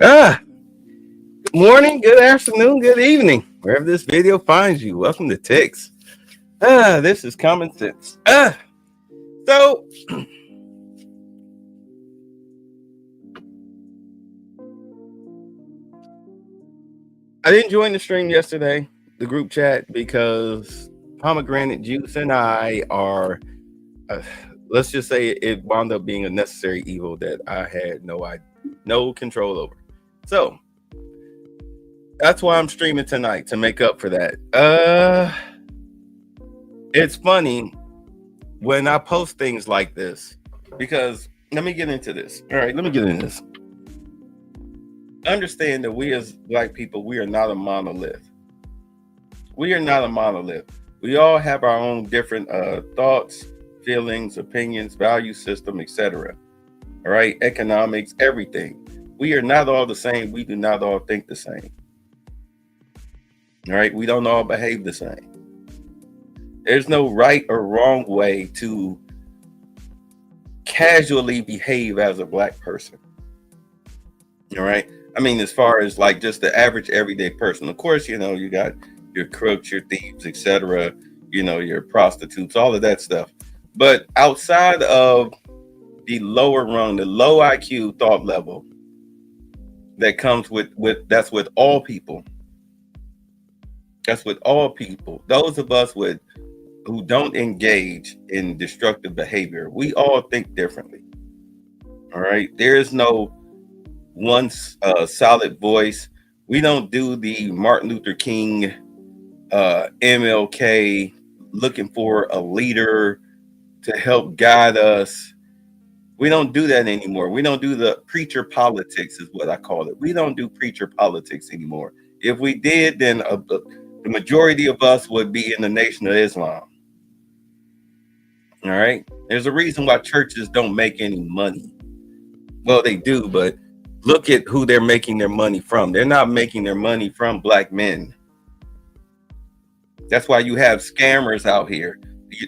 Ah, good morning, good afternoon, good evening, wherever this video finds you. Welcome to Ticks. This is Common Sense. So I didn't join the stream yesterday, the group chat, because Pomegranate Juice and I are, uh, let's just say it wound up being a necessary evil that I had no control over. So that's why I'm streaming tonight, to make up for that. It's funny when I post things like this, because let me get into this. All right, let me get into this. Understand that we as Black people, we are not a monolith. We are not a monolith. We all have our own different thoughts, feelings, opinions, value system, etc. All right, economics, everything. We are not all the same. We do not all think the same. All right, we don't all behave the same. There's no right or wrong way to casually behave as a Black person. All right. I mean, as far as like just the average everyday person, of course, you got your crooks, your thieves, etc., your prostitutes, all of that stuff. But outside of the lower rung, the low IQ thought level that comes with that's with all people. That's with all people. Those of us who don't engage in destructive behavior, we all think differently. All right. There is no one solid voice. We don't do the Martin Luther King, MLK, looking for a leader to help guide us. We don't do that anymore. We don't do the preacher politics, is what I call it. We don't do preacher politics anymore. If we did, then the majority of us would be in the Nation of Islam. All right. There's a reason why churches don't make any money. Well, they do, but look at who they're making their money from. They're not making their money from Black men. That's why you have scammers out here.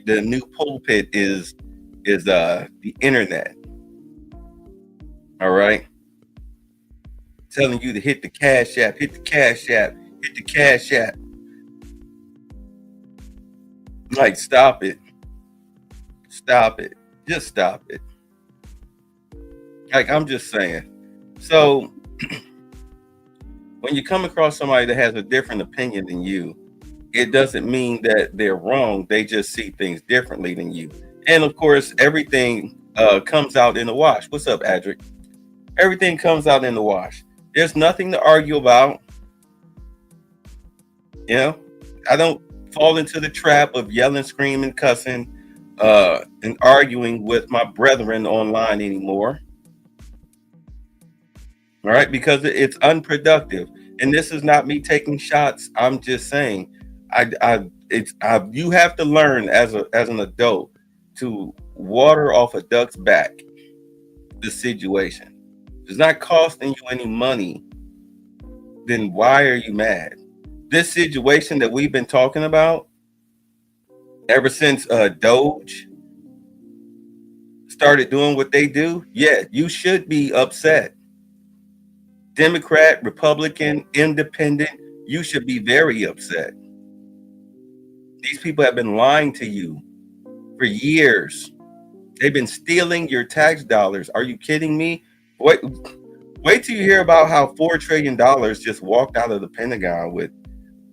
The new pulpit is the internet. All right. Telling you to hit the Cash App, hit the Cash App, hit the Cash App. Like, stop it. Stop it. Just stop it. Like, I'm just saying. So when you come across somebody that has a different opinion than you, it doesn't mean that they're wrong. They just see things differently than you. And of course, everything comes out in the wash. What's up, Adric? Everything comes out in the wash. There's nothing to argue about. I don't fall into the trap of yelling, screaming, cussing, and arguing with my brethren online anymore. All right, because it's unproductive. And this is not me taking shots. I'm just saying, you have to learn as an adult to water off a duck's back the situation. If it's not costing you any money, then why are you mad? This situation that we've been talking about ever since Doge started doing what they do, yeah, you should be upset. Democrat, Republican, Independent, you should be very upset. These people have been lying to you for years. They've been stealing your tax dollars. Are you kidding me? Wait till you hear about how $4 trillion just walked out of the Pentagon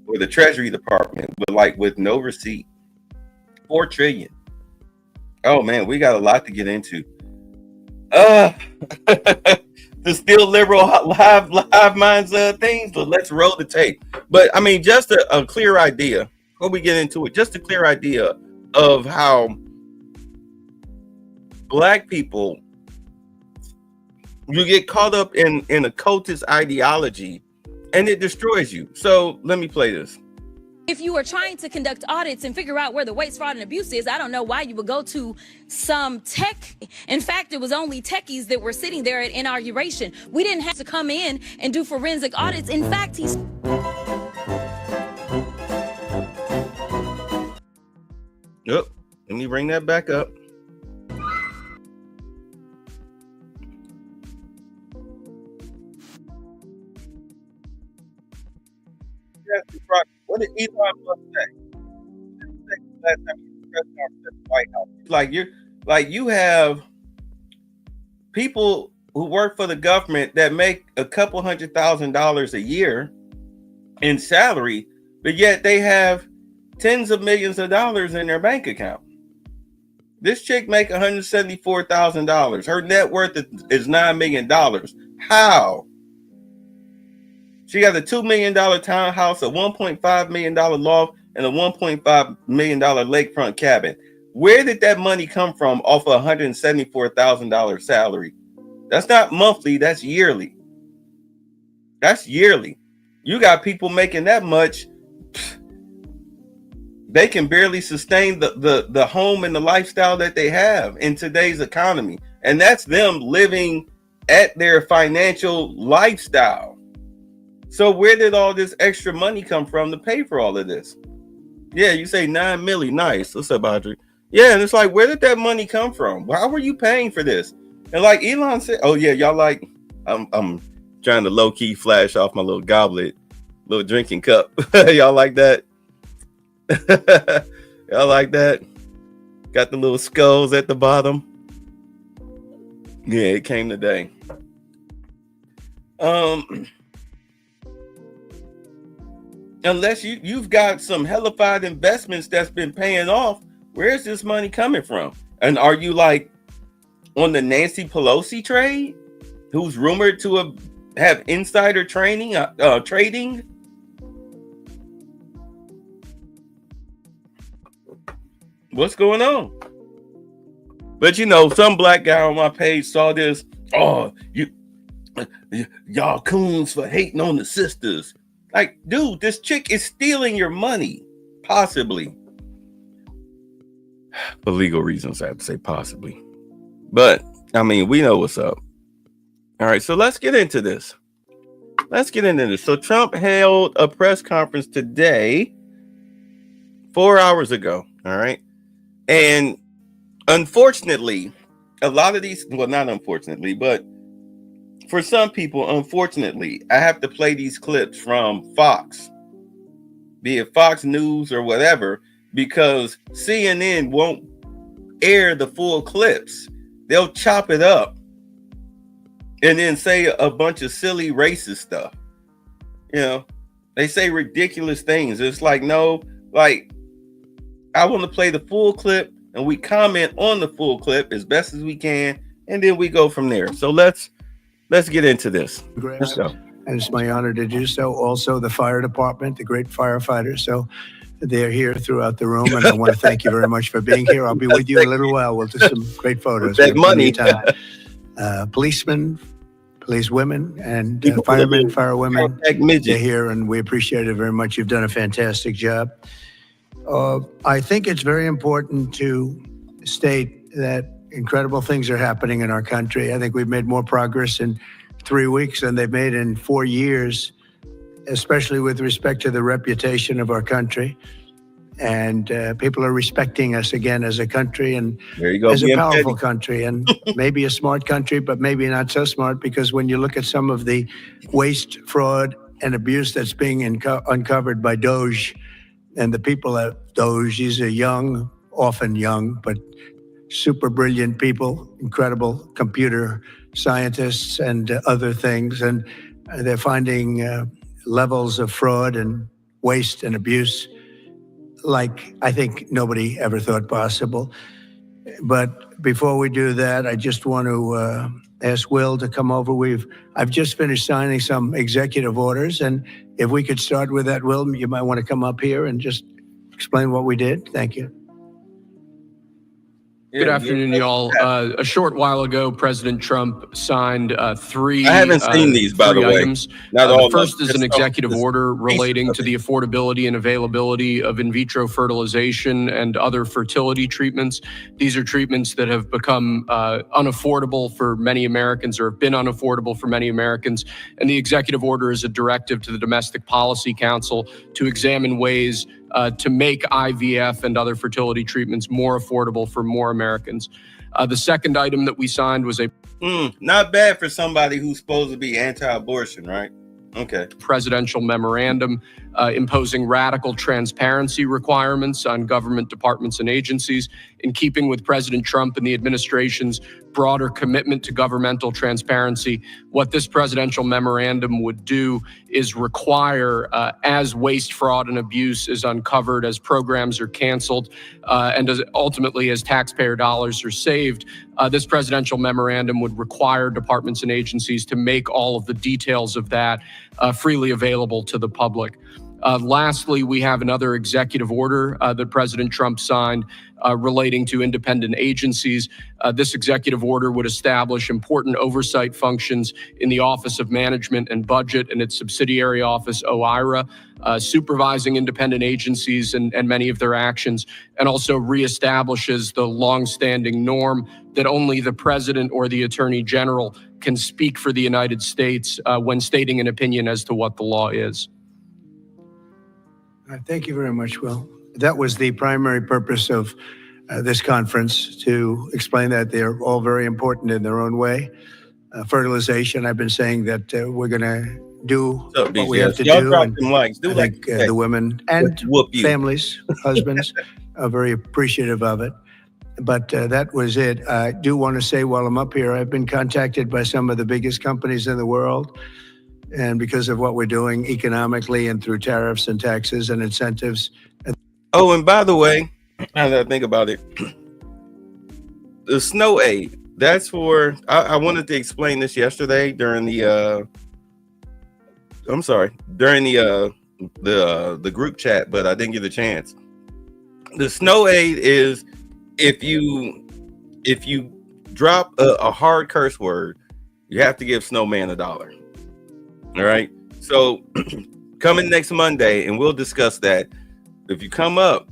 or the Treasury Department with no receipt. 4 trillion. Oh man, we got a lot to get into. The still liberal hive minds things, but let's roll the tape. But I mean, just a clear idea before we get into it, just a clear idea of how Black people, you get caught up in a cultist ideology and it destroys you. So let me play this. If you are trying to conduct audits and figure out where the waste, fraud, and abuse is, I don't know why you would go to some tech. In fact, it was only techies that were sitting there at inauguration. We didn't have to come in and do forensic audits. In fact, he's... Yep. Let me bring that back up. ask you, Brock, what did Elon Musk say? Last time he was press conference at the White House. You have people who work for the government that make a couple $100,000 a year in salary, but yet they have tens of millions of dollars in their bank account. This chick make $174,000. Her net worth is $9 million. How? She got a $2 million townhouse, a $1.5 million loft, and a $1.5 million lakefront cabin. Where did that money come from off a $174,000 salary? That's not monthly, that's yearly. That's yearly. You got people making that much. They can barely sustain the home and the lifestyle that they have in today's economy. And that's them living at their financial lifestyle. So where did all this extra money come from to pay for all of this? Yeah, you say 9 million. Nice. What's up, Audrey? Yeah, and it's like, where did that money come from? How were you paying for this? And like Elon said, oh yeah, y'all like, I'm trying to low key flash off my little goblet, little drinking cup. Y'all like that? Y'all like that? Got the little skulls at the bottom. Yeah, it came today. Unless you've got some hellified investments that's been paying off, where's this money coming from? And are you like on the Nancy Pelosi trade, who's rumored to have insider trading? What's going on? But you know, some black guy on my page saw this. Oh, y'all coons for hating on the sisters. Like, dude, this chick is stealing your money, possibly. For legal reasons, I have to say possibly. But, I mean, we know what's up. All right, so let's get into this. So Trump held a press conference today, 4 hours ago, all right? And unfortunately, a lot of these, well, not unfortunately, but for some people, unfortunately, I have to play these clips from Fox, be it Fox News or whatever, because CNN won't air the full clips. They'll chop it up and then say a bunch of silly racist stuff. You know, they say ridiculous things. It's like, no, like, I want to play the full clip and we comment on the full clip as best as we can, and then we go from there. So let's get into this. Let's go. And it's my honor to do so. Also, the fire department, the great firefighters. So they're here throughout the room, and I want to thank you very much for being here. I'll be with you in a little while. We'll do some great photos. That money. Policemen, policewomen, and firemen, firewomen. They're here, and we appreciate it very much. You've done a fantastic job. I think it's very important to state that incredible things are happening in our country. I think we've made more progress in 3 weeks than they've made in 4 years, especially with respect to the reputation of our country. And people are respecting us again as a country and as a powerful country, and maybe a smart country, but maybe not so smart, because when you look at some of the waste, fraud, and abuse that's being uncovered by DOJ and the people at DOJ, these are young, often young, but super brilliant people, incredible computer scientists and other things. And they're finding levels of fraud and waste and abuse like I think nobody ever thought possible. But before we do that, I just want to ask Will to come over. I've just finished signing some executive orders, and if we could start with that, Will, you might want to come up here and just explain what we did. Thank you. Good afternoon, y'all. A short while ago, President Trump signed three. I haven't seen these, by the way. Items. The first is an executive order relating to the affordability and availability of in vitro fertilization and other fertility treatments. These are treatments that have become unaffordable for many Americans, or have been unaffordable for many Americans. And the executive order is a directive to the Domestic Policy Council to examine ways to make IVF and other fertility treatments more affordable for more Americans. The second item that we signed was a not bad for somebody who's supposed to be anti-abortion, right? Okay. Presidential memorandum imposing radical transparency requirements on government departments and agencies, in keeping with President Trump and the administration's broader commitment to governmental transparency. What this presidential memorandum would do is require, as waste, fraud, and abuse is uncovered, as programs are canceled, and ultimately as taxpayer dollars are saved, this presidential memorandum would require departments and agencies to make all of the details of that freely available to the public. Lastly, we have another executive order that President Trump signed relating to independent agencies. This executive order would establish important oversight functions in the Office of Management and Budget and its subsidiary office, OIRA, supervising independent agencies and many of their actions, and also reestablishes the longstanding norm that only the president or the attorney general can speak for the United States when stating an opinion as to what the law is. Thank you very much, Will. That was the primary purpose of this conference, to explain that they're all very important in their own way. Fertilization, I've been saying that we're going to do what we have to do. And I think the women and families, husbands, are very appreciative of it. But that was it. I do want to say while I'm up here, I've been contacted by some of the biggest companies in the world. And because of what we're doing economically and through tariffs and taxes and incentives. Oh, and by the way, now that I think about it, the snow aid, that's for, I wanted to explain this yesterday during the, the group chat, but I didn't get a chance. The snow aid is if you drop a hard curse word, you have to give Snowman $1. All right. So coming next Monday, and we'll discuss that. If you come up,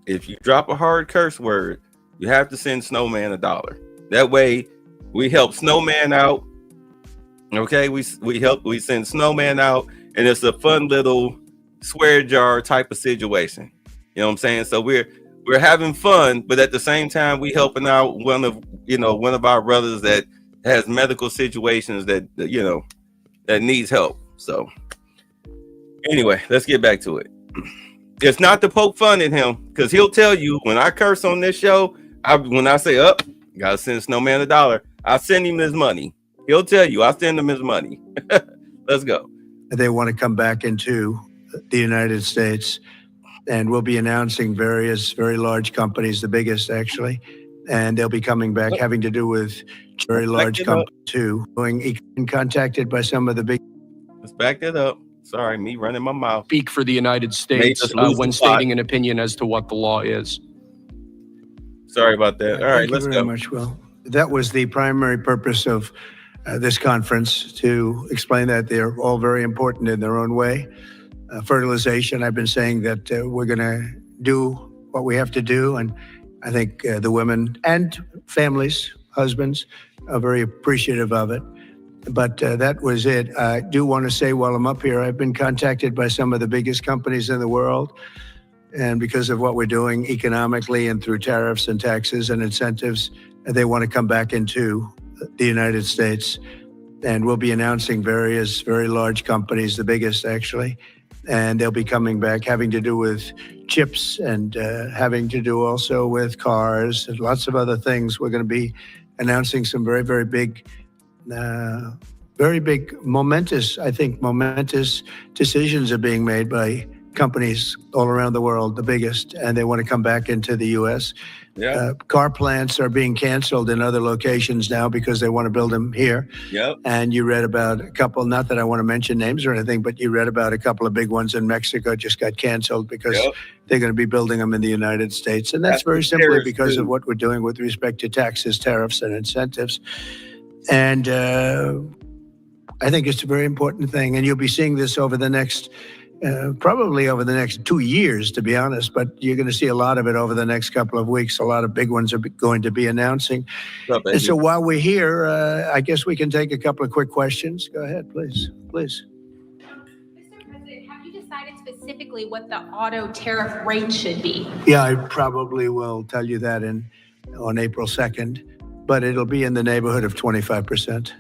if you drop a hard curse word, you have to send Snowman $1. That way we help Snowman out. Okay. We send Snowman out, and it's a fun little swear jar type of situation. You know what I'm saying? So we're having fun, but at the same time, we helping out one of our brothers that has medical situations that needs help. So anyway, let's get back to it. It's not to poke fun at him, because he'll tell you when I curse on this show, when I say gotta send Snowman $1, I send him his money. He'll tell you I send him his money. Let's go. They want to come back into the United States, and we'll be announcing various very large companies, the biggest actually, and they'll be coming back, having to do with very large companies too. Being contacted by some of the big. Let's back that up. Sorry, me running my mouth. Speak for the United States when stating an opinion as to what the law is. Sorry about that. All right, let's go. Thank you very much, Will. That was the primary purpose of this conference, to explain that they're all very important in their own way. Fertilization, I've been saying that we're going to do what we have to do, and I think the women and families, husbands, are very appreciative of it. But that was it. I do want to say while I'm up here, I've been contacted by some of the biggest companies in the world. And because of what we're doing economically and through tariffs and taxes and incentives, they want to come back into the United States. And we'll be announcing various very large companies, the biggest actually. And they'll be coming back, having to do with chips and having to do also with cars and lots of other things. We're going to be announcing some very, very big momentous decisions are being made by companies all around the world, the biggest, and they want to come back into the U.S. Yeah. Car plants are being canceled in other locations now because they want to build them here. Yep. And you read about a couple, not that I want to mention names or anything, but you read about a couple of big ones in Mexico just got canceled because they're going to be building them in the United States. And that's very simply because of what we're doing with respect to taxes, tariffs, and incentives. And I think it's a very important thing. And you'll be seeing this over the next probably over the next 2 years, to be honest, but you're going to see a lot of it over the next couple of weeks. A lot of big ones are going to be announcing. And so while we're here, I guess we can take a couple of quick questions. Go ahead, please. Please. Mr. President, have you decided specifically what the auto tariff rate should be? Yeah, I probably will tell you that on April 2nd, but it'll be in the neighborhood of 25%.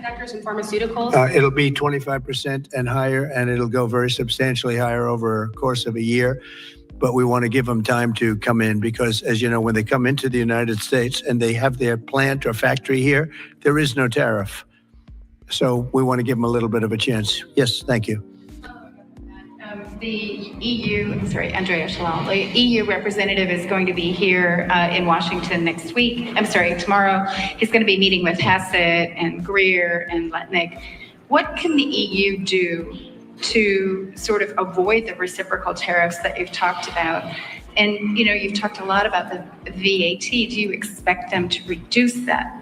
Semiconductors and pharmaceuticals? It'll be 25% and higher, and it'll go very substantially higher over a course of a year. But we want to give them time to come in because, as you know, when they come into the United States and they have their plant or factory here, there is no tariff. So we want to give them a little bit of a chance. Yes, thank you. The EU, Andrea Shalal, the EU representative is going to be here in Washington next week. Tomorrow. He's going to be meeting with Hassett and Greer and Letnick. What can the EU do to sort of avoid the reciprocal tariffs that you've talked about? And, you know, you've talked a lot about the VAT. Do you expect them to reduce that?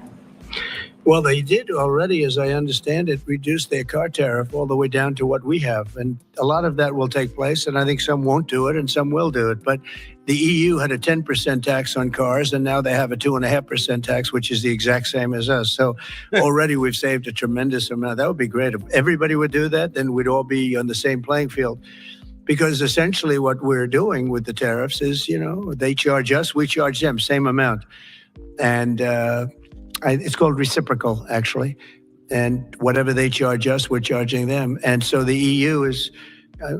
Well, they did already, as I understand it, reduce their car tariff all the way down to what we have. And a lot of that will take place, and I think some won't do it and some will do it. But the EU had a 10% tax on cars, and now they have a 2.5% tax, which is the exact same as us. So already we've saved a tremendous amount. That would be great. If everybody would do that, then we'd all be on the same playing field. Because essentially what we're doing with the tariffs is, you know, they charge us, we charge them, same amount. And it's called reciprocal, actually. And whatever they charge us, we're charging them. And so the EU is,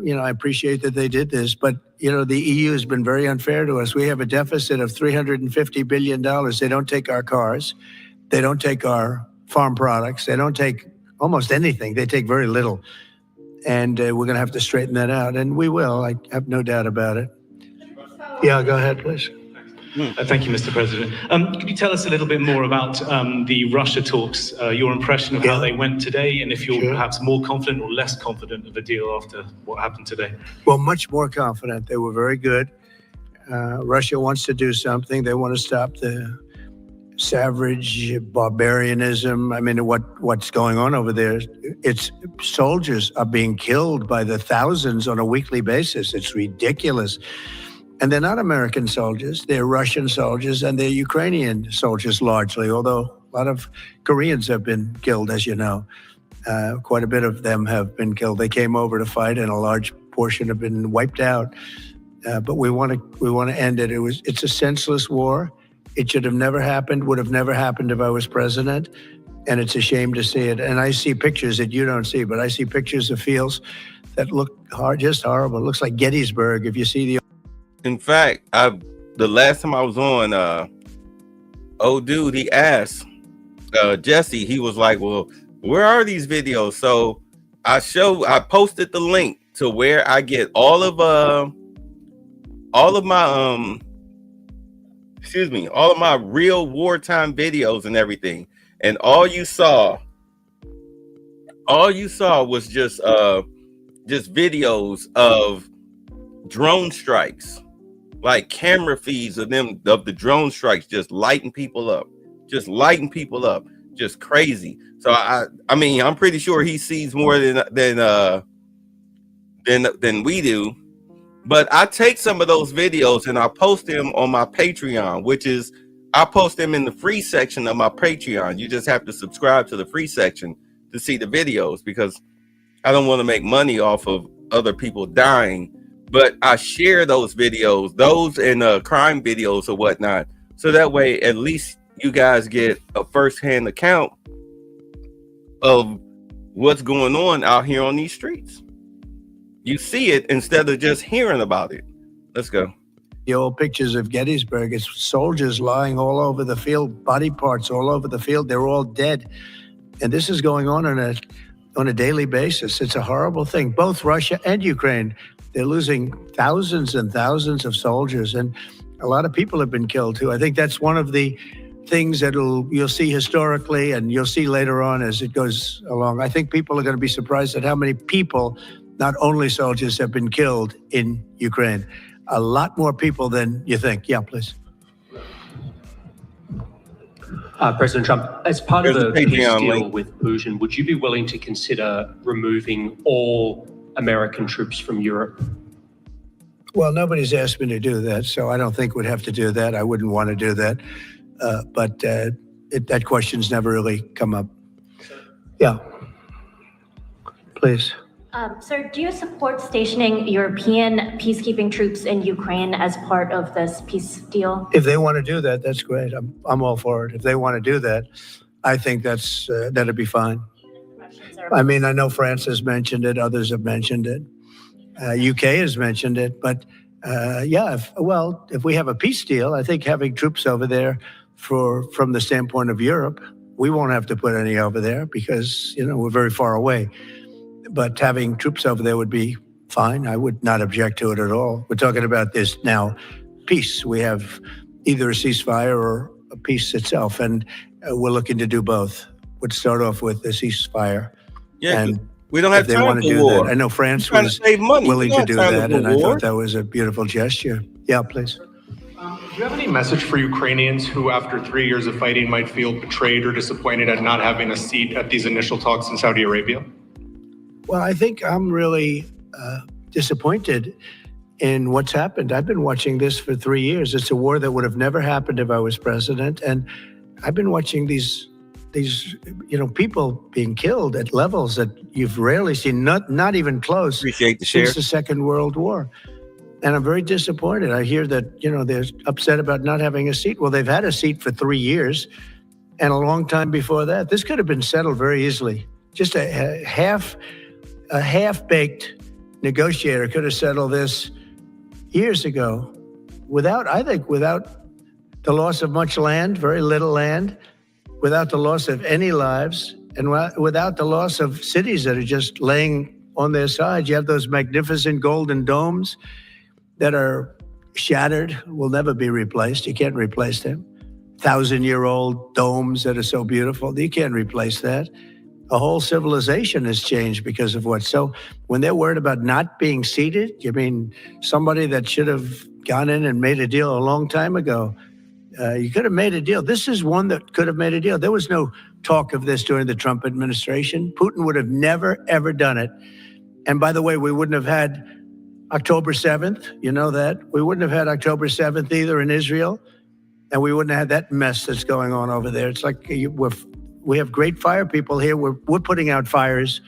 you know, I appreciate that they did this, but, you know, the EU has been very unfair to us. We have a deficit of $350 billion. They don't take our cars. They don't take our farm products. They don't take almost anything. They take very little. And we're going to have to straighten that out. And we will. I have no doubt about it. Yeah, go ahead, please. Thank you, Mr. President. Could you tell us a little bit more about the Russia talks, your impression of how they went today, and if you're perhaps more confident or less confident of a deal after what happened today? Well, much more confident. They were very good. Russia wants to do something. They want to stop the savage barbarianism. I mean, what's going on over there? It's soldiers are being killed by the thousands on a weekly basis. It's ridiculous. And they're not American soldiers. They're Russian soldiers and they're Ukrainian soldiers largely, although a lot of Koreans have been killed, as you know. Quite a bit of them have been killed. They came over to fight and a large portion have been wiped out. But we want to end it. It's a senseless war. It should have never happened, would have never happened if I was president. And it's a shame to see it. And I see pictures that you don't see, but I see pictures of fields that look just horrible. It looks like Gettysburg if you see the... In fact, the last time I was on, old dude, he asked Jesse, he was like, well, where are these videos? So I posted the link to where I get all of my real wartime videos and everything. And all you saw was just videos of drone strikes. Like camera feeds of the drone strikes, just lighting people up, just crazy. So I mean, I'm pretty sure he sees more than we do. But I take some of those videos and I post them on my Patreon, which is I post them in the free section of my Patreon. You just have to subscribe to the free section to see the videos because I don't want to make money off of other people dying. But I share those videos, those and crime videos or whatnot. So that way, at least you guys get a firsthand account of what's going on out here on these streets. You see it instead of just hearing about it. Let's go. The old pictures of Gettysburg, it's soldiers lying all over the field, body parts all over the field. They're all dead. And this is going on a daily basis. It's a horrible thing. Both Russia and Ukraine, they're losing thousands and thousands of soldiers, and a lot of people have been killed too. I think that's one of the things that you'll see historically, and you'll see later on as it goes along. I think people are going to be surprised at how many people, not only soldiers, have been killed in Ukraine. A lot more people than you think. Yeah, please. President Trump, as part of the peace deal link with Putin, would you be willing to consider removing all American troops from Europe? Well, nobody's asked me to do that, so I don't think we'd have to do that. I wouldn't want to do that. But that question's never really come up. Yeah. Please. Sir, do you support stationing European peacekeeping troops in Ukraine as part of this peace deal? If they want to do that, that's great. I'm all for it. If they want to do that, I think that'd be fine. I mean, I know France has mentioned it, others have mentioned it, UK has mentioned it, but if we have a peace deal, I think having troops over there from the standpoint of Europe, we won't have to put any over there because, we're very far away. But having troops over there would be fine. I would not object to it at all. We're talking about this now, peace. We have either a ceasefire or a peace itself, and we're looking to do both. We'd start off with the ceasefire. Yeah, and we don't have if they time want to for do war. that. I know France We're trying was to save money. willing We to don't do have time that, for and I war. thought that was a beautiful gesture. Yeah, please. Do you have any message for Ukrainians who, after 3 years of fighting, might feel betrayed or disappointed at not having a seat at these initial talks in Saudi Arabia? Well, I think I'm really disappointed in what's happened. I've been watching this for 3 years. It's a war that would have never happened if I was president, and I've been watching these people being killed at levels that you've rarely seen, not even close. Appreciate the share. Since the Second World War. And I'm very disappointed. I hear that, they're upset about not having a seat. Well, they've had a seat for 3 years and a long time before that. This could have been settled very easily. Just a half-baked negotiator could have settled this years ago without the loss of much land, very little land, without the loss of any lives, and without the loss of cities that are just laying on their sides. You have those magnificent golden domes that are shattered, will never be replaced. You can't replace them. 1,000-year-old domes that are so beautiful, you can't replace that. A whole civilization has changed because of what. So when they're worried about not being seated, you mean somebody that should have gone in and made a deal a long time ago? You could have made a deal. This is one that could have made a deal. There was no talk of this during the Trump administration. Putin would have never, ever done it. And by the way, we wouldn't have had October 7th. You know that. We wouldn't have had October 7th either in Israel. And we wouldn't have had that mess that's going on over there. It's like we have great fire people here. We're putting out fires.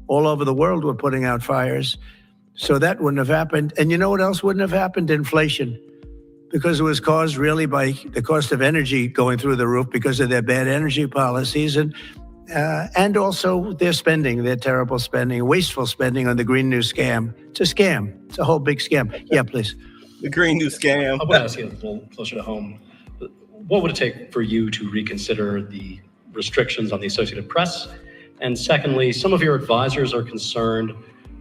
All over the world, we're putting out fires. So that wouldn't have happened. And you know what else wouldn't have happened? Inflation. Because it was caused really by the cost of energy going through the roof because of their bad energy policies and also their spending, their terrible spending, wasteful spending on the Green New Scam. It's a scam. It's a whole big scam. Yeah, please. The Green New Scam. I want to ask you a little closer to home. What would it take for you to reconsider the restrictions on the Associated Press? And secondly, some of your advisors are concerned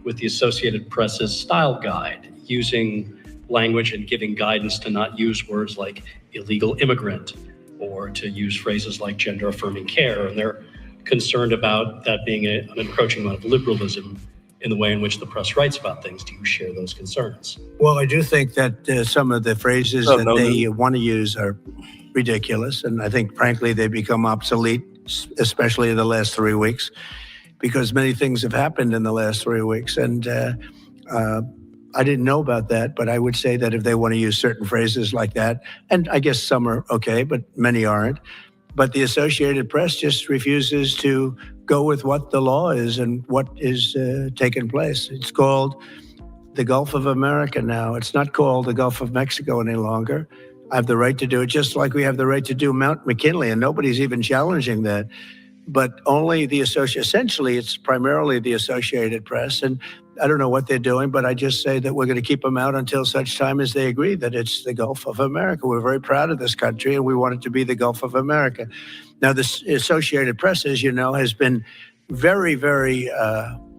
with the Associated Press's style guide, using language and giving guidance to not use words like illegal immigrant or to use phrases like gender affirming care. And they're concerned about that being an encroaching amount of liberalism in the way in which the press writes about things. Do you share those concerns? Well, I do think that some of the phrases they want to use are ridiculous. And I think, frankly, they become obsolete, especially in the last 3 weeks, because many things have happened in the last 3 weeks. And I didn't know about that, but I would say that if they want to use certain phrases like that, and I guess some are okay, but many aren't. But the Associated Press just refuses to go with what the law is and what is taking place. It's called the Gulf of America now. It's not called the Gulf of Mexico any longer. I have the right to do it, just like we have the right to do Mount McKinley, and nobody's even challenging that. But only essentially, it's primarily the Associated Press. And I don't know what they're doing, but I just say that we're going to keep them out until such time as they agree that it's the Gulf of America. We're very proud of this country, and we want it to be the Gulf of America. Now, the Associated Press, as you know, has been very, very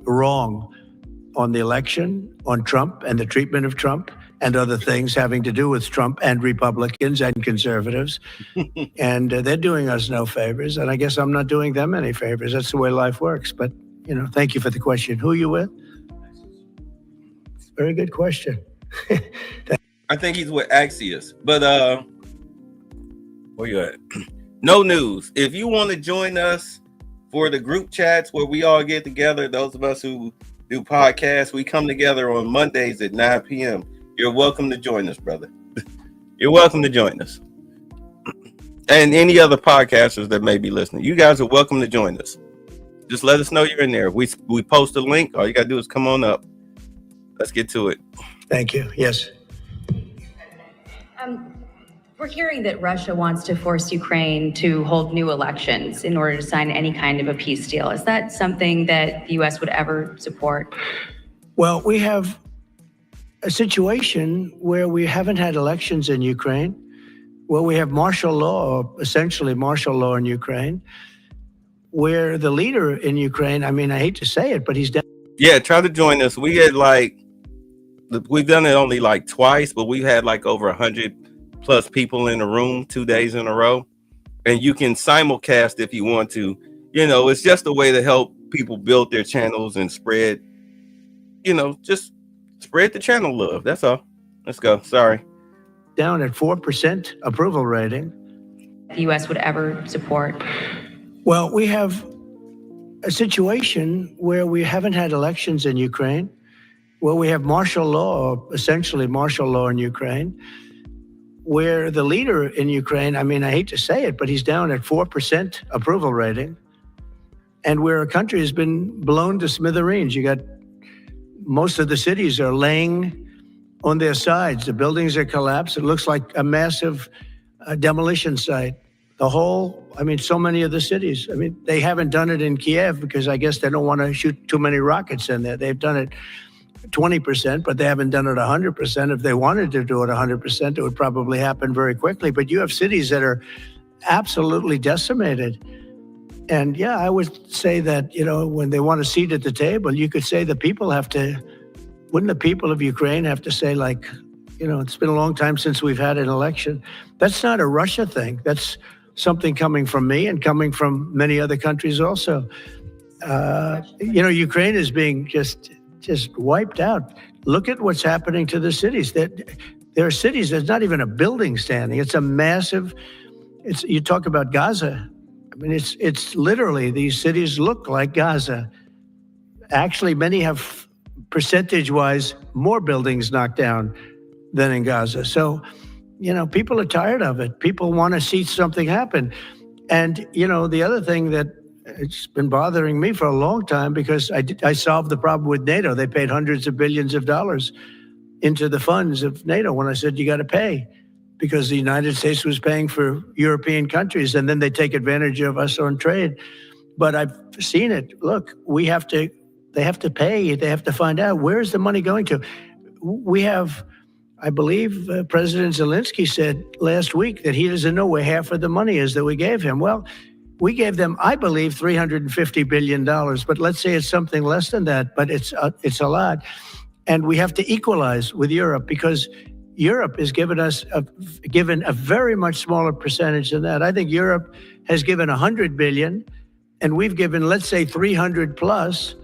wrong on the election, on Trump and the treatment of Trump, and other things having to do with Trump and Republicans and conservatives. And they're doing us no favors. And I guess I'm not doing them any favors. That's the way life works. But, thank you for the question. Who are you with? Very good question. I think he's with Axios. But where you at? No news. If you want to join us for the group chats where we all get together, those of us who do podcasts, we come together on Mondays at 9 p.m. You're welcome to join us, brother. You're welcome to join us. And any other podcasters that may be listening, you guys are welcome to join us. Just let us know you're in there. We post a link. All you got to do is come on up. Let's get to it. Thank you. Yes. We're hearing that Russia wants to force Ukraine to hold new elections in order to sign any kind of a peace deal. Is that something that the U.S. would ever support? Well, we have a situation where we haven't had elections in Ukraine, where we have martial law, essentially martial law in Ukraine, where the leader in Ukraine, I mean, I hate to say it, but he's dead. Yeah, try to join us. We had we've done it only like twice, but we've had like over 100 plus people in the room 2 days in a row. And you can simulcast if you want to. You know, it's just a way to help people build their channels and spread, just spread the channel love. That's all. Let's go. Sorry. Down at 4% approval rating. The U.S. would ever support? Well, we have a situation where we haven't had elections in Ukraine, where we have martial law, essentially martial law in Ukraine, where the leader in Ukraine, I mean, I hate to say it, but he's down at 4% approval rating, and where a country has been blown to smithereens. You got most of the cities are laying on their sides. The buildings are collapsed. It looks like a massive demolition site. So many of the cities. I mean, they haven't done it in Kiev because I guess they don't want to shoot too many rockets in there. They've done it 20%, but they haven't done it 100%. If they wanted to do it 100%, it would probably happen very quickly. But you have cities that are absolutely decimated. And yeah, I would say that, when they want a seat at the table, you could say the people wouldn't the people of Ukraine have to say, like, it's been a long time since we've had an election. That's not a Russia thing. That's something coming from me and coming from many other countries also. Ukraine is being just wiped out. Look at what's happening to the cities. There are cities, there's not even a building standing. It's a massive, you talk about Gaza. I mean, it's literally, these cities look like Gaza. Actually, many have percentage-wise more buildings knocked down than in Gaza. So, people are tired of it. People want to see something happen. And, the other thing that it's been bothering me for a long time, because I solved the problem with NATO. They paid hundreds of billions of dollars into the funds of NATO when I said, you got to pay, because the United States was paying for European countries, and then they take advantage of us on trade. But I've seen it. Look, they have to pay. They have to find out, where's the money going to? We have, I believe President Zelensky said last week that he doesn't know where half of the money is that we gave him. Well, we gave them, I believe, $350 billion, but let's say it's something less than that, but it's a lot. And we have to equalize with Europe, because Europe is given a very much smaller percentage than that. I think Europe has given 100 billion, and we've given, let's say, 300 plus.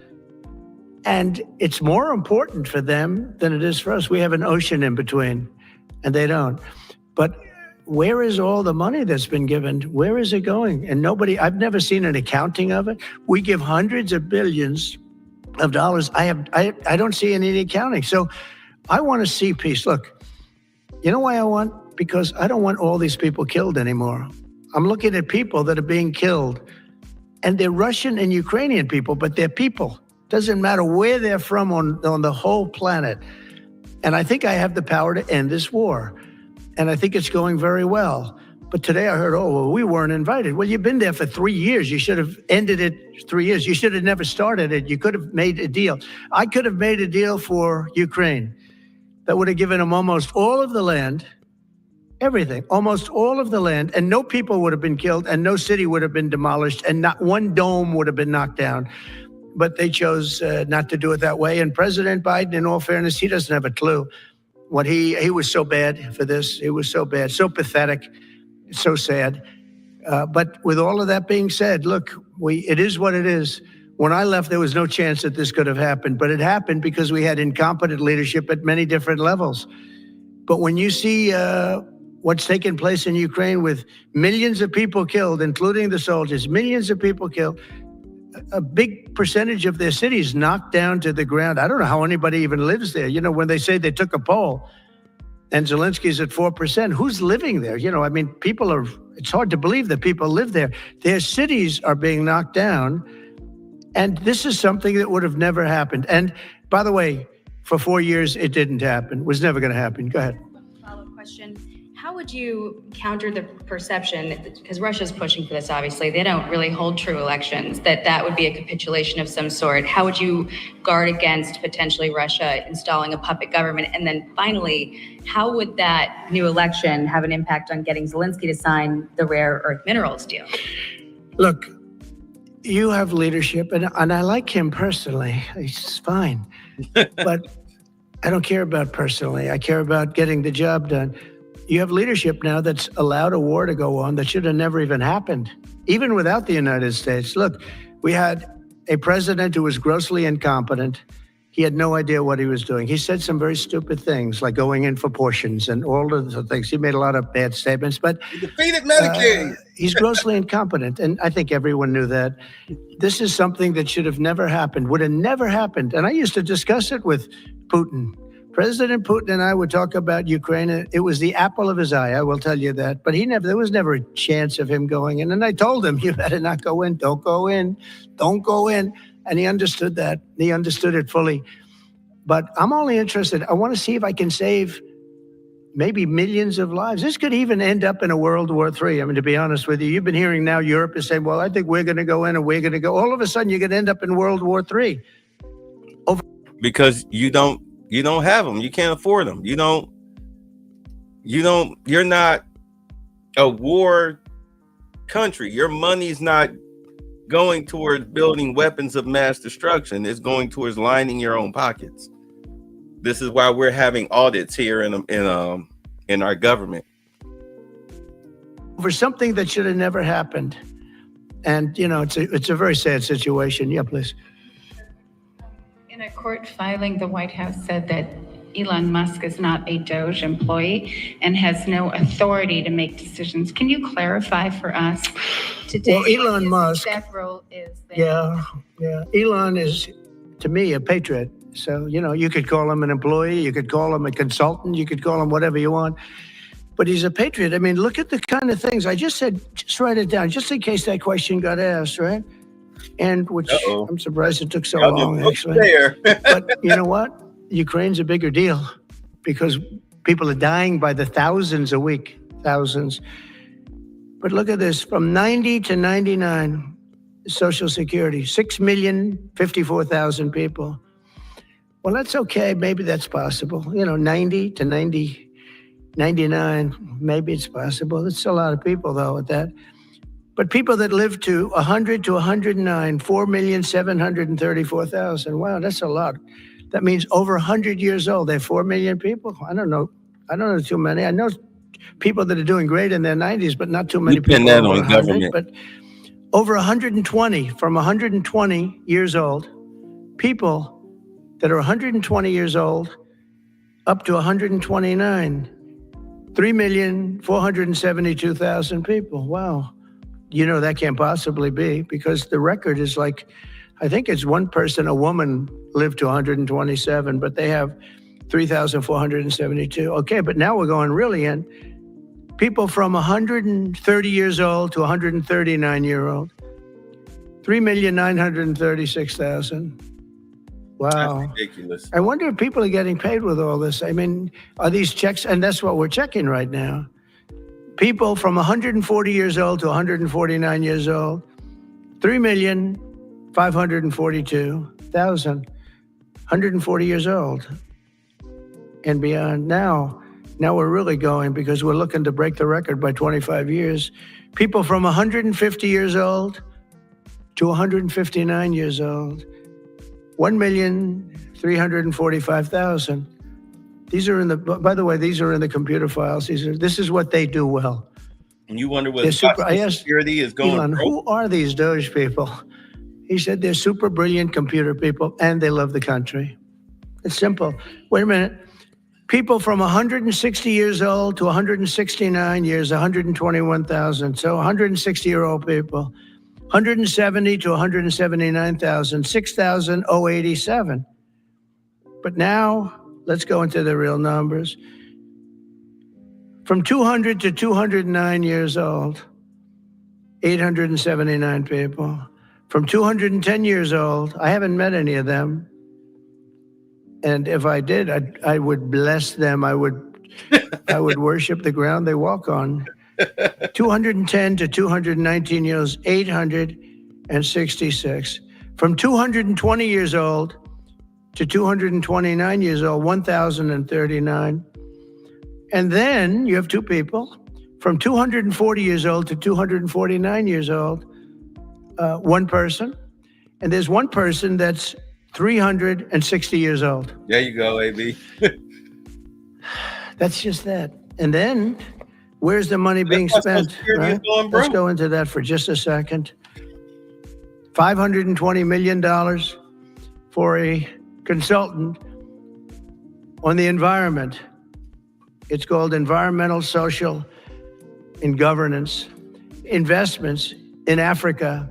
And it's more important for them than it is for us. We have an ocean in between, and they don't. But where is all the money that's been given? Where is it going? And I've never seen an accounting of it. We give hundreds of billions of dollars. I don't see any accounting. So I want to see peace. Look, you know why I want? Because I don't want all these people killed anymore. I'm looking at people that are being killed, and they're Russian and Ukrainian people, but they're people. Doesn't matter where they're from on the whole planet. And I think I have the power to end this war. And I think it's going very well. But today I heard, we weren't invited. Well, you've been there for 3 years. You should have ended it 3 years. You should have never started it. You could have made a deal. I could have made a deal for Ukraine that would have given them almost all of the land, everything, almost all of the land, and no people would have been killed, and no city would have been demolished, and not one dome would have been knocked down. But they chose not to do it that way. And President Biden, in all fairness, he doesn't have a clue. He was so bad for this. It was so bad, so pathetic, so sad. But with all of that being said, look, it is what it is. When I left, there was no chance that this could have happened. But it happened because we had incompetent leadership at many different levels. But when you see what's taking place in Ukraine with millions of people killed, including the soldiers, millions of people killed, a big percentage of their cities knocked down to the ground. I don't know how anybody even lives there. When they say they took a poll and Zelensky's at 4%, who's living there? It's hard to believe that people live there. Their cities are being knocked down. And this is something that would have never happened. And by the way, for 4 years, it didn't happen. It was never going to happen. Go ahead. Follow-up question. How would you counter the perception, because Russia's pushing for this, obviously, they don't really hold true elections, that would be a capitulation of some sort? How would you guard against potentially Russia installing a puppet government? And then finally, how would that new election have an impact on getting Zelensky to sign the rare earth minerals deal? Look, you have leadership, and I like him personally. He's fine. But I don't care about personally. I care about getting the job done. You have leadership now that's allowed a war to go on that should have never even happened, even without the United States. Look, we had a president who was grossly incompetent. He had no idea what he was doing. He said some very stupid things, like going in for portions and all of the things. He made a lot of bad statements, but he defeated Medicaid. He's grossly incompetent, and I think everyone knew that. This is something that should have never happened, would have never happened. And I used to discuss it with Putin. President Putin and I would talk about Ukraine. It was the apple of his eye, I will tell you that. But there was never a chance of him going in. And I told him, you better not go in. Don't go in. Don't go in. And he understood that. He understood it fully. But I'm only interested. I want to see if I can save maybe millions of lives. This could even end up in a World War III. I mean, to be honest with you, you've been hearing now Europe is saying, well, I think we're going to go in and we're going to go. All of a sudden, you're going to end up in World War III. Because you don't have them. You can't afford them. You're not a war country. Your money's not going towards building weapons of mass destruction. It's going towards lining your own pockets. This is why we're having audits here in our government. For something that should have never happened. And, it's a very sad situation. Yeah, please. In a court filing, the White House said that Elon Musk is not a DOJ employee and has no authority to make decisions. Can you clarify for us today? Well, Elon Musk. That role is there? Yeah. Elon is, to me, a patriot. So, you could call him an employee, you could call him a consultant, you could call him whatever you want. But he's a patriot. I mean, look at the kind of things I just said. Just write it down, just in case that question got asked, right? And which I'm surprised it took so long, actually. But you know what? Ukraine's a bigger deal because people are dying by the thousands a week, thousands. But look at this, from 90 to 99, Social Security, 6,054,000 people. Well, that's okay. Maybe that's possible. 90 to 99, maybe it's possible. It's a lot of people, though, at that. But people that live to 100 to 109, 4,734,000. Wow, that's a lot. That means over 100 years old. They have 4 million people. I don't know too many. I know people that are doing great in their 90s, but not too many people that over on 100. government. But over 120, from 120 years old, people that are 120 years old up to 129, 3,472,000 people. Wow. That can't possibly be, because the record is like, I think it's one person, a woman, lived to 127, but they have 3,472. Okay, but now we're going really in. People from 130 years old to 139-year-old, 3,936,000. Wow. That's ridiculous. I wonder if people are getting paid with all this. I mean, are these checks? And that's what we're checking right now. People from 140 years old to 149 years old, 3,542,000, 140 years old and beyond. Now we're really going, because we're looking to break the record by 25 years. People from 150 years old to 159 years old, 1,345,000. These are by the way, these are in the computer files. This is what they do well. And you wonder what security is going on. Who are these Doge people? He said they're super brilliant computer people and they love the country. It's simple. Wait a minute. People from 160 years old to 169 years, 121,000. So 160-year-old people. 170 to 179,000, 6,087. But now, let's go into the real numbers. From 200 to 209 years old, 879 people. From 210 years old, I haven't met any of them. And if I did, I would bless them. I would I would worship the ground they walk on. 210 to 219 years, 866. From 220 years old to 229 years old, 1,039. And then you have two people from 240 years old to 249 years old, one person. And there's one person that's 360 years old. There you go, AB. That's just that. And then where's the money being spent? Right? Let's go into that for just a second. $520 million for a consultant on the environment. It's called Environmental, Social, and Governance Investments in Africa,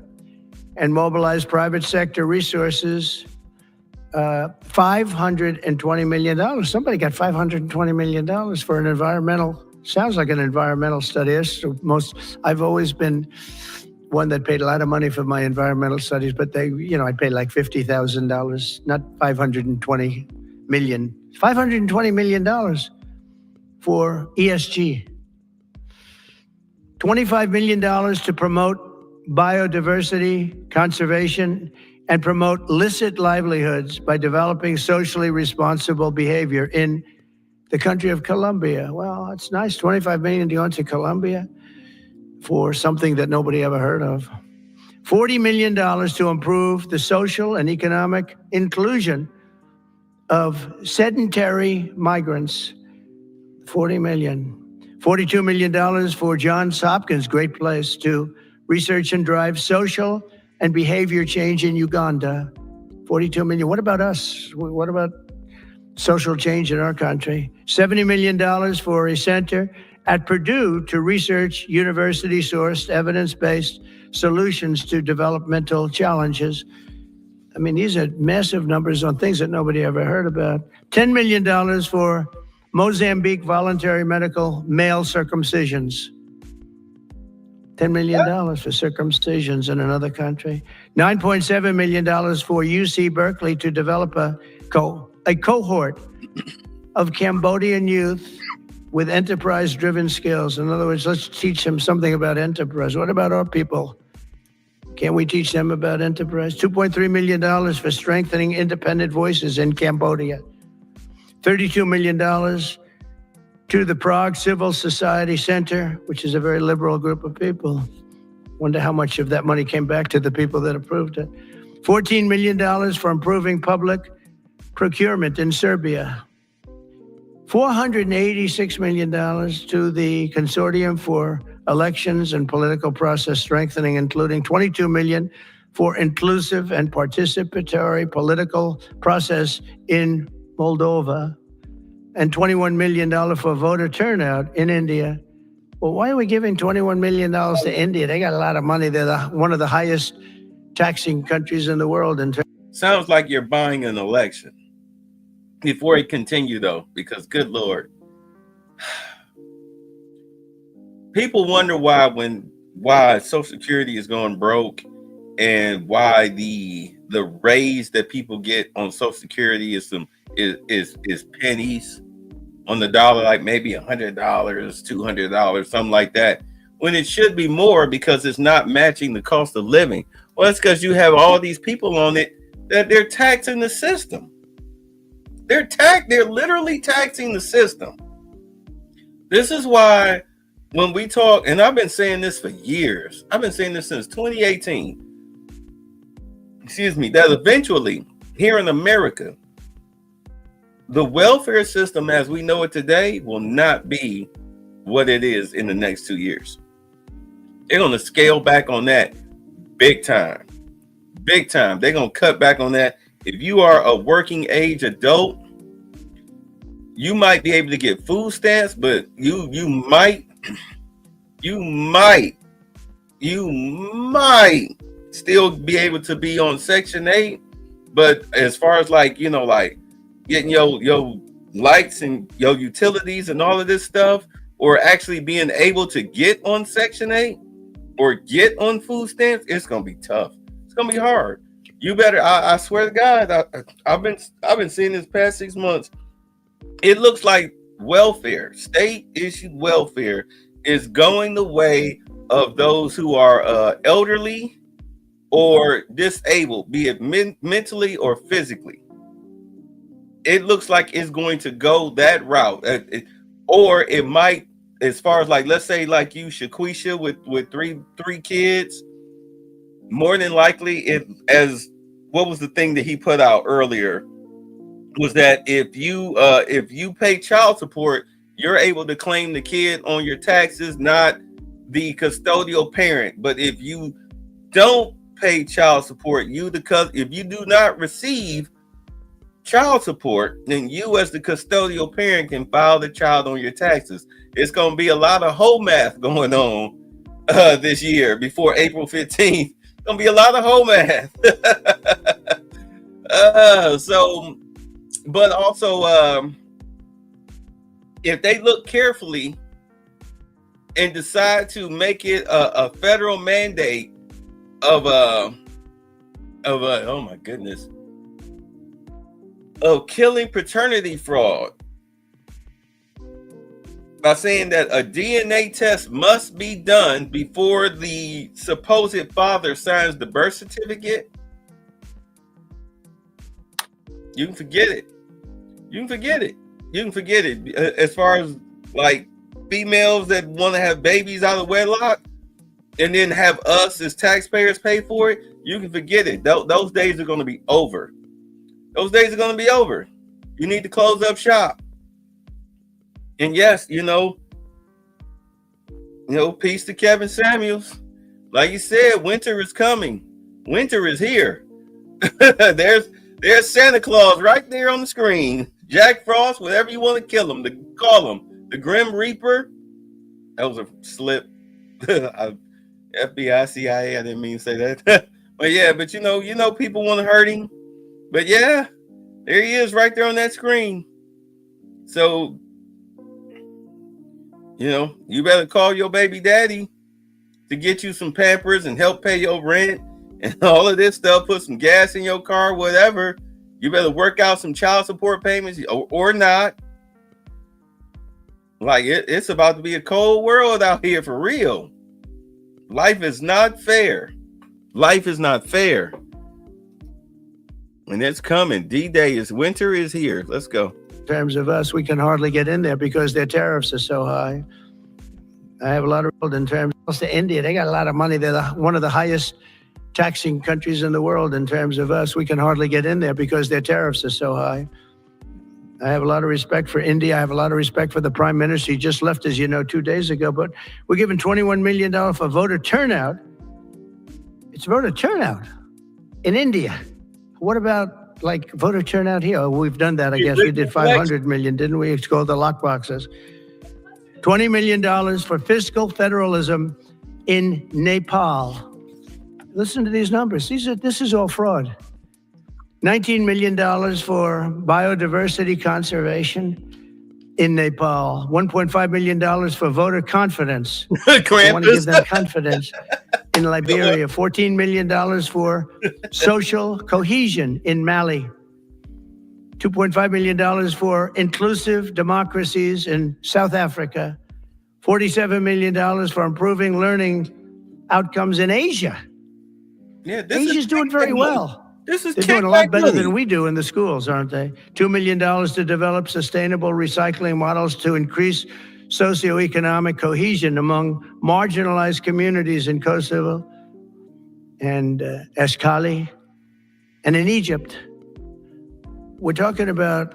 and mobilize private sector resources. $520 million. Somebody got $520 million for an environmental, sounds like an environmental study. I've always been one that paid a lot of money for my environmental studies, but I paid like $50,000, not $520 million. $520 million for ESG. $25 million to promote biodiversity, conservation, and promote licit livelihoods by developing socially responsible behavior in the country of Colombia. Well, it's nice. $25 million to go into Colombia for something that nobody ever heard of. $40 million to improve the social and economic inclusion of sedentary migrants. $40 million. $42 million for Johns Hopkins, great place, to research and drive social and behavior change in Uganda. $42 million. What about us? What about social change in our country? $70 million for a center at Purdue to research university-sourced, evidence-based solutions to developmental challenges. I mean, these are massive numbers on things that nobody ever heard about. $10 million for Mozambique voluntary medical male circumcisions. $10 million for circumcisions in another country. $9.7 million for UC Berkeley to develop a cohort of Cambodian youth with enterprise-driven skills. In other words, let's teach them something about enterprise. What about our people? Can't we teach them about enterprise? $2.3 million for strengthening independent voices in Cambodia. $32 million to the Prague Civil Society Center, which is a very liberal group of people. Wonder how much of that money came back to the people that approved it. $14 million for improving public procurement in Serbia. $486 million to the Consortium for Elections and Political Process Strengthening, including $22 million for inclusive and participatory political process in Moldova, and $21 million for voter turnout in India. Well, why are we giving $21 million to India? They got a lot of money. They're one of the highest taxing countries in the world. Sounds like you're buying an election. Before we continue, though, because good Lord, people wonder why Social Security is going broke, and why the raise that people get on Social Security is pennies on the dollar, like maybe $100, $200, something like that, when it should be more, because it's not matching the cost of living. Well, it's because you have all these people on it that they're taxing the system. They're literally taxing the system. This is why when we talk, and I've been saying this for years, I've been saying this since 2018, that eventually here in America, the welfare system as we know it today will not be what it is in the next 2 years. They're going to scale back on that big time. Big time. They're going to cut back on that. If you are a working age adult, you might be able to get food stamps, but you might still be able to be on Section 8. But as far as getting your lights and your utilities and all of this stuff, or actually being able to get on Section 8 or get on food stamps, it's gonna be tough. It's gonna be hard. You better, I swear to God, I've been seeing this past 6 months. It looks like welfare, state-issued welfare, is going the way of those who are elderly or disabled, be it mentally or physically. It looks like it's going to go that route, or it might, as far as like, let's say like you, Shaquisha, with three kids. More than likely, as what was the thing that he put out earlier, was that if you pay child support, you're able to claim the kid on your taxes, not the custodial parent. But if you don't pay child support, if you do not receive child support, then you as the custodial parent can file the child on your taxes. It's going to be a lot of whole math going on this year before April 15th. Gonna be a lot of whole math. But also, if they look carefully and decide to make it a federal mandate of oh my goodness, of killing paternity fraud by saying that a DNA test must be done before the supposed father signs the birth certificate, you can forget it. You can forget it. You can forget it. As far as like females that want to have babies out of wedlock and then have us as taxpayers pay for it, you can forget it. Those days are going to be over. Those days are going to be over. You need to close up shop. And yes, peace to Kevin Samuels. Like you said, winter is coming. Winter is here. There's Santa Claus right there on the screen. Jack Frost, whatever you want to call him. The Grim Reaper. That was a slip. FBI, CIA, I didn't mean to say that. But yeah, but people want to hurt him. But yeah, there he is right there on that screen. So you better call your baby daddy to get you some Pampers and help pay your rent and all of this stuff, put some gas in your car, whatever. You better work out some child support payments or not. Like it's about to be a cold world out here for real. Life is not fair. Life is not fair. And it's coming. D-Day winter is here. Let's go. In terms of us, we can hardly get in there because their tariffs are so high. I have a lot of in terms of India. They got a lot of money. They're one of the highest taxing countries in the world. In terms of us, we can hardly get in there because their tariffs are so high. I have a lot of respect for India. I have a lot of respect for the prime minister. He just left, as you know, 2 days ago. But we're giving $21 million for voter turnout. It's voter turnout in India. What about like voter turnout here? Oh, we've done that, I guess. We did 500 million, didn't we? It's called the lock boxes. $20 million for fiscal federalism in Nepal. Listen to these numbers. This is all fraud. $19 million for biodiversity conservation in Nepal. $1.5 million for voter confidence. I want to give them confidence. In Liberia, $14 million for social cohesion in Mali. $2.5 million for inclusive democracies in South Africa. $47 million for improving learning outcomes in Asia. Yeah, Asia's doing very well. They're doing a lot better than we do in the schools, aren't they? $2 million to develop sustainable recycling models to increase socioeconomic cohesion among marginalized communities in Kosovo and Eskali and in Egypt. We're talking about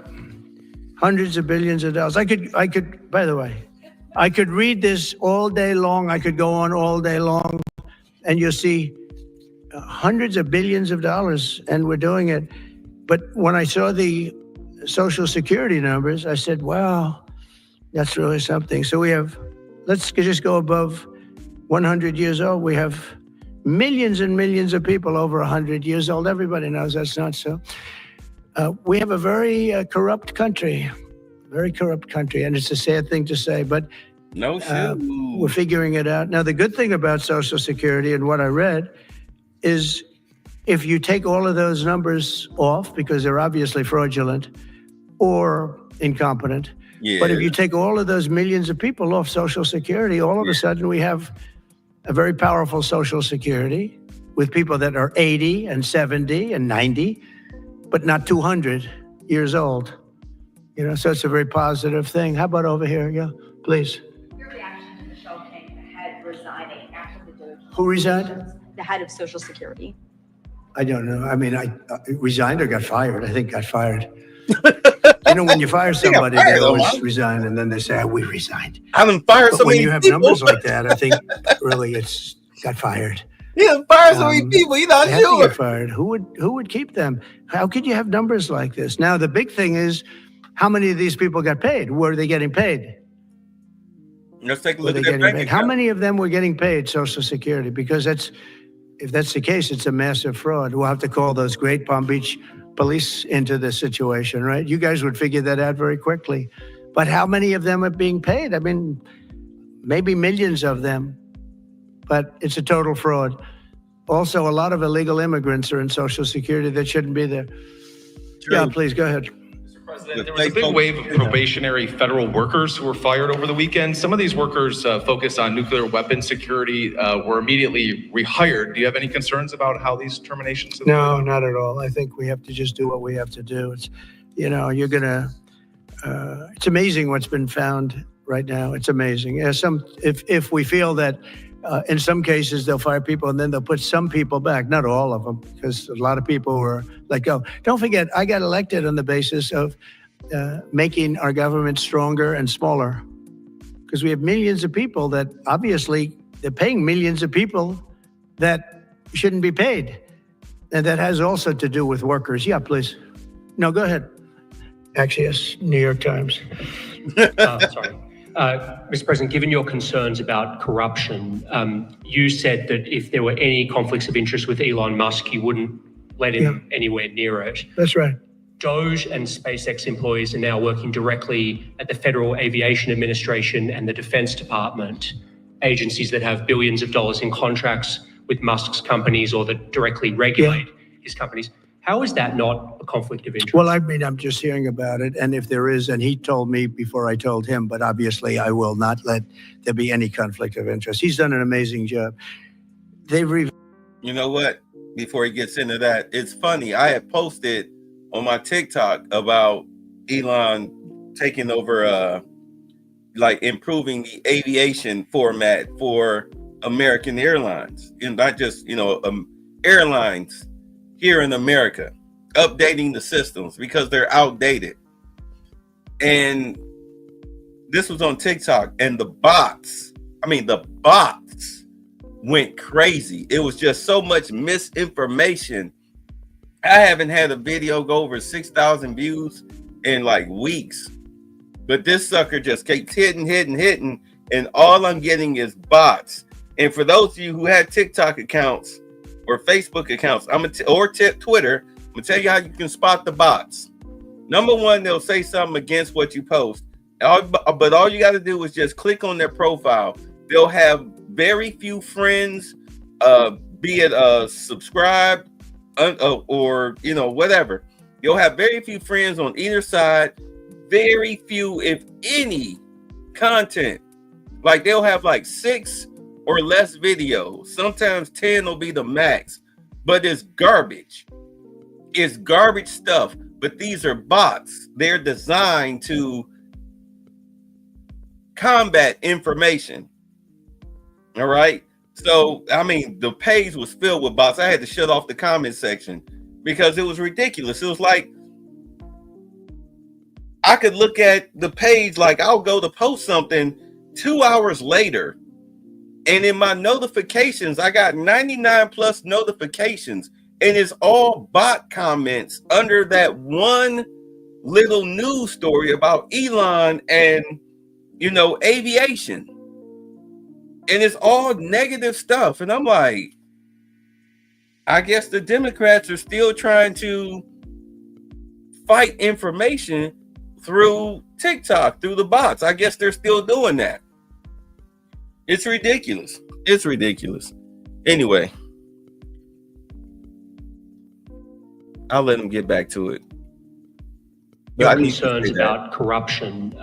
hundreds of billions of dollars. I could, by the way, I could read this all day long. I could go on all day long, and you'll see hundreds of billions of dollars, and we're doing it. But when I saw the Social Security numbers, I said, wow, that's really something. So we have, let's just go above 100 years old. We have millions and millions of people over 100 years old. Everybody knows that's not so. We have a very corrupt country, and it's a sad thing to say, but we're figuring it out. Now, the good thing about Social Security and what I read is if you take all of those numbers off, because they're obviously fraudulent or incompetent, Yeah. But if you take all of those millions of people off Social Security, all of a sudden we have a very powerful Social Security with people that are 80 and 70 and 90, but not 200 years old. You know, so it's a very positive thing. How about over here? Yeah, please. Your reaction to Michelle King, the head resigning after the DOJ? Who resigned? The head of Social Security. I don't know. I mean, I resigned or got fired. I think got fired. You know, when you fire somebody, they always resign, and then they say, we resigned. I haven't fired so when many you have people. numbers like that, I think really it's got fired. Yeah, fire so many people. You're not They have to sure. get fired. Who would keep them? How could you have numbers like this? Now, the big thing is, how many of these people got paid? Were they getting paid? Let's take a Were look they at their getting bank paid? How account. many of them were getting paid Social Security? Because if that's the case, it's a massive fraud. We'll have to call those great Palm Beach police into this situation, right? You guys would figure that out very quickly. But how many of them are being paid? I mean, maybe millions of them, but it's a total fraud. Also, a lot of illegal immigrants are in Social Security that shouldn't be there. Yeah, please, go ahead. President, there was a big wave of probationary federal workers who were fired over the weekend. Some of these workers focused on nuclear weapon security were immediately rehired. Do you have any concerns about how these terminations? No, not at all. I think we have to just do what we have to do. It's, you know, you're gonna. It's amazing what's been found right now. It's amazing. If we feel that in some cases they'll fire people and then they'll put some people back, not all of them, because a lot of people were let go. Don't forget, I got elected on the basis of making our government stronger and smaller, because we have millions of people that obviously they're paying millions of people that shouldn't be paid. And that has also to do with workers. Yeah, please. No, go ahead. Actually, yes, New York Times. Sorry. Mr. President, given your concerns about corruption, you said that if there were any conflicts of interest with Elon Musk, you wouldn't let him anywhere near it. That's right. Doge and SpaceX employees are now working directly at the Federal Aviation Administration and the Defense Department, agencies that have billions of dollars in contracts with Musk's companies or that directly regulate his companies. How is that not a conflict of interest? Well, I mean, I'm just hearing about it. And if there is, and he told me before I told him, but obviously I will not let there be any conflict of interest. He's done an amazing job. You know what? Before he gets into that, it's funny. I had posted on my TikTok about Elon taking over, like improving the aviation format for American Airlines, and not just, airlines here in America, updating the systems because they're outdated. And this was on TikTok, and the bots went crazy. It was just so much misinformation. I haven't had a video go over 6,000 views in like weeks, but this sucker just keeps hitting, and all I'm getting is bots. And for those of you who had TikTok accounts or Facebook accounts, or Twitter, I'm gonna tell you how you can spot the bots. Number one, they'll say something against what you post, but all you got to do is just click on their profile. They'll have very few friends, be it subscribed or whatever. You'll have very few friends on either side, very few, if any, content. Like they'll have like 6 or less videos. Sometimes 10 will be the max, but it's garbage. It's garbage stuff. But these are bots. They're designed to combat information. All right. So, I mean, the page was filled with bots. I had to shut off the comment section because it was ridiculous. It was like, I could look at the page, like I'll go to post something 2 hours later, and in my notifications, I got 99 plus notifications, and it's all bot comments under that one little news story about Elon and, aviation. And it's all negative stuff. And I'm like, I guess the Democrats are still trying to fight information through TikTok, through the bots. I guess they're still doing that. It's ridiculous. It's ridiculous. Anyway, I'll let them get back to it. your concerns about corruption.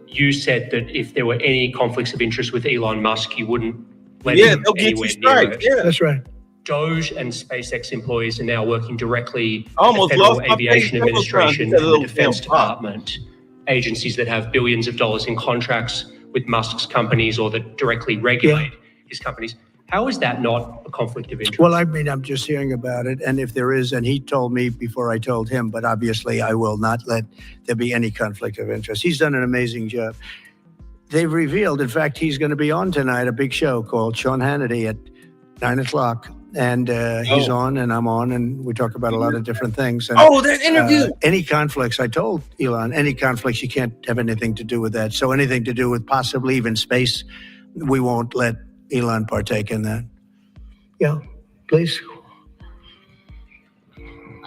You said that if there were any conflicts of interest with Elon Musk, you wouldn't let him anywhere near it. Yeah, that's right. Doge and SpaceX employees are now working directly Almost with the Federal lost my Aviation faith several times Administration because and of the those Defense damn bots. Department, agencies that have billions of dollars in contracts with Musk's companies or that directly regulate his companies. How is that not a conflict of interest? Well, I mean, I'm just hearing about it. And if there is, and he told me before I told him, but obviously I will not let there be any conflict of interest. He's done an amazing job. They've revealed, in fact, he's going to be on tonight, a big show called Sean Hannity at 9 o'clock. And he's on and I'm on and we talk about a lot of different things. And, that interview. Any conflicts, I told Elon, any conflicts, you can't have anything to do with that. So anything to do with possibly even space, we won't let Elon partake in that. Yeah, please.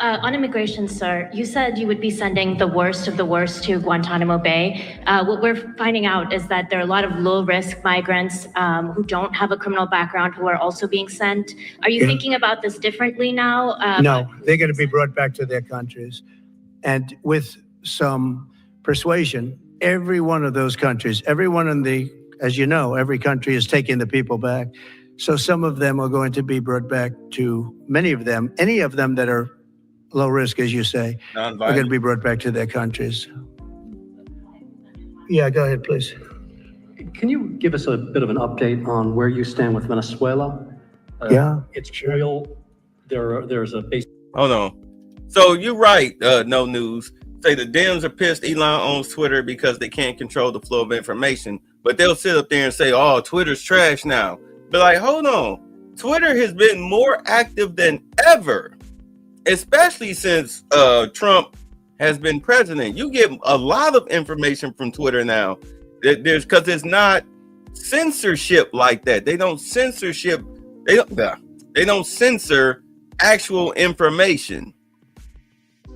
On immigration, sir, you said you would be sending the worst of the worst to Guantanamo Bay. What we're finding out is that there are a lot of low-risk migrants who don't have a criminal background who are also being sent. Are you thinking about this differently now? No, they're going to be brought back to their countries. And with some persuasion, every one of those countries, everyone in the, as you know, every country is taking the people back. So some of them are going to be brought back to, many of them, any of them that are low risk, as you say, are going to be brought back to their countries. Yeah, go ahead, please. Can you give us a bit of an update on where you stand with Venezuela? It's oil. There's a base. Hold on. So you're right, No News. Say the Dems are pissed Elon owns Twitter because they can't control the flow of information. But they'll sit up there and say, oh, Twitter's trash now. But like, hold on. Twitter has been more active than ever, especially since Trump has been president. You get a lot of information from Twitter now. There's because it's not censorship like that. They don't censorship. They don't censor actual information.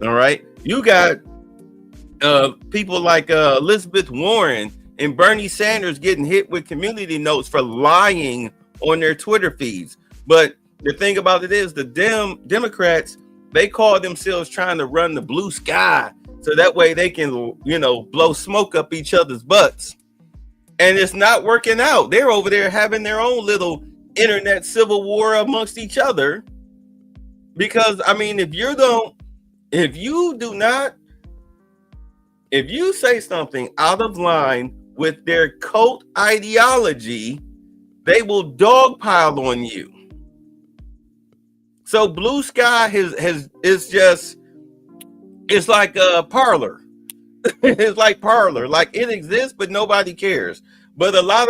All right. You got people like Elizabeth Warren and Bernie Sanders getting hit with community notes for lying on their Twitter feeds. But the thing about it is the Democrats, they call themselves trying to run the blue sky so that way they can, blow smoke up each other's butts. And it's not working out. They're over there having their own little internet civil war amongst each other. Because, I mean, if you say something out of line with their cult ideology, they will dogpile on you. So Blue Sky it's like a Parler. It's like Parler. Like it exists, but nobody cares. But a lot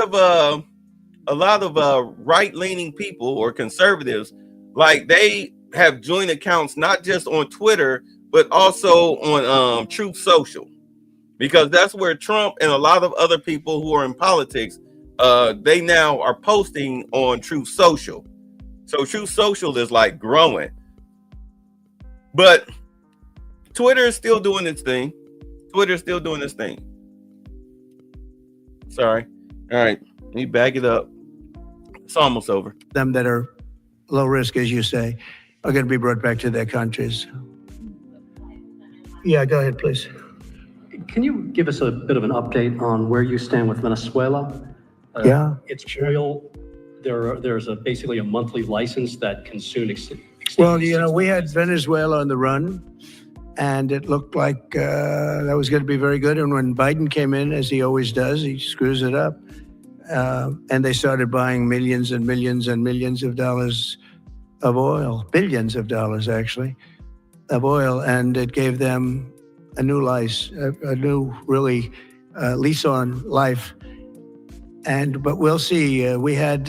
of right-leaning people or conservatives, like they have joint accounts not just on Twitter, but also on Truth Social, because that's where Trump and a lot of other people who are in politics, they now are posting on Truth Social. So Truth Social is like growing, but Twitter is still doing its thing. Sorry. All right. Let me back it up. It's almost over. Them that are low risk, as you say, are going to be brought back to their countries. Yeah, go ahead, please. Can you give us a bit of an update on where you stand with Venezuela? It's oil. There's basically a monthly license that can soon extend. Well, we had Venezuela on the run, and it looked like that was going to be very good. And when Biden came in, as he always does, he screws it up. And they started buying millions and millions and millions of dollars of oil, billions of dollars, actually, of oil. And it gave them a new lease on life. But we'll see. We had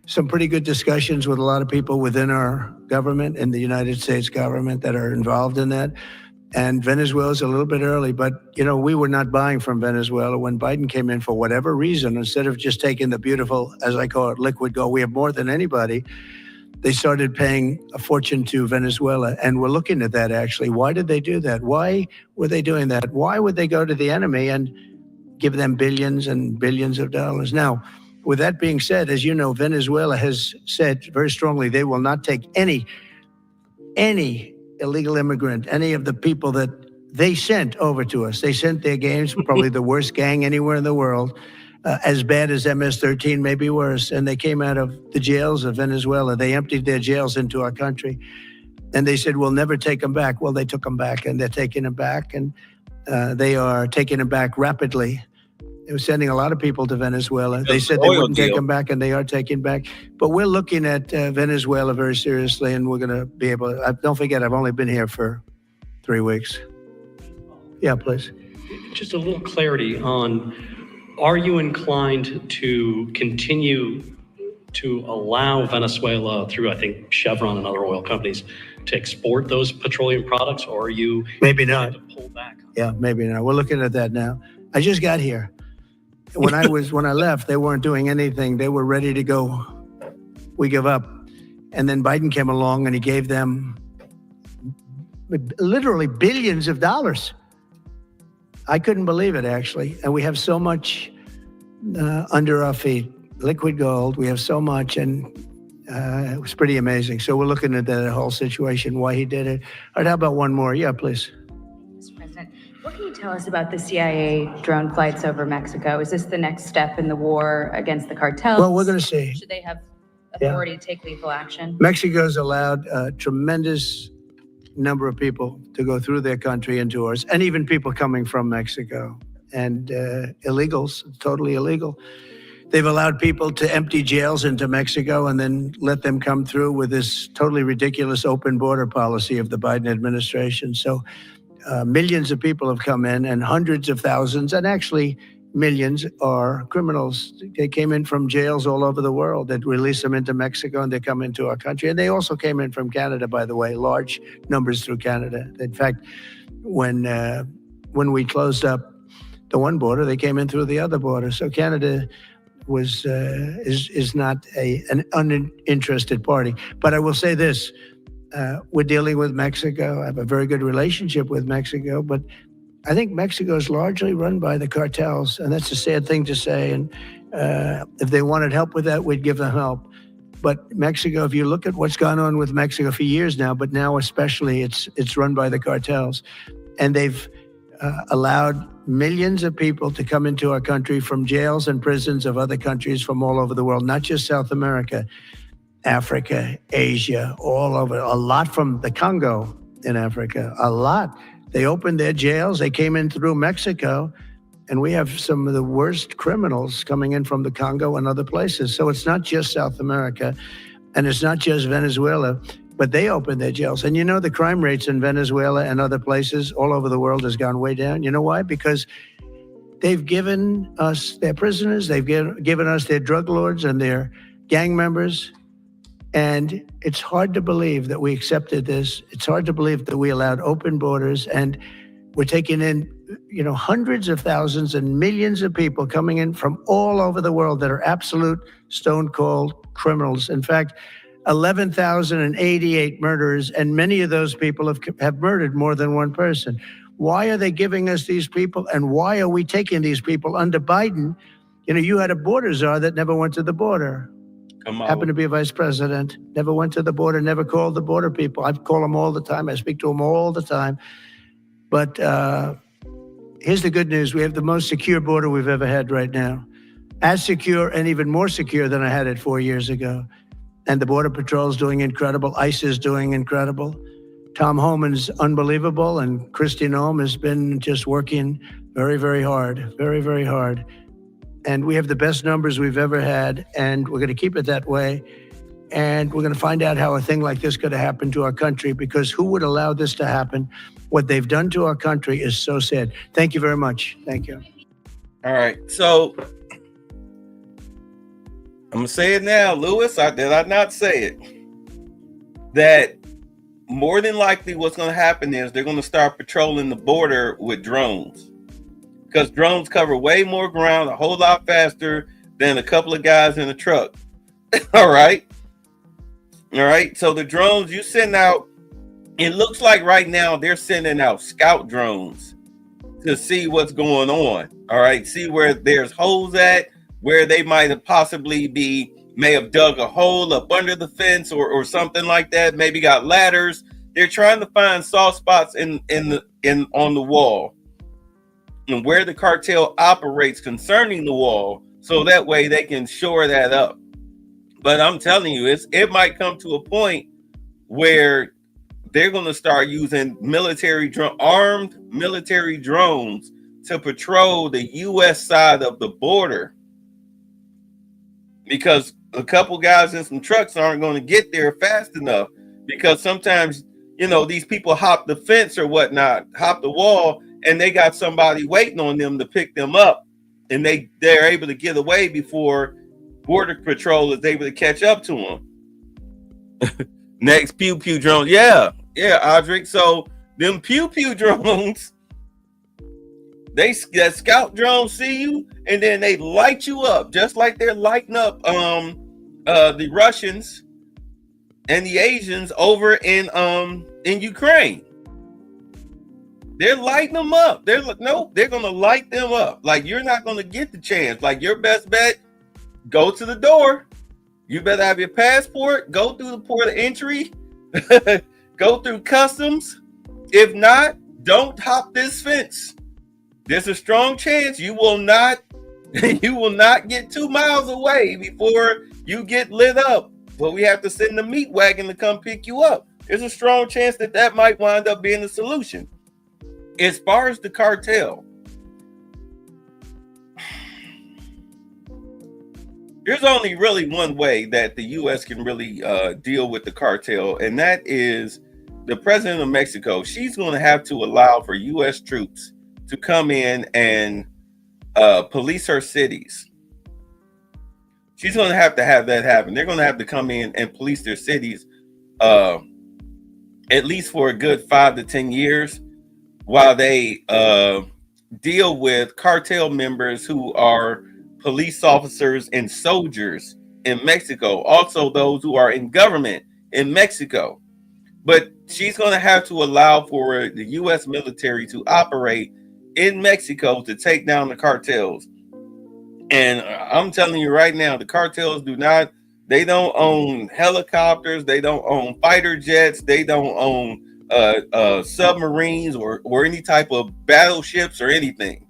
some pretty good discussions with a lot of people within our government, in the United States government, that are involved in that. And Venezuela's a little bit early, but we were not buying from Venezuela when Biden came in for whatever reason. Instead of just taking the beautiful, as I call it, liquid gold, we have more than anybody. They started paying a fortune to Venezuela, and we're looking at that actually. Why did they do that? Why were they doing that? Why would they go to the enemy and give them billions and billions of dollars? Now, with that being said, as you know, Venezuela has said very strongly they will not take any illegal immigrant, any of the people that they sent over to us. They sent their games, probably the worst gang anywhere in the world, as bad as MS-13, maybe worse. And they came out of the jails of Venezuela. They emptied their jails into our country. And they said, we'll never take them back. Well, they took them back, and they're taking them back. And they are taking them back rapidly. They were sending a lot of people to Venezuela. They said they wouldn't take them back, and they are taking back. But we're looking at Venezuela very seriously, and we're going to be able to. Don't forget, I've only been here for 3 weeks. Yeah, please. Just a little clarity on, are you inclined to continue to allow Venezuela through, I think, Chevron and other oil companies to export those petroleum products, or are you maybe not to pull back? Yeah, maybe not. We're looking at that now. I just got here. When I left, they weren't doing anything. They were ready to go. We give up. And then Biden came along and he gave them literally billions of dollars. I couldn't believe it, actually. And we have so much under our feet, liquid gold. We have so much, and it was pretty amazing. So we're looking at that whole situation, why he did it. All right, how about one more? Yeah, please. Mr. President, what can you tell us about the CIA drone flights over Mexico? Is this the next step in the war against the cartels? Well, we're going to see. Should they have authority to take lethal action? Mexico's allowed a tremendous number of people to go through their country into ours, and even people coming from Mexico, and illegals, totally illegal. They've allowed people to empty jails into Mexico and then let them come through with this totally ridiculous open border policy of the Biden administration. So millions of people have come in, and hundreds of thousands, and actually millions, are criminals. They came in from jails all over the world. They'd release them into Mexico, and they come into our country. And they also came in from Canada, by the way, large numbers through Canada. In fact, when we closed up the one border, they came in through the other border. So Canada is not an uninterested party. But I will say this, we're dealing with Mexico. I have a very good relationship with Mexico, but I think Mexico is largely run by the cartels, and that's a sad thing to say. And if they wanted help with that, we'd give them help. But Mexico, if you look at what's gone on with Mexico for years now, but now especially, it's run by the cartels. And they've allowed millions of people to come into our country from jails and prisons of other countries from all over the world, not just South America, Africa, Asia, all over, a lot from the Congo in Africa, a lot. They opened their jails, they came in through Mexico, and we have some of the worst criminals coming in from the Congo and other places. So it's not just South America, and it's not just Venezuela, but they opened their jails. And you know, the crime rates in Venezuela and other places all over the world has gone way down. You know why? Because they've given us their prisoners, they've given us their drug lords and their gang members. And it's hard to believe that we accepted this. It's hard to believe that we allowed open borders, and we're taking in, you know, hundreds of thousands and millions of people coming in from all over the world that are absolute stone cold criminals. In fact, 11,088 murderers, and many of those people have murdered more than one person. Why are they giving us these people, and why are we taking these people under Biden? You know, you had a border czar that never went to the border. Happened to be a vice president, never went to the border, never called the border people. I call them all the time. I speak to them all the time. But here's the good news. We have the most secure border we've ever had right now. As secure and even more secure than I had it 4 years ago. And the Border Patrol is doing incredible. ICE is doing incredible. Tom Homan's unbelievable. And Kristi Noem has been just working very, very hard, very, very hard. And we have the best numbers we've ever had, and we're going to keep it that way. And we're going to find out how a thing like this could have happened to our country, because who would allow this to happen? What they've done to our country is so sad. Thank you very much. Thank you. All right. So I'm going to say it now, Lewis. Did I not say it? That more than likely what's going to happen is they're going to start patrolling the border with drones. Because drones cover way more ground, a whole lot faster than a couple of guys in a truck. All right. All right. So the drones you send out, it looks like right now they're sending out scout drones to see what's going on. All right. See where there's holes at, where they might have possibly may have dug a hole up under the fence or something like that. Maybe got ladders. They're trying to find soft spots in on the wall and where the cartel operates concerning the wall, so that way they can shore that up. But I'm telling you, it might come to a point where they're going to start using armed military drones to patrol the U.S. side of the border, because a couple guys in some trucks aren't going to get there fast enough, because sometimes, you know, these people hop the fence or whatnot, hop the wall, and they got somebody waiting on them to pick them up, and they're able to get away before Border Patrol is able to catch up to them. Next, pew pew drone. Yeah, Audric. So them pew pew drones, that scout drones see you, and then they light you up, just like they're lighting up the Russians and the Asians over in Ukraine. They're lighting them up. They're gonna light them up. Like, you're not gonna get the chance. Like, your best bet, go to the door. You better have your passport. Go through the port of entry. Go through customs. If not, don't hop this fence. There's a strong chance you will not get 2 miles away before you get lit up. But we have to send the meat wagon to come pick you up. There's a strong chance that might wind up being the solution. As far as the cartel, there's only really one way that the U.S. can really deal with the cartel, and that is the president of Mexico. She's going to have to allow for U.S. troops to come in and police her cities. She's going to have that happen. They're going to have to come in and police their cities at least for a good 5 to 10 years while they deal with cartel members who are police officers and soldiers in Mexico, also those who are in government in Mexico. But she's going to have to allow for the U.S. military to operate in Mexico to take down the cartels. And I'm telling you right now, the cartels they don't own helicopters, they don't own fighter jets, they don't own submarines or any type of battleships or anything.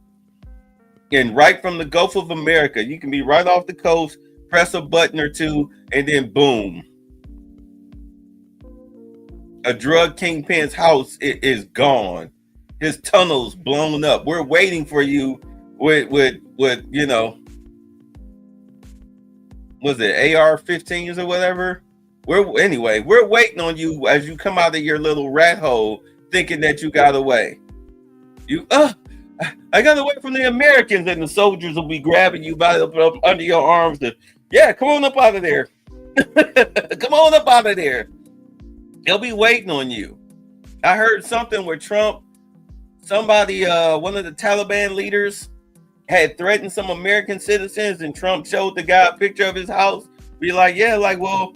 And right from the Gulf of America, you can be right off the coast, press a button or two, and then boom. A drug kingpin's house is gone. His tunnel's blown up. We're waiting for you with you know, was it AR-15s or whatever? We're waiting on you as you come out of your little rat hole thinking that you got away. I got away from the Americans, and the soldiers will be grabbing you by under your arms come on up out of there. Come on up out of there. They'll be waiting on you. I heard something where Trump, somebody, one of the Taliban leaders had threatened some American citizens, and Trump showed the guy a picture of his house. Be like, well,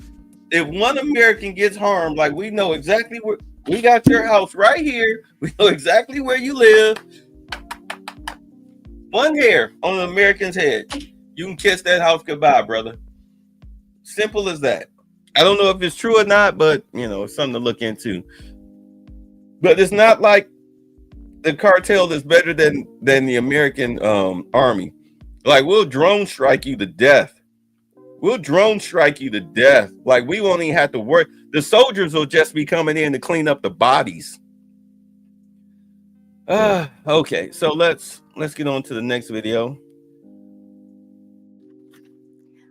if one American gets harmed, like, we know exactly where, we got your house right here. We know exactly where you live. One hair on an American's head, you can kiss that house goodbye, brother. Simple as that. I don't know if it's true or not, but you know, it's something to look into. But it's not like the cartel is better than the American army. Like, we'll drone strike you to death. We'll drone strike you to death. Like, we won't even have to work. The soldiers will just be coming in to clean up the bodies. Okay, so let's get on to the next video.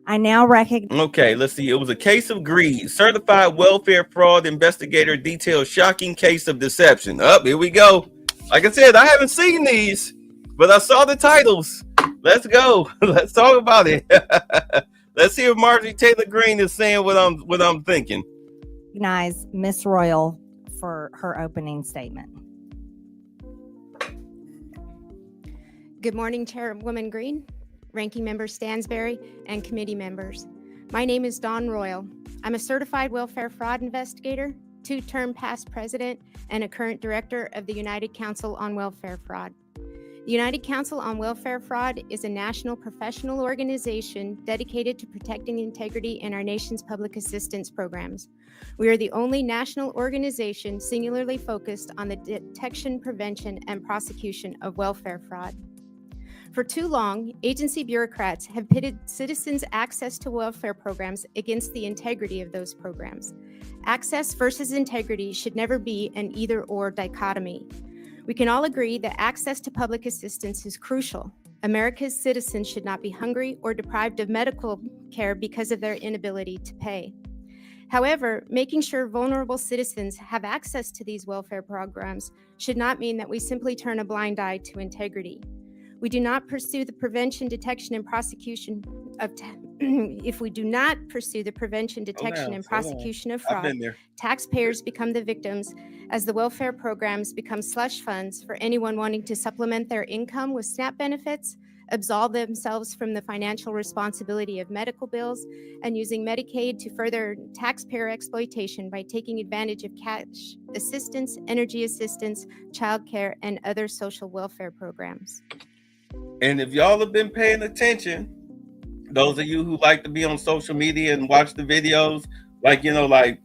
I now recognize. Okay, let's see. It was a case of greed. Certified welfare fraud investigator details shocking case of deception. Here we go. Like I said, I haven't seen these, but I saw the titles. Let's go. Let's talk about it. Let's see if Marjorie Taylor Greene is saying what I'm thinking. Recognize Miss Royal for her opening statement. Good morning, Chairwoman Green, Ranking Member Stansberry, and committee members. My name is Dawn Royal. I'm a certified welfare fraud investigator, 2-term past president, and a current director of the United Council on Welfare Fraud. The United Council on Welfare Fraud is a national professional organization dedicated to protecting the integrity in our nation's public assistance programs. We are the only national organization singularly focused on the detection, prevention, and prosecution of welfare fraud. For too long, agency bureaucrats have pitted citizens' access to welfare programs against the integrity of those programs. Access versus integrity should never be an either-or dichotomy. We can all agree that access to public assistance is crucial. America's citizens should not be hungry or deprived of medical care because of their inability to pay. However, making sure vulnerable citizens have access to these welfare programs should not mean that we simply turn a blind eye to integrity. We do not pursue the prevention, detection, and prosecution of if we do not pursue the prevention, detection, and prosecution of fraud, taxpayers become the victims as the welfare programs become slush funds for anyone wanting to supplement their income with SNAP benefits, absolve themselves from the financial responsibility of medical bills, and using Medicaid to further taxpayer exploitation by taking advantage of cash assistance, energy assistance, childcare, and other social welfare programs. And if y'all have been paying attention, those of you who like to be on social media and watch the videos, like, you know, like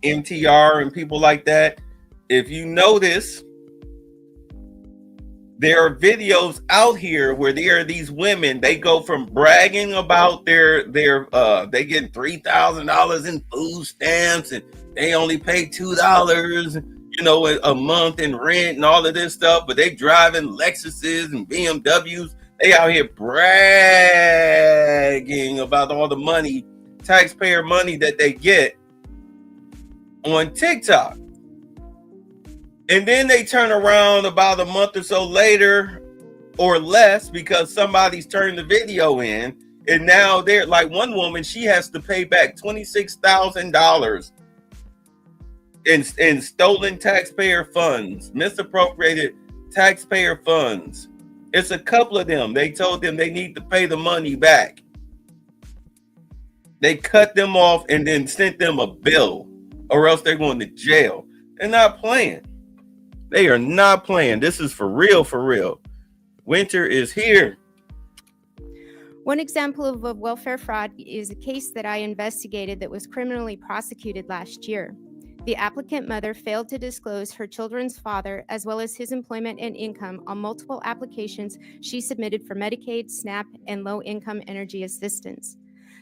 MTR and people like that, if you notice, there are videos out here where there are these women, they go from bragging about they get $3,000 in food stamps and they only pay $2, you know, a month in rent and all of this stuff, but they driving Lexuses and BMWs. They out here bragging about all the money, taxpayer money that they get on TikTok. And then they turn around about a month or so later or less because somebody's turned the video in. And now they're like, one woman, she has to pay back $26,000 in stolen taxpayer funds, misappropriated taxpayer funds. It's a couple of them. They told them they need to pay the money back. They cut them off and then sent them a bill, or else they're going to jail. They're not playing. They are not playing. This is for real, for real. Winter is here. One example of a welfare fraud is a case that I investigated that was criminally prosecuted last year. The applicant mother failed to disclose her children's father as well as his employment and income on multiple applications she submitted for Medicaid, SNAP, and low-income energy assistance.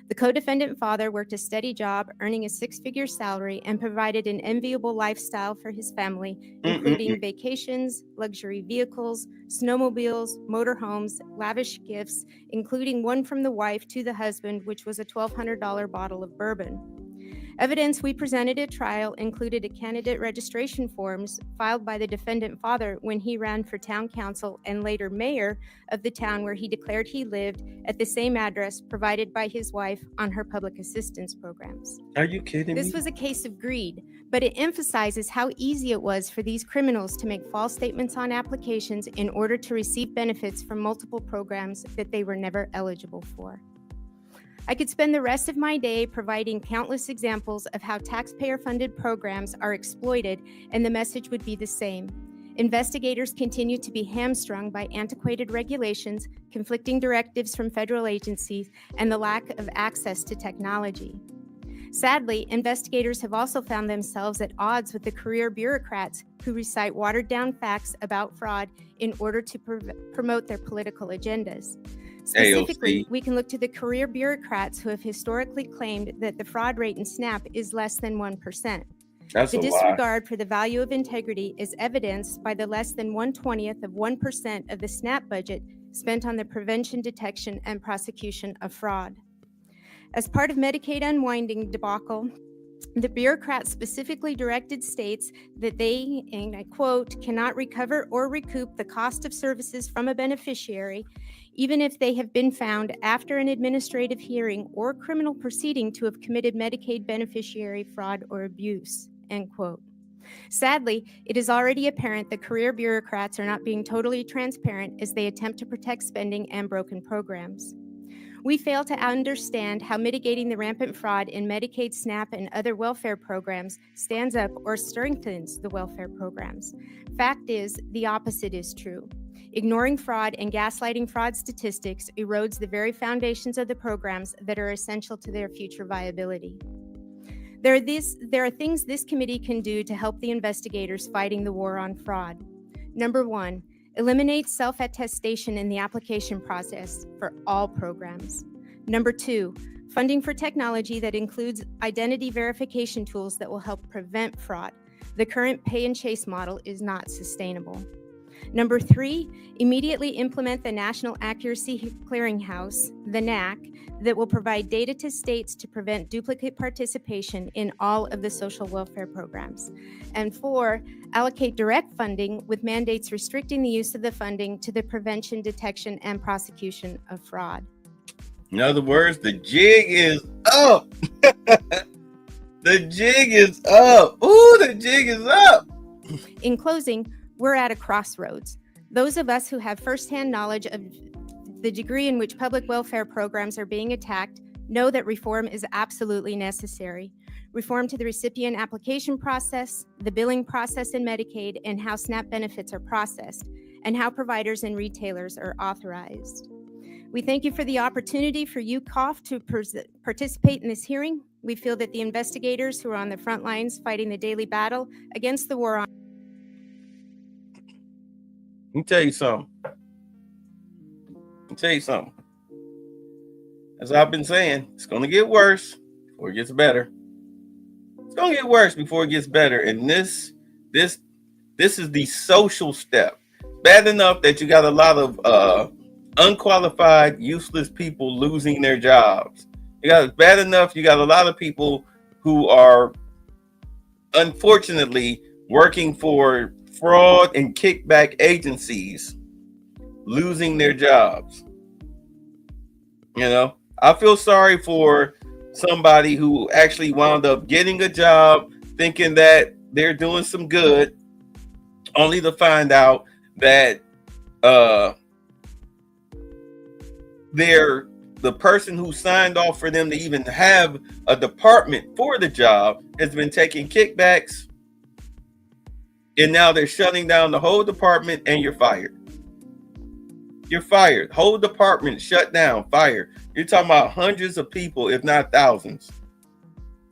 The co-defendant father worked a steady job, earning a six-figure salary, and provided an enviable lifestyle for his family, including vacations, luxury vehicles, snowmobiles, motorhomes, lavish gifts, including one from the wife to the husband, which was a $1,200 bottle of bourbon. Evidence we presented at trial included a candidate registration forms filed by the defendant father when he ran for town council and later mayor of the town where he declared he lived at the same address provided by his wife on her public assistance programs. Are you kidding me? This was a case of greed, but it emphasizes how easy it was for these criminals to make false statements on applications in order to receive benefits from multiple programs that they were never eligible for. I could spend the rest of my day providing countless examples of how taxpayer-funded programs are exploited, and the message would be the same. Investigators continue to be hamstrung by antiquated regulations, conflicting directives from federal agencies, and the lack of access to technology. Sadly, investigators have also found themselves at odds with the career bureaucrats who recite watered-down facts about fraud in order to promote their political agendas. Specifically, we can look to the career bureaucrats who have historically claimed that the fraud rate in SNAP is less than 1%. The disregard for the value of integrity is evidenced by the less than 1/20th of 1% of the SNAP budget spent on the prevention, detection, and prosecution of fraud. As part of Medicaid unwinding debacle, the bureaucrats specifically directed states that they, and I quote, cannot recover or recoup the cost of services from a beneficiary, even if they have been found after an administrative hearing or criminal proceeding to have committed Medicaid beneficiary fraud or abuse, end quote. Sadly, it is already apparent that career bureaucrats are not being totally transparent as they attempt to protect spending and broken programs. We fail to understand how mitigating the rampant fraud in Medicaid, SNAP, and other welfare programs stands up or strengthens the welfare programs. Fact is, the opposite is true. Ignoring fraud and gaslighting fraud statistics erodes the very foundations of the programs that are essential to their future viability. There are things this committee can do to help the investigators fighting the war on fraud. Number one, eliminate self-attestation in the application process for all programs. Number two, funding for technology that includes identity verification tools that will help prevent fraud. The current pay and chase model is not sustainable. Number three, immediately implement the National Accuracy Clearinghouse, the NAC, that will provide data to states to prevent duplicate participation in all of the social welfare programs. And four, allocate direct funding with mandates restricting the use of the funding to the prevention, detection, and prosecution of fraud. In other words, the jig is up. The jig is up. Ooh, the jig is up. In closing, we're at a crossroads. Those of us who have firsthand knowledge of the degree in which public welfare programs are being attacked know that reform is absolutely necessary. Reform to the recipient application process, the billing process in Medicaid, and how SNAP benefits are processed, and how providers and retailers are authorized. We thank you for the opportunity for UCOF to participate in this hearing. We feel that the investigators who are on the front lines fighting the daily battle against the war on. Let me tell you something. As I've been saying, it's going to get worse before it gets better. It's going to get worse before it gets better. And this is the social step. Bad enough that you got a lot of unqualified, useless people losing their jobs. Bad enough you got a lot of people who are unfortunately working for fraud and kickback agencies losing their jobs. You know, I feel sorry for somebody who actually wound up getting a job thinking that they're doing some good, only to find out that the person who signed off for them to even have a department for the job has been taking kickbacks, and now they're shutting down the whole department, and you're fired. You're fired. Whole department shut down, fired. You're talking about hundreds of people, if not thousands.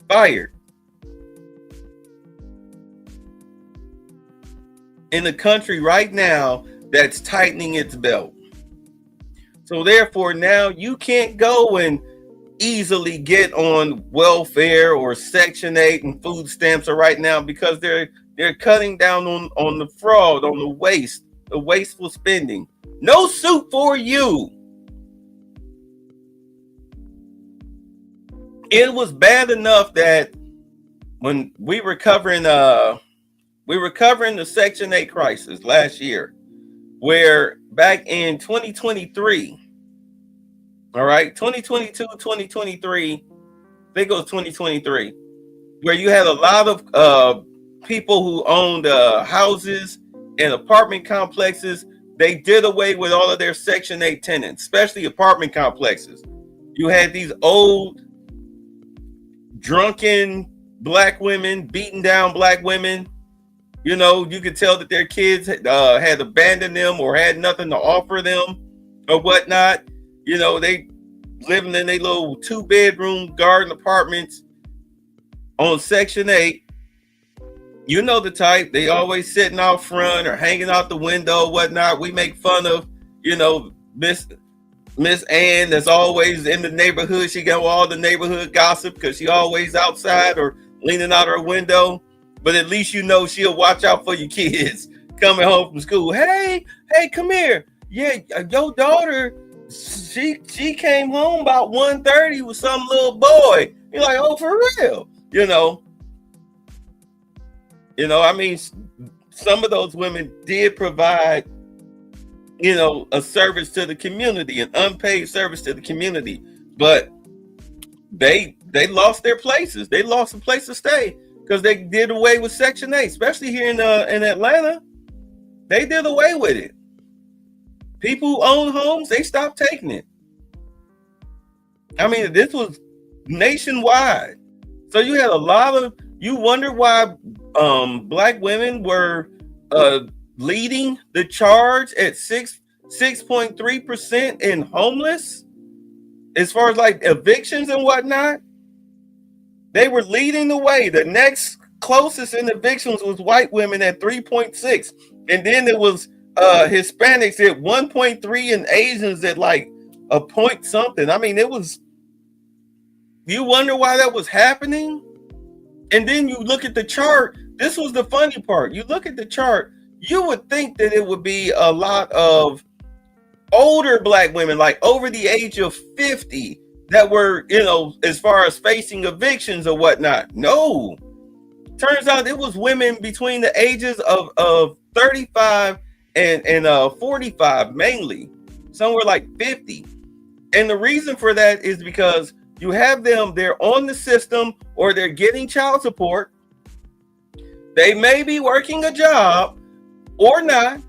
Fired. In a country right now that's tightening its belt. So therefore, now you can't go and easily get on welfare or Section 8 and food stamps right now because they're cutting down on the fraud, on the wasteful spending. No suit for you. It was bad enough that when we were covering the Section 8 crisis last year, where back in 2023, all right, 2022, 2023, I think it was 2023, where you had a lot of people who owned houses and apartment complexes. They did away with all of their Section 8 tenants, especially apartment complexes. You had these old, drunken black women beating down black women. You know, you could tell that their kids had abandoned them or had nothing to offer them or whatnot. You know, they living in their little 2-bedroom garden apartments on Section 8. You know the type. They always sitting out front or hanging out the window, whatnot. We make fun of, you know, Miss Ann that's always in the neighborhood. She got all the neighborhood gossip because she always outside or leaning out her window. But at least you know she'll watch out for your kids coming home from school. Hey, come here. Yeah, your daughter, she came home about 1:30 with some little boy. You're like, oh, for real? You know, I mean, some of those women did provide, you know, a service to the community, an unpaid service to the community, but they lost their places. They lost a place to stay because they did away with Section 8, especially here in Atlanta. They did away with it. People who own homes, they stopped taking it. I mean, this was nationwide. So you had a lot of, you wonder why black women were leading the charge at 6.3% in homeless, as far as like evictions and whatnot. They were leading the way. The next closest in evictions was white women at 3.6, and then it was Hispanics at 1.3 and Asians at like a point something. I mean, it was. You wonder why that was happening, and then you look at the chart. This was the funny part. You look at the chart, you would think that it would be a lot of older black women, like over the age of 50, that were, you know, as far as facing evictions or whatnot. No, turns out it was women between the ages of 35 and 45, mainly somewhere like 50. And the reason for that is because you have them, they're on the system or they're getting child support. They may be working a job or not,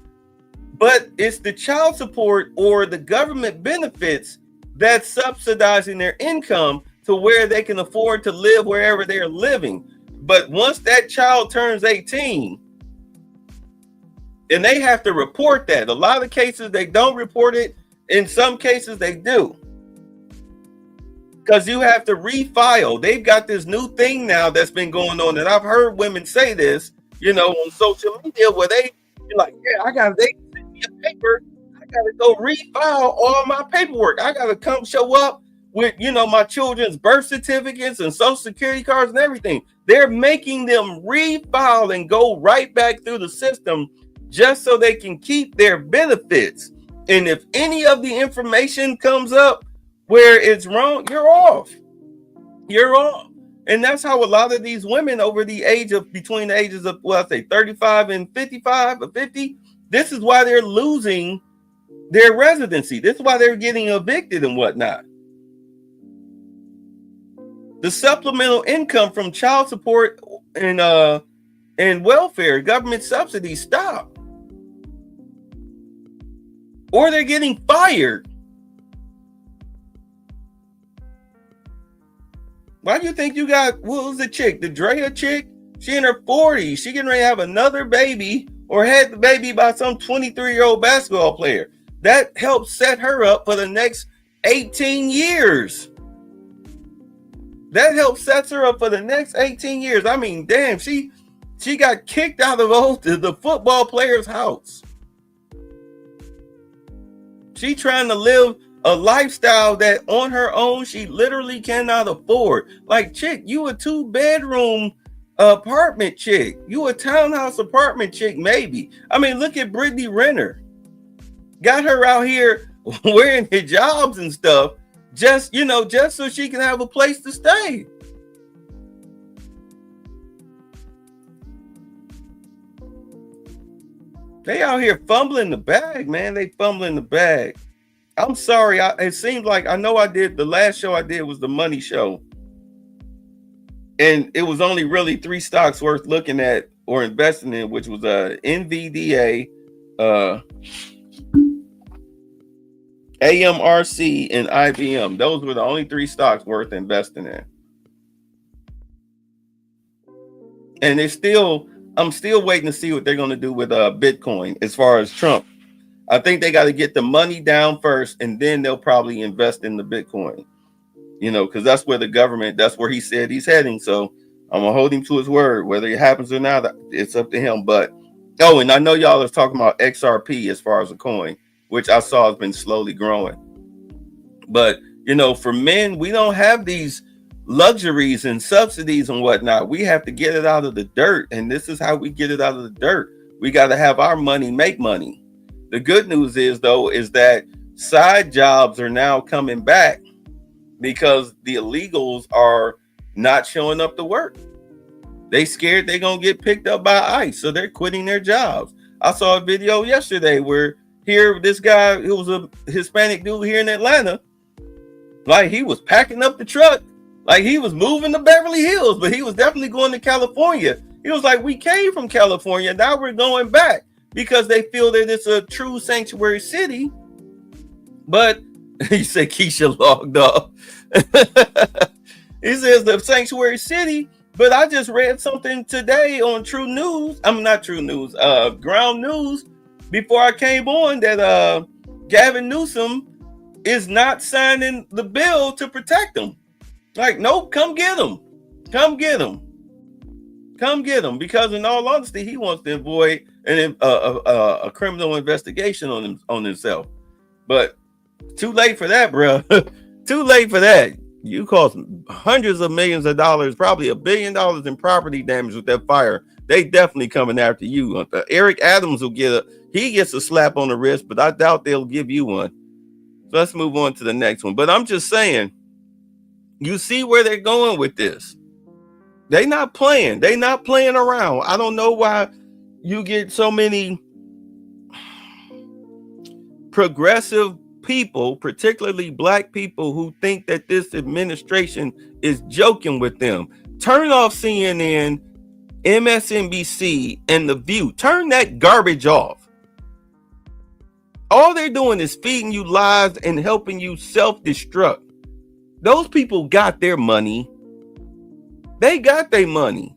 but it's the child support or the government benefits that's subsidizing their income to where they can afford to live wherever they're living. But once that child turns 18, and they have to report that. A lot of cases they don't report it. In some cases they do. Because you have to refile. They've got this new thing now that's been going on, and I've heard women say this, you know, on social media, where they're like, yeah, they send me a paper. I got to go refile all my paperwork. I got to come show up with, you know, my children's birth certificates and social security cards and everything. They're making them refile and go right back through the system just so they can keep their benefits. And if any of the information comes up where it's wrong, you're off. You're off. And that's how a lot of these women over the age of, between the ages of, well, I say 35 and 55 or 50, this is why they're losing their residency. This is why they're getting evicted and whatnot. The supplemental income from child support and welfare, government subsidies, stop. Or they're getting fired. Why do you think you got, what was the chick? The Drea chick? She in her 40s. She getting ready to have another baby, or had the baby by some 23-year-old basketball player. That helped set her up for the next 18 years. That helped set her up for the next 18 years. I mean, damn, she got kicked out of the football player's house. She trying to live a lifestyle that on her own she literally cannot afford. Like, chick, you a 2-bedroom apartment chick. You a townhouse apartment chick, maybe. I mean, look at Brittany Renner. Got her out here wearing hijabs and stuff, just so she can have a place to stay. They out here fumbling the bag, man. They fumbling the bag. I'm sorry. It seems like, I know I did, the last show I did was the money show. And it was only really 3 stocks worth looking at or investing in, which was NVDA, AMRC, and IBM. Those were the only 3 stocks worth investing in. And I'm still waiting to see what they're going to do with Bitcoin as far as Trump. I think they got to get the money down first, and then they'll probably invest in the Bitcoin, because that's where the government, that's where he said he's heading. So I'm going to hold him to his word. Whether it happens or not, it's up to him. But, and I know y'all are talking about XRP as far as a coin, which I saw has been slowly growing. But, for men, we don't have these luxuries and subsidies and whatnot. We have to get it out of the dirt. And this is how we get it out of the dirt. We got to have our money make money. The good news is, though, is that side jobs are now coming back because the illegals are not showing up to work. They scared they're going to get picked up by ICE, so they're quitting their jobs. I saw a video yesterday where this guy, who was a Hispanic dude here in Atlanta, like he was packing up the truck, like he was moving to Beverly Hills, but he was definitely going to California. He was like, we came from California, now we're going back. Because they feel that it's a true sanctuary city. But he said Keisha logged off. He says the sanctuary city But I just read something today on True News. I'm not True News, Ground News, before I came on that Gavin Newsom is not signing the bill to protect them. Like, nope, come get him. Come get him. Come get him. Because in all honesty, he wants to avoid a criminal investigation on himself. But too late for that, bro. Too late for that. You cost hundreds of millions of dollars, probably $1 billion in property damage with that fire. They definitely coming after you. Eric Adams will gets a slap on the wrist, but I doubt they'll give you one. So let's move on to the next one. But I'm just saying, you see where they're going with this. They not playing. They not playing around. I don't know why you get so many progressive people, particularly black people, who think that this administration is joking with them. Turn off CNN, MSNBC, and The View. Turn that garbage off. All they're doing is feeding you lies and helping you self-destruct. Those people got their money. They got their money.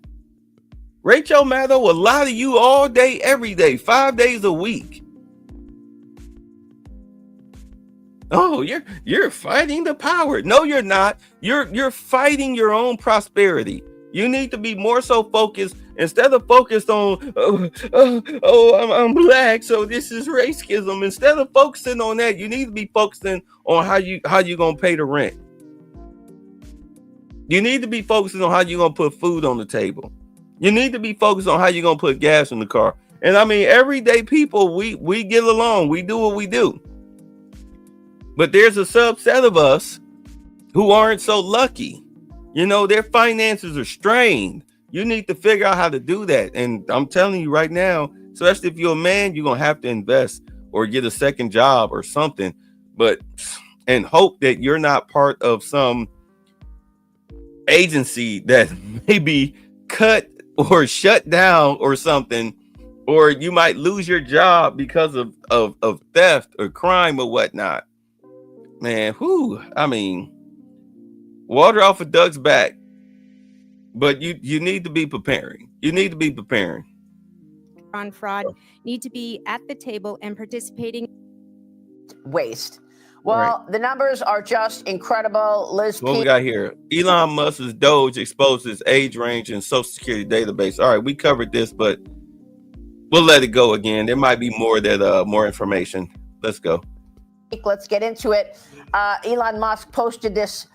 Rachel Maddow will lie to you all day, every day, 5 days a week. Oh, you're fighting the power. No, you're not. You're fighting your own prosperity. You need to be more so focused, instead of focused on I'm black, so this is racism. Instead of focusing on that, you need to be focusing on how you gonna pay the rent. You need to be focusing on how you're gonna put food on the table. You need to be focused on how you're gonna put gas in the car. And I mean, everyday people, we get along. We do what we do. But there's a subset of us who aren't so lucky. You know, their finances are strained. You need to figure out how to do that. And I'm telling you right now, especially if you're a man, you're going to have to invest or get a second job or something. And hope that you're not part of some agency that may be cut or shut down or something. Or you might lose your job because of theft or crime or whatnot. Man, I mean, water off a duck's back. But you need to be preparing. You need to be preparing. On fraud, need to be at the table and participating. Waste. Well, the numbers are just incredible. Liz, what we got here? Elon Musk's Doge exposes age range in Social Security database. All right, we covered this, but we'll let it go again. There might be more information. Let's go. Let's get into it. Elon Musk posted this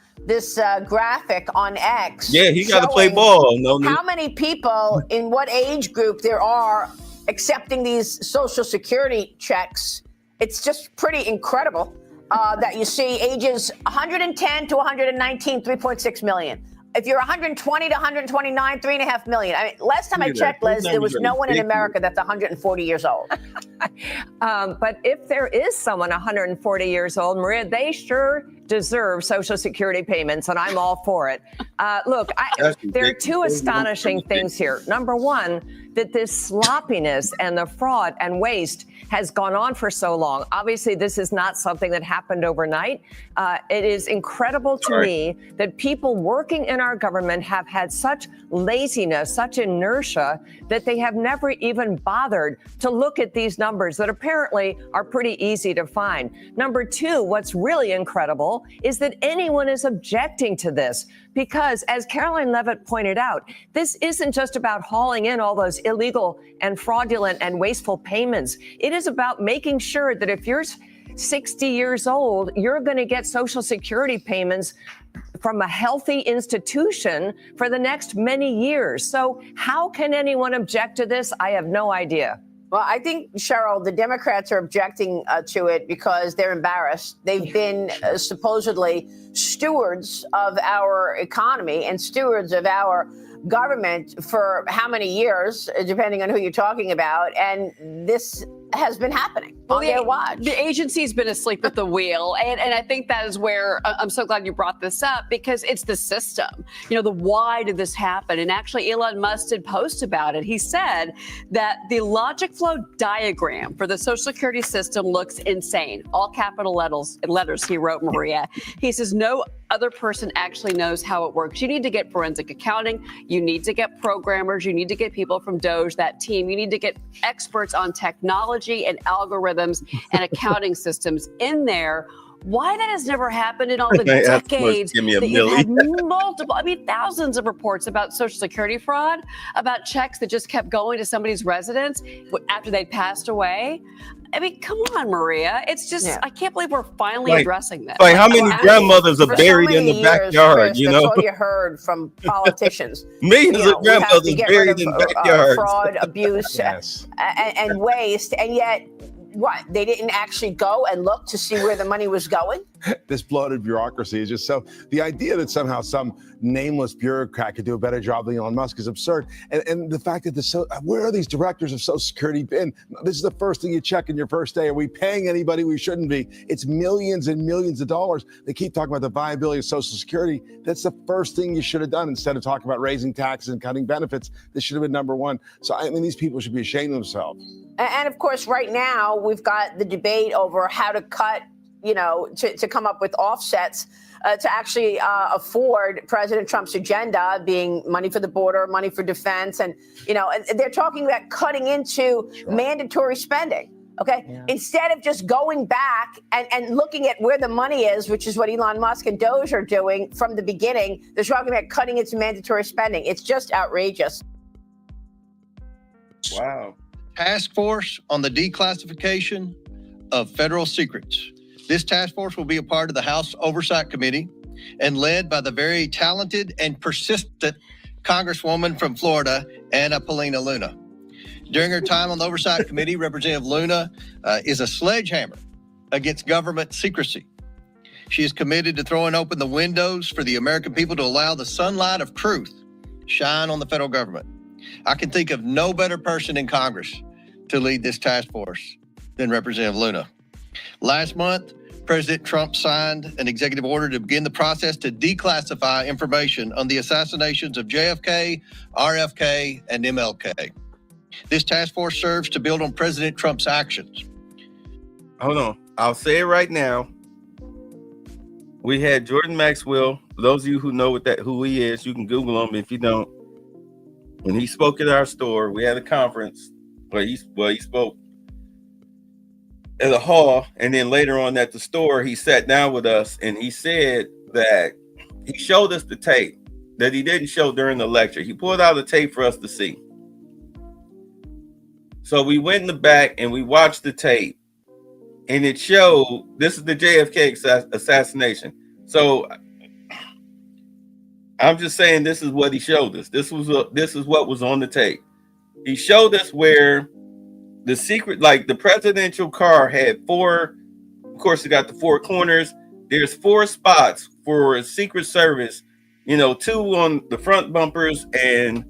graphic on X. Yeah, he got to play ball. How many people in what age group there are accepting these Social Security checks? It's just pretty incredible that you see ages 110 to 119, 3.6 million. If you're 120 to 129, 3.5 million. I mean, last time I checked, Liz, there was no one in America that's 140 years old. But if there is someone 140 years old, Maria, they sure deserve Social Security payments, and I'm all for it. Look, there are two astonishing things here. Number one, that this sloppiness and the fraud and waste has gone on for so long. Obviously, this is not something that happened overnight. It is incredible to me that people working in our government have had such laziness, such inertia, that they have never even bothered to look at these numbers that apparently are pretty easy to find. Number two, what's really incredible is that anyone is objecting to this. Because, as Caroline Levitt pointed out, this isn't just about hauling in all those illegal and fraudulent and wasteful payments. It is about making sure that if you're 60 years old, you're going to get Social Security payments from a healthy institution for the next many years. So how can anyone object to this? I have no idea. Well, I think, Cheryl, the Democrats are objecting to it because they're embarrassed. They've been supposedly stewards of our economy and stewards of our government for how many years, depending on who you're talking about. And this has been happening on their watch. The agency's been asleep at the wheel. And I think that is where I'm so glad you brought this up, because it's the system. You know, the why did this happen? And actually, Elon Musk did post about it. He said that the logic flow diagram for the Social Security system looks insane. All capital letters, he wrote, Maria. He says no other person actually knows how it works. You need to get forensic accounting. You need to get programmers. You need to get people from Doge, that team. You need to get experts on technology and algorithms and accounting systems in there. Why that has never happened in all the decades that you've had multiple, thousands of reports about Social Security fraud, about checks that just kept going to somebody's residence after they passed away. Come on, Maria. It's just, I can't believe we're finally addressing this. Like, how many grandmothers are buried in the backyard, Chris, that's all you heard from politicians. Millions of grandmothers buried in backyards. Fraud, abuse, and waste, and yet, what? They didn't actually go and look to see where the money was going? This bloated bureaucracy is just so, the idea that somehow some nameless bureaucrat could do a better job than Elon Musk is absurd. And the fact that where are these directors of Social Security been? This is the first thing you check in your first day. Are we paying anybody we shouldn't be? It's millions and millions of dollars. They keep talking about the viability of Social Security. That's the first thing you should have done instead of talking about raising taxes and cutting benefits. This should have been number one. So, these people should be ashamed of themselves. And of course, right now, we've got the debate over how to cut, to come up with offsets to actually afford President Trump's agenda, being money for the border, money for defense. And, and they're talking about cutting into mandatory spending. Okay. Yeah. Instead of just going back and looking at where the money is, which is what Elon Musk and Doge are doing from the beginning, they're talking about cutting into mandatory spending. It's just outrageous. Wow. Task Force on the Declassification of Federal Secrets. This task force will be a part of the House Oversight Committee and led by the very talented and persistent Congresswoman from Florida, Anna Paulina Luna. During her time on the Oversight Committee, Representative Luna is a sledgehammer against government secrecy. She is committed to throwing open the windows for the American people to allow the sunlight of truth shine on the federal government. I can think of no better person in Congress to lead this task force than Representative Luna. Last month, President Trump signed an executive order to begin the process to declassify information on the assassinations of JFK, RFK, and MLK. This task force serves to build on President Trump's actions. Hold on. I'll say it right now. We had Jordan Maxwell. For those of you who know who he is, you can Google him if you don't. When he spoke at our store, we had a conference where he spoke at the hall, and then later on at the store, he sat down with us and he said that he showed us the tape that he didn't show during the lecture. He pulled out the tape for us to see. So we went in the back and we watched the tape, and it showed this is the JFK assassination. So I'm just saying this is what he showed us. This is what was on the tape. He showed us where the secret, like the presidential car had four, of course, it got the four corners. There's four spots for Secret Service, two on the front bumpers and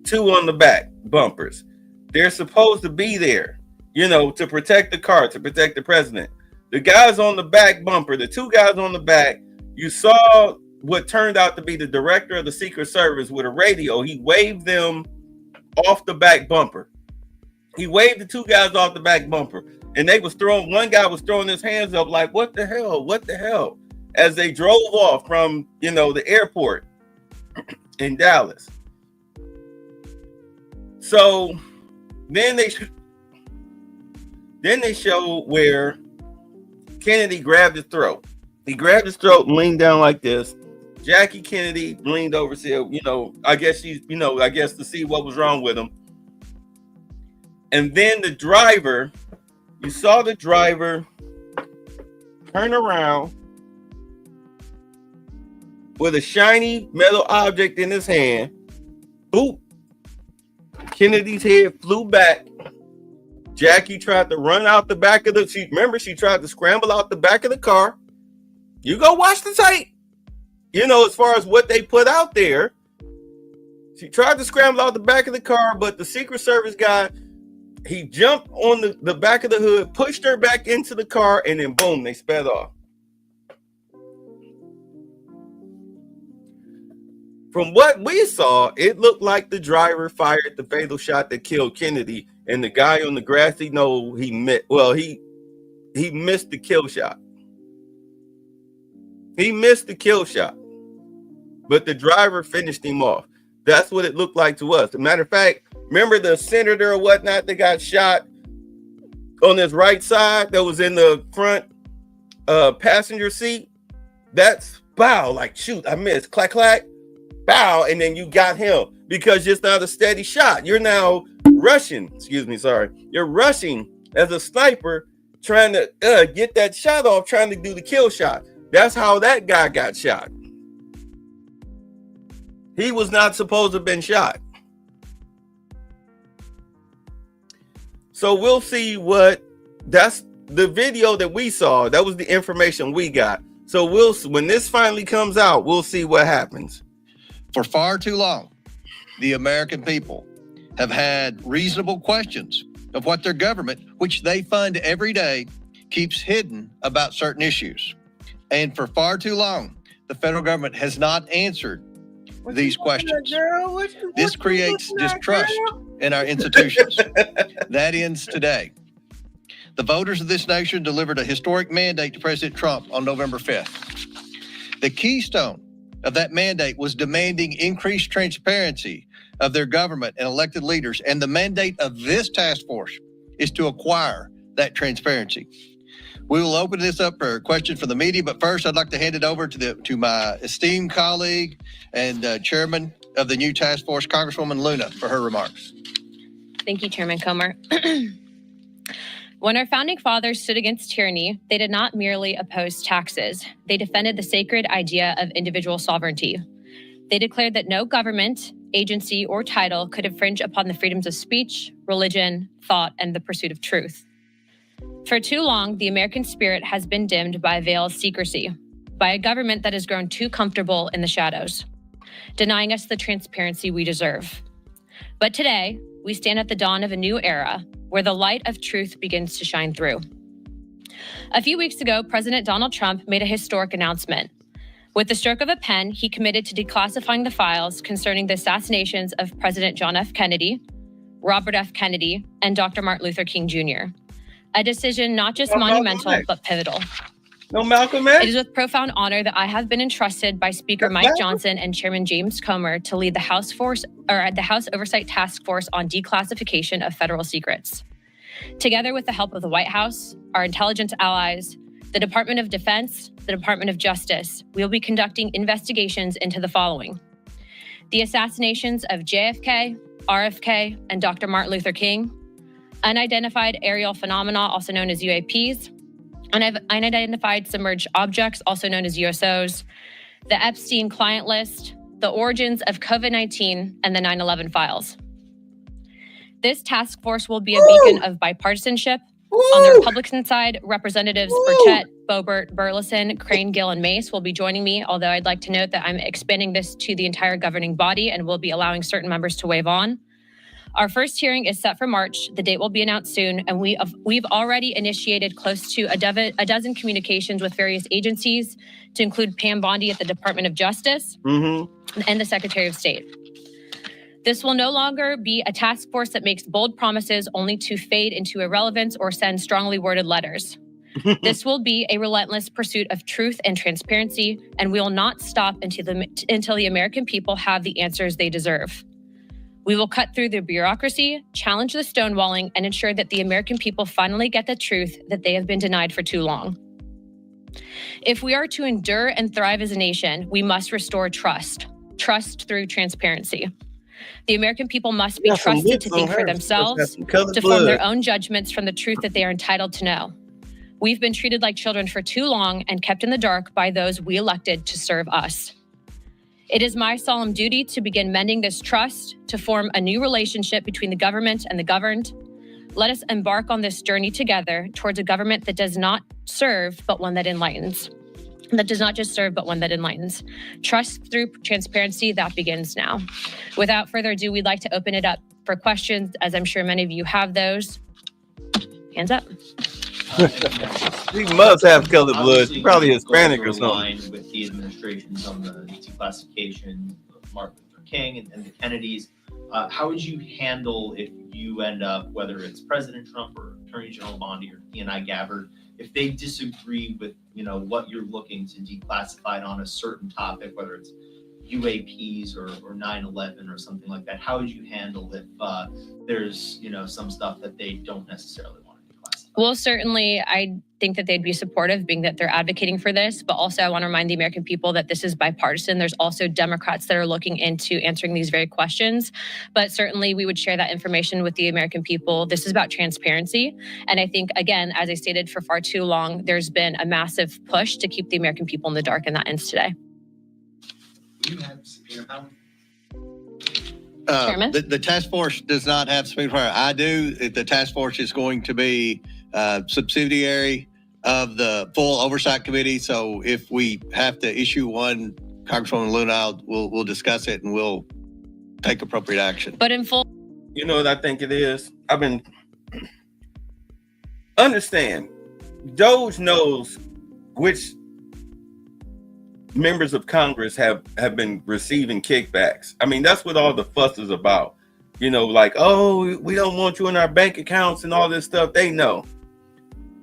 two on the back bumpers. They're supposed to be there, to protect the car, to protect the president. The guys on the back bumper, the two guys on the back, you saw what turned out to be the director of the Secret Service with a radio. He waved them off the back bumper. He waved the two guys off the back bumper, and one guy was throwing his hands up like, what the hell, as they drove off from, the airport in Dallas. So then they show where Kennedy grabbed his throat. He grabbed his throat and leaned down like this. Jackie Kennedy leaned over, said, I guess to see what was wrong with him. And then the driver, you saw the driver turn around with a shiny metal object in his hand. Boop. Kennedy's head flew back. Jackie tried to run out the back of she tried to scramble out the back of the car. You go watch the tape. As far as what they put out there, she tried to scramble out the back of the car, but the Secret Service guy, he jumped on the back of the hood, pushed her back into the car, and then boom, they sped off. From what we saw, it looked like the driver fired the fatal shot that killed Kennedy, and the guy on the grassy knoll, he missed the kill shot. He missed the kill shot, but the driver finished him off. That's what it looked like to us. As a matter of fact, remember the senator or whatnot that got shot on his right side that was in the front passenger seat? That's bow, like shoot, I missed, clack, clack, bow, and then you got him because it's not a steady shot. You're now rushing, you're rushing as a sniper trying to get that shot off, trying to do the kill shot. That's how that guy got shot. He was not supposed to have been shot. So we'll see that's the video that we saw. That was the information we got. So when this finally comes out, we'll see what happens. For far too long, the American people have had reasonable questions of what their government, which they fund every day, keeps hidden about certain issues. And for far too long, the federal government has not answered these questions. This creates distrust in our institutions. That ends today. The voters of this nation delivered a historic mandate to President Trump on November 5th. The keystone of that mandate was demanding increased transparency of their government and elected leaders. And the mandate of this task force is to acquire that transparency. We will open this up for questions from the media, but first I'd like to hand it over to my esteemed colleague and chairman of the new task force, Congresswoman Luna, for her remarks. Thank you, Chairman Comer. When our founding fathers stood against tyranny, they did not merely oppose taxes. They defended the sacred idea of individual sovereignty. They declared that no government, agency, or title could infringe upon the freedoms of speech, religion, thought, and the pursuit of truth. For too long, the American spirit has been dimmed by a veil of secrecy, by a government that has grown too comfortable in the shadows, denying us the transparency we deserve. But today, we stand at the dawn of a new era where the light of truth begins to shine through. A few weeks ago, President Donald Trump made a historic announcement. With the stroke of a pen, he committed to declassifying the files concerning the assassinations of President John F. Kennedy, Robert F. Kennedy, and Dr. Martin Luther King Jr. A decision not just monumental, but pivotal. No Malcolm X? It is with profound honor that I have been entrusted by Speaker Mike Johnson and Chairman James Comer to lead the House Oversight Task Force on Declassification of Federal Secrets. Together with the help of the White House, our intelligence allies, the Department of Defense, the Department of Justice, we will be conducting investigations into the following: the assassinations of JFK, RFK, and Dr. Martin Luther King, unidentified aerial phenomena, also known as UAPs, unidentified submerged objects, also known as USOs, the Epstein client list, the origins of COVID-19, and the 9/11 files. This task force will be a beacon of bipartisanship. On the Republican side, Representatives Burchett, Boebert, Burleson, Crane, Gill, and Mace will be joining me, although I'd like to note that I'm expanding this to the entire governing body and will be allowing certain members to waive on. Our first hearing is set for March. The date will be announced soon, and we've already initiated close to a dozen communications with various agencies, to include Pam Bondi at the Department of Justice and the Secretary of State. This will no longer be a task force that makes bold promises only to fade into irrelevance or send strongly worded letters. This will be a relentless pursuit of truth and transparency, and we will not stop until the American people have the answers they deserve. We will cut through the bureaucracy, challenge the stonewalling, and ensure that the American people finally get the truth that they have been denied for too long. If we are to endure and thrive as a nation, we must restore trust through transparency. The American people must be trusted to think for themselves, to form their own judgments from the truth that they are entitled to know. We've been treated like children for too long and kept in the dark by those we elected to serve us. It is my solemn duty to begin mending this trust, to form a new relationship between the government and the governed. Let us embark on this journey together towards a government that does not serve, but one that enlightens. That does not just serve, but one that enlightens. Trust through transparency, that begins now. Without further ado, we'd like to open it up for questions, as I'm sure many of you have those. Hands up. He must have colored blood. He's probably Hispanic or something. With the administrations on the declassification of Martin Luther King and the Kennedys, how would you handle if you end up, whether it's President Trump or Attorney General Bondi or T&I Gabbard, if they disagree with, what you're looking to declassify on a certain topic, whether it's UAPs or 9/11 or something like that, how would you handle if there's, some stuff that they don't necessarily want to declassify? Well, certainly, I think that they'd be supportive, being that they're advocating for this. But also, I want to remind the American people that this is bipartisan. There's also Democrats that are looking into answering these very questions. But certainly, we would share that information with the American people. This is about transparency. And I think, again, as I stated, for far too long, there's been a massive push to keep the American people in the dark, and that ends today. Do you have subpoena power? Chairman? The task force does not have subpoena power. I do. The task force is going to be subsidiary of the full oversight committee. So if we have to issue one, Congresswoman Luna, we'll discuss it and we'll take appropriate action. But in full. You know what I think it is? Understand, Doge knows which members of Congress have been receiving kickbacks. I mean, that's what all the fuss is about. Like, oh, we don't want you in our bank accounts and all this stuff. They know.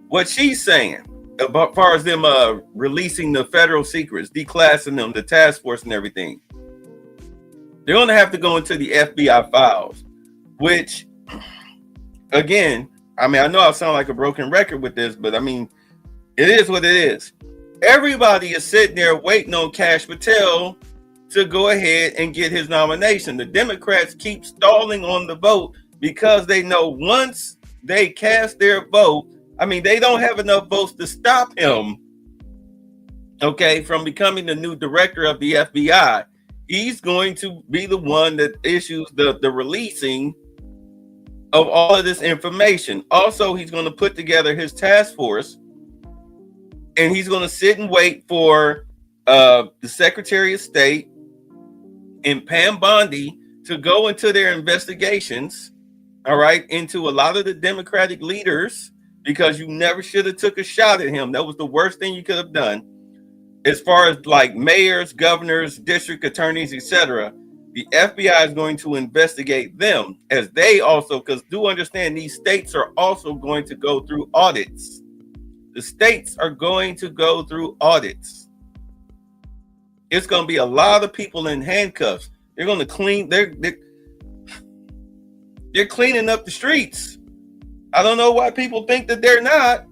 What she's saying about far as them releasing the federal secrets, declassing them, the task force and everything, they're going to have to go into the FBI files, which, again, I know I sound like a broken record with this, but it is what it is. Everybody is sitting there waiting on Kash Patel to go ahead and get his nomination. The Democrats keep stalling on the vote because they know once they cast their vote, they don't have enough votes to stop him, from becoming the new director of the FBI. He's going to be the one that issues the releasing of all of this information. Also, he's going to put together his task force, and he's going to sit and wait for the Secretary of State and Pam Bondi to go into their investigations, into a lot of the Democratic leaders, because you never should have took a shot at him. That was the worst thing you could have done. As far as like mayors, governors, district attorneys, etc., the FBI is going to investigate them, as they also, because do understand these states are also going to go through audits. The states are going to go through audits. It's going to be a lot of people in handcuffs. They're going to clean. They're cleaning up the streets. I don't know why people think that they're not.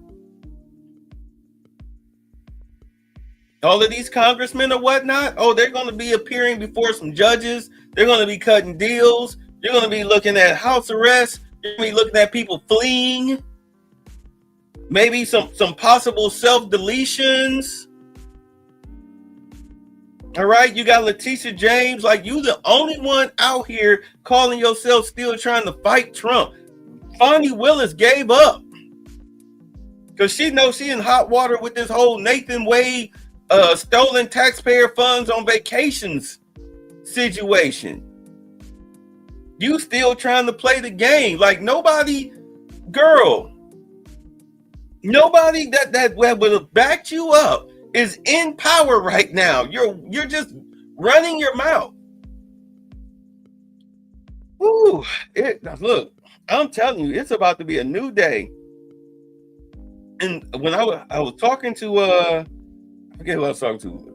All of these congressmen or whatnot, they're going to be appearing before some judges. They're going to be cutting deals. You're going to be looking at house arrests. You're going to be looking at people fleeing. Maybe some possible self-deletions. All right, you got Letitia James, like you the only one out here calling yourself still trying to fight Trump. Fonnie Willis gave up because she knows she in hot water with this whole Nathan Wade stolen taxpayer funds on vacations situation. You still trying to play the game. Like nobody that would have backed you up is in power right now. You're just running your mouth. Ooh, look, I'm telling you, it's about to be a new day. And when I was talking to I forget who I was talking to.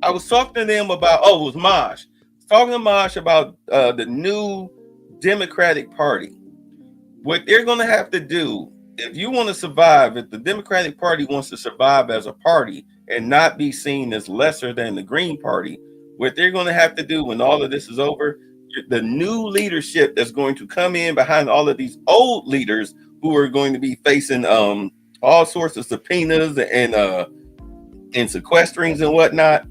I was talking to them about it was Mosh. I was talking to Mosh about the new Democratic Party. What they're going to have to do, if you want to survive, if the Democratic Party wants to survive as a party and not be seen as lesser than the Green Party, what they're going to have to do when all of this is over, the new leadership that's going to come in behind all of these old leaders who are going to be facing all sorts of subpoenas and sequesterings and whatnot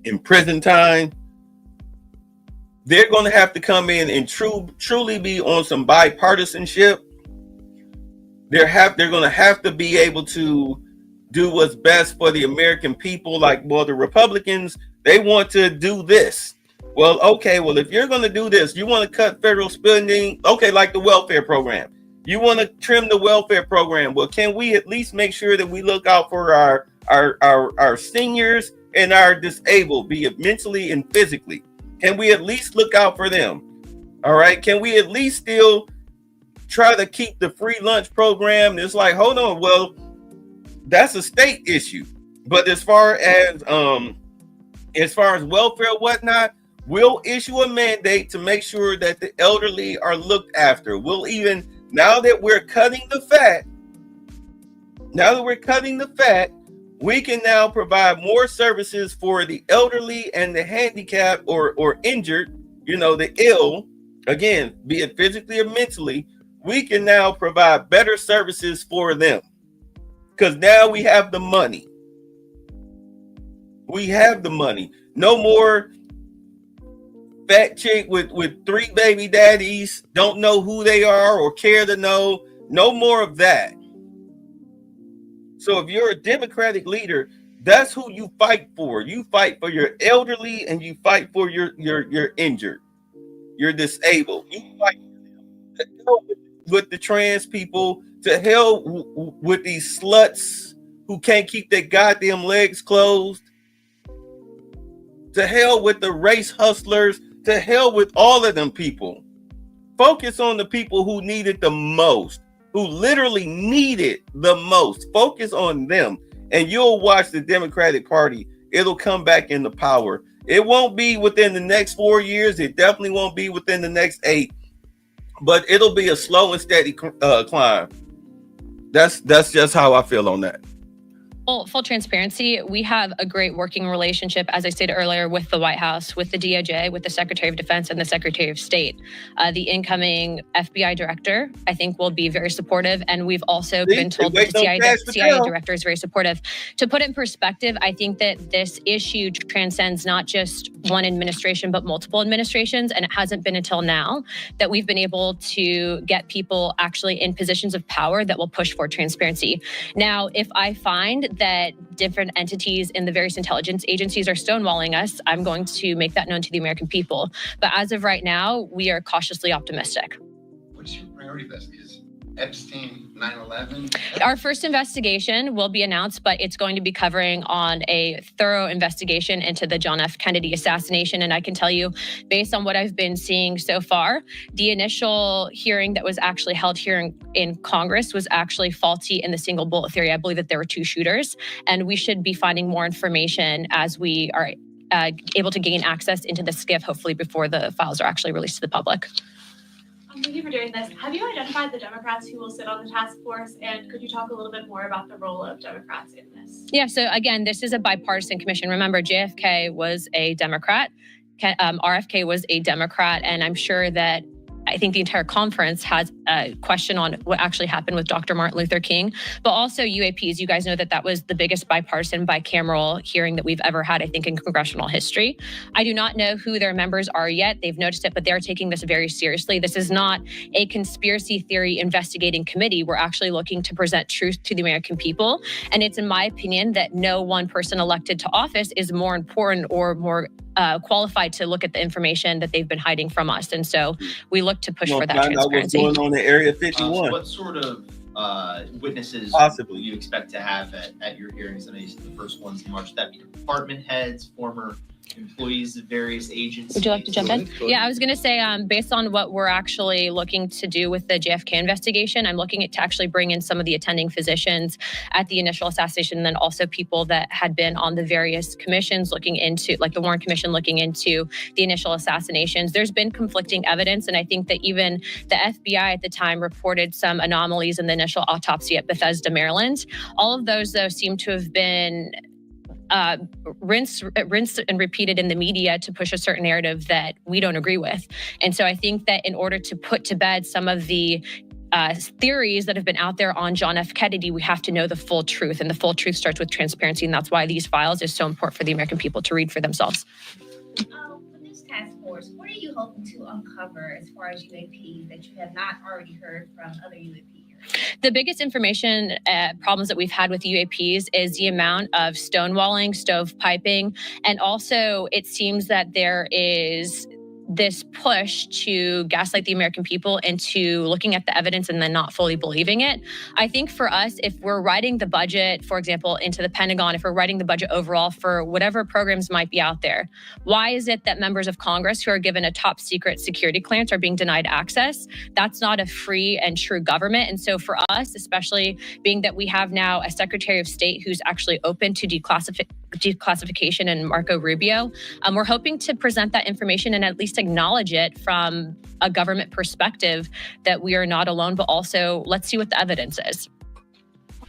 in prison time, they're going to have to come in and truly be on some bipartisanship. They're going to have to be able to do what's best for the American people. Like, well, the Republicans, they want to do this. Well, okay, well, if you're going to do this, you want to cut federal spending, okay, like the welfare program. You want to trim the welfare program. Well, can we at least make sure that we look out for our seniors and our disabled, be it mentally and physically? Can we at least look out for them? All right. Can we at least still try to keep the free lunch program. It's like, hold on, well, that's a state issue. But as far as welfare and whatnot, we'll issue a mandate to make sure that the elderly are looked after. We'll even, now that we're cutting the fat, we can now provide more services for the elderly and the handicapped or injured, the ill, again, be it physically or mentally. We can now provide better services for them because now we have the money. No more fat chick with 3 baby daddies, don't know who they are or care to know. No more of that. So if you're a Democratic leader, that's who you fight for. You fight for your elderly and you fight for your injured, you're disabled. You fight to hell with the trans people, to hell with these sluts who can't keep their goddamn legs closed, to hell with the race hustlers, to hell with all of them people. Focus on the people who need it the most, who literally need it the most. Focus on them, and you'll watch the Democratic Party. It'll come back into power. It won't be within the next 4 years. It definitely won't be within the next 8, but it'll be a slow and steady climb. That's just how I feel on that. Well, full transparency, we have a great working relationship, as I stated earlier, with the White House, with the DOJ, with the Secretary of Defense, and the Secretary of State. The incoming FBI director, I think, will be very supportive, and we've also been told that the CIA director is very supportive. To put it in perspective, I think that this issue transcends not just one administration, but multiple administrations, and it hasn't been until now that we've been able to get people actually in positions of power that will push for transparency. Now, if I find that different entities in the various intelligence agencies are stonewalling us, I'm going to make that known to the American people. But as of right now, we are cautiously optimistic. What's your priority list? Is Epstein 9/11? Our first investigation will be announced, but it's going to be covering on a thorough investigation into the John F. Kennedy assassination. And I can tell you, based on what I've been seeing so far, the initial hearing that was actually held here in Congress was actually faulty in the single bullet theory. I believe that there were 2 shooters, and we should be finding more information as we are able to gain access into the SCIF, hopefully before the files are actually released to the public. Thank you for doing this. Have you identified the Democrats who will sit on the task force? And could you talk a little bit more about the role of Democrats in this? Yeah, so again, this is a bipartisan commission. Remember, JFK was a Democrat, RFK was a Democrat, and I'm sure that I think the entire conference has a question on what actually happened with Dr. Martin Luther King, but also UAPs. You guys know that was the biggest bipartisan bicameral hearing that we've ever had, I think, in congressional history. I do not know who their members are yet. They've noticed it, but they're taking this very seriously. This is not a conspiracy theory investigating committee. We're actually looking to present truth to the American people. And it's in my opinion that no one person elected to office is more important or more qualified to look at the information that they've been hiding from us. And so we look to push for that transparency. What's going on in Area 51? What sort of witnesses possibly do you expect to have at your hearings? I know you said the first one's in March. That be department heads, former employees of various agencies. Would you like to jump in? Yeah, I was going to say, based on what we're actually looking to do with the JFK investigation, I'm looking to actually bring in some of the attending physicians at the initial assassination, and then also people that had been on the various commissions looking into, like the Warren Commission looking into the initial assassinations. There's been conflicting evidence, and I think that even the FBI at the time reported some anomalies in the initial autopsy at Bethesda, Maryland. All of those, though, seem to have been rinsed and repeated in the media to push a certain narrative that we don't agree with. And so I think that in order to put to bed some of the theories that have been out there on John F. Kennedy, we have to know the full truth. And the full truth starts with transparency. And that's why these files is so important for the American people to read for themselves. For this task force, what are you hoping to uncover as far as UAPs that you have not already heard from other UAPs? The biggest information problems that we've had with UAPs is the amount of stonewalling, stovepiping, and also it seems that there is this push to gaslight the American people into looking at the evidence and then not fully believing it. I think for us, if we're writing the budget, for example, into the Pentagon, if we're writing the budget overall for whatever programs might be out there, why is it that members of Congress who are given a top secret security clearance are being denied access? That's not a free and true government. And so for us, especially being that we have now a Secretary of State who's actually open to declassification and Marco Rubio, we're hoping to present that information and at least acknowledge it from a government perspective that we are not alone, but also let's see what the evidence is.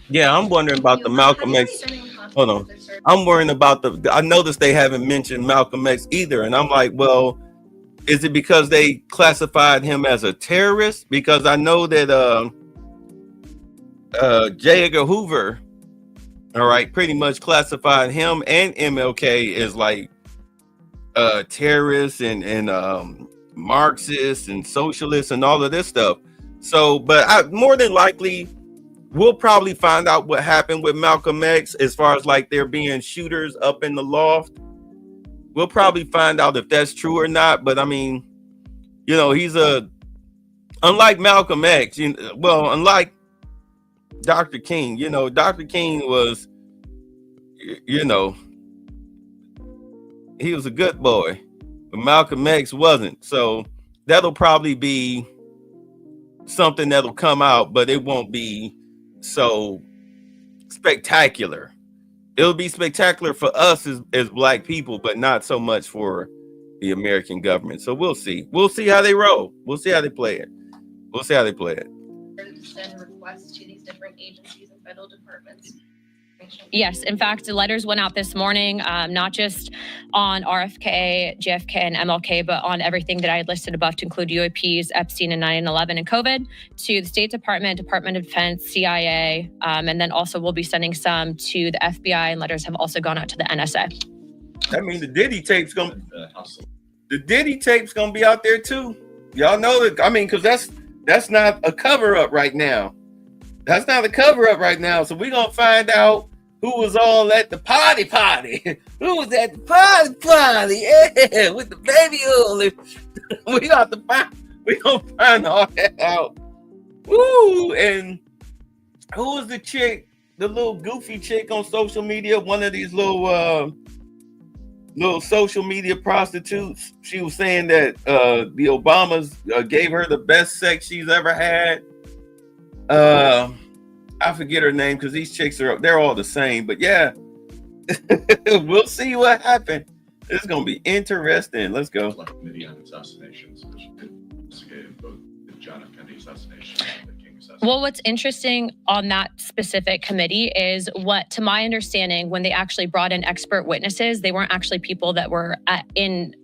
Yeah, I'm wondering about the Malcolm X. Hold on. I'm worrying about I noticed they haven't mentioned Malcolm X either. And I'm like, well, is it because they classified him as a terrorist? Because I know that J. Edgar Hoover, all right, pretty much classified him and MLK as like terrorists and Marxists and socialists and all of this stuff. So, but more than likely, we'll probably find out what happened with Malcolm X as far as like there being shooters up in the loft. We'll probably find out if that's true or not. But I mean, you know, he's unlike Malcolm X, unlike Dr. King, you know, Dr. King was, you know, he was a good boy, but Malcolm X wasn't. So that'll probably be something that'll come out, but it won't be so spectacular. It'll be spectacular for us as black people, but not so much for the American government. So we'll see. We'll see how they roll. We'll see how they play it. Send requests to these different agencies and federal departments. Yes, in fact, the letters went out this morning, not just on RFK, JFK, and MLK, but on everything that I had listed above to include UAPs, Epstein, and 9/11 and COVID, to the State Department, Department of Defense, CIA, and then also we'll be sending some to the FBI, and letters have also gone out to the NSA. I mean, the Diddy tape's gonna be out there too. Y'all know that. I mean, because that's not a cover up right now. That's not a cover up right now. So we're gonna find out who was all at the party. Who was at the party? Yeah, with the baby oil. We gonna find all that out. Woo! And who was the chick, the little goofy chick on social media? One of these little social media prostitutes. She was saying that the Obamas gave her the best sex she's ever had. I forget her name because these chicks they're all the same. But yeah, we'll see what happened. It's gonna be interesting. Let's go. Committee on Assassinations, which investigated both the John F. Kennedy assassination and the King assassination. Well, what's interesting on that specific committee is what, to my understanding, when they actually brought in expert witnesses, they weren't actually people that were in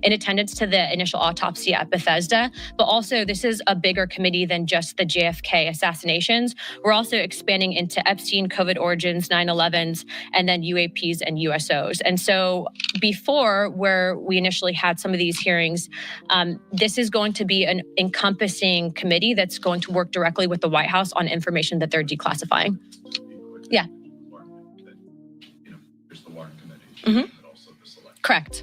attendance to the initial autopsy at Bethesda, but also this is a bigger committee than just the JFK assassinations. We're also expanding into Epstein, COVID origins, 9/11s, and then UAPs and USOs. And so before, where we initially had some of these hearings, this is going to be an encompassing committee that's going to work directly with the White House on information that they're declassifying. Yeah. There's the Warren Committee. Mm-hmm. Correct.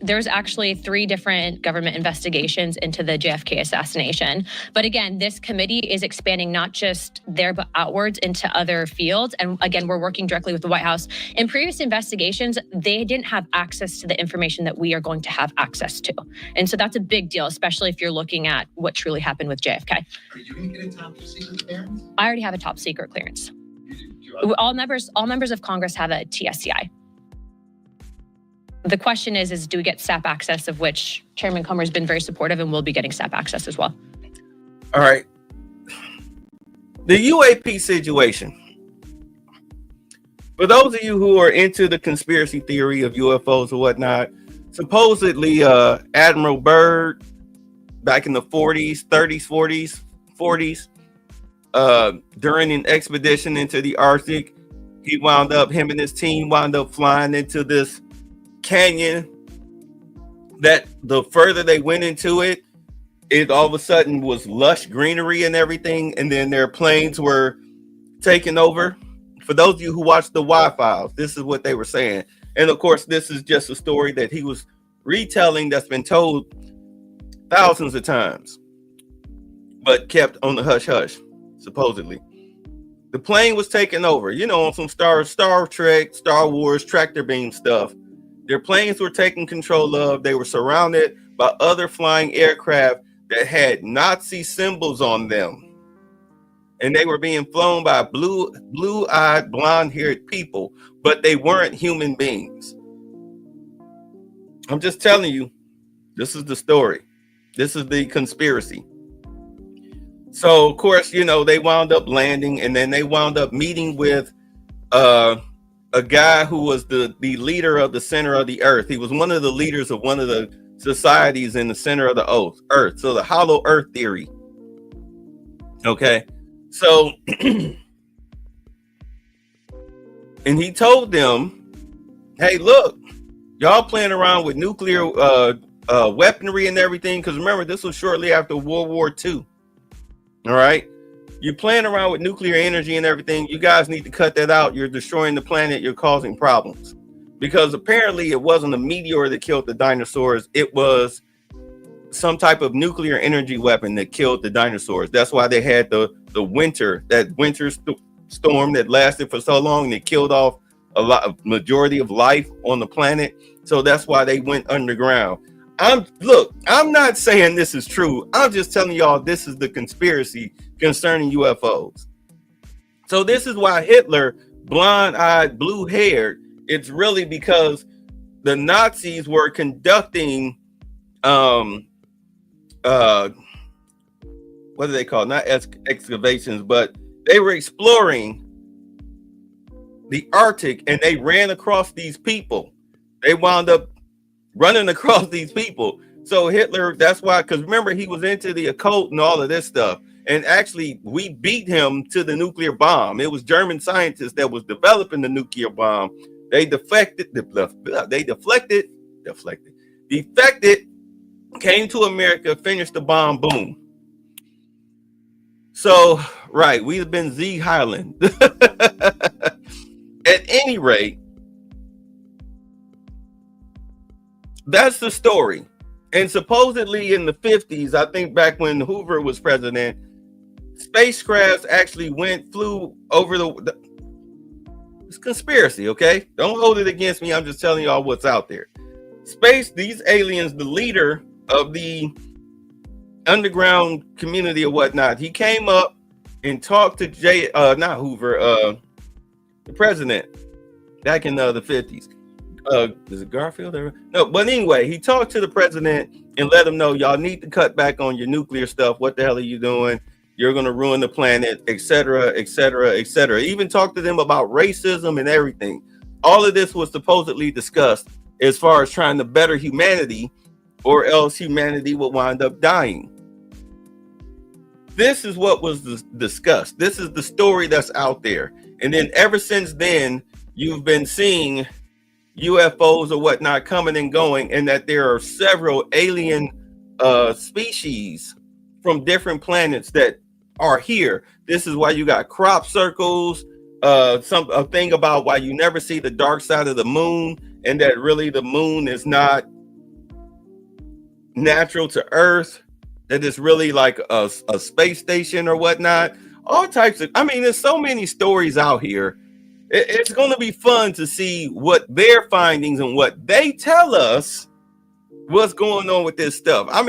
There's actually 3 different government investigations into the JFK assassination. But again, this committee is expanding not just there, but outwards into other fields. And again, we're working directly with the White House. In previous investigations, they didn't have access to the information that we are going to have access to. And so that's a big deal, especially if you're looking at what truly happened with JFK. Are you going to get a top secret clearance? I already have a top secret clearance. All members of Congress have a TSCI. The question is do we get SAP access, of which Chairman Comer has been very supportive and will be getting SAP access as well. All right. The UAP situation. For those of you who are into the conspiracy theory of UFOs or whatnot, supposedly Admiral Byrd back in the 40s, 30s, 40s, during an expedition into the Arctic, him and his team wound up flying into this canyon that the further they went into it, it all of a sudden was lush greenery and everything. And then their planes were taken over. For those of you who watched the Y-Files, this is what they were saying. And of course, this is just a story that he was retelling that's been told thousands of times, but kept on the hush hush, supposedly. The plane was taken over, on some Star Trek, Star Wars, tractor beam stuff. Their planes were taken control of. They were surrounded by other flying aircraft that had Nazi symbols on them. And they were being flown by blue-eyed, blonde-haired people, but they weren't human beings. I'm just telling you, this is the story. This is the conspiracy. So, of course, they wound up landing, and then they wound up meeting with a guy who was the leader of the center of the earth. He was one of the leaders of one of the societies in the center of the earth. So the hollow earth theory. Okay. So, and he told them, hey, look, y'all playing around with nuclear weaponry and everything. Because remember, this was shortly after World War II. All right. You're playing around with nuclear energy and everything. You guys need to cut that out. You're destroying the planet. You're causing problems. Because apparently it wasn't a meteor that killed the dinosaurs. It was some type of nuclear energy weapon that killed the dinosaurs. That's why they had the winter storm that lasted for so long. That killed off majority of life on the planet. So that's why they went underground. I'm not saying this is true. I'm just telling y'all this is the conspiracy concerning UFOs. So this is why Hitler, blonde-eyed, blue-haired, it's really because the Nazis were conducting what do they call it? Not excavations, but they were exploring the Arctic, and they ran across these people. They wound up running across these people. So Hitler, that's why, because remember, he was into the occult and all of this stuff. And actually, we beat him to the nuclear bomb. It was German scientists that was developing the nuclear bomb. They defected, came to America, finished the bomb, boom. So, right, we've been Z Highland. At any rate, that's the story. And supposedly in the 50s, I think back when Hoover was president, spacecrafts actually flew over it's conspiracy, okay? Don't hold it against me. I'm just telling y'all what's out there. These aliens, the leader of the underground community or whatnot, he came up and talked to the president back in the 50s. Is it Garfield? No, but anyway, he talked to the president and let him know, y'all need to cut back on your nuclear stuff. What the hell are you doing? You're going to ruin the planet, etc., etc., etc. Even talked to them about racism and everything. All of this was supposedly discussed as far as trying to better humanity, or else humanity will wind up dying. This is what was discussed. This is the story that's out there. And then ever since then, you've been seeing UFOs or whatnot coming and going, and that there are several alien species from different planets that are here. This is why you got crop circles, a thing about why you never see the dark side of the moon, and that really the moon is not natural to Earth, that it's really like a space station or whatnot. All types of, there's so many stories out here. It's going to be fun to see what their findings and what they tell us what's going on with this stuff. I'm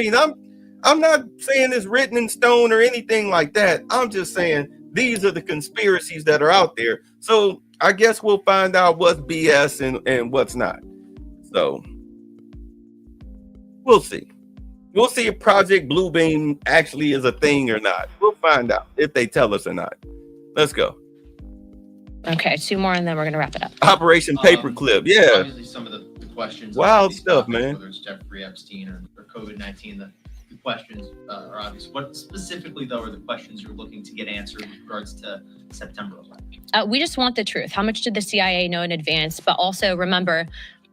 not saying it's written in stone or anything like that. I'm just saying these are the conspiracies that are out there. So I guess we'll find out what's BS and what's not. So we'll see. We'll see if Project Bluebeam actually is a thing or not. We'll find out if they tell us or not. Let's go. Okay, 2 more and then we're going to wrap it up. Operation Paperclip. Yeah. Obviously, some of the questions. Wild stuff, topics, man. Whether it's Jeffrey Epstein or COVID-19, the questions are obvious. What specifically, though, are the questions you're looking to get answered with regards to September 11th? We just want the truth. How much did the CIA know in advance? But also remember,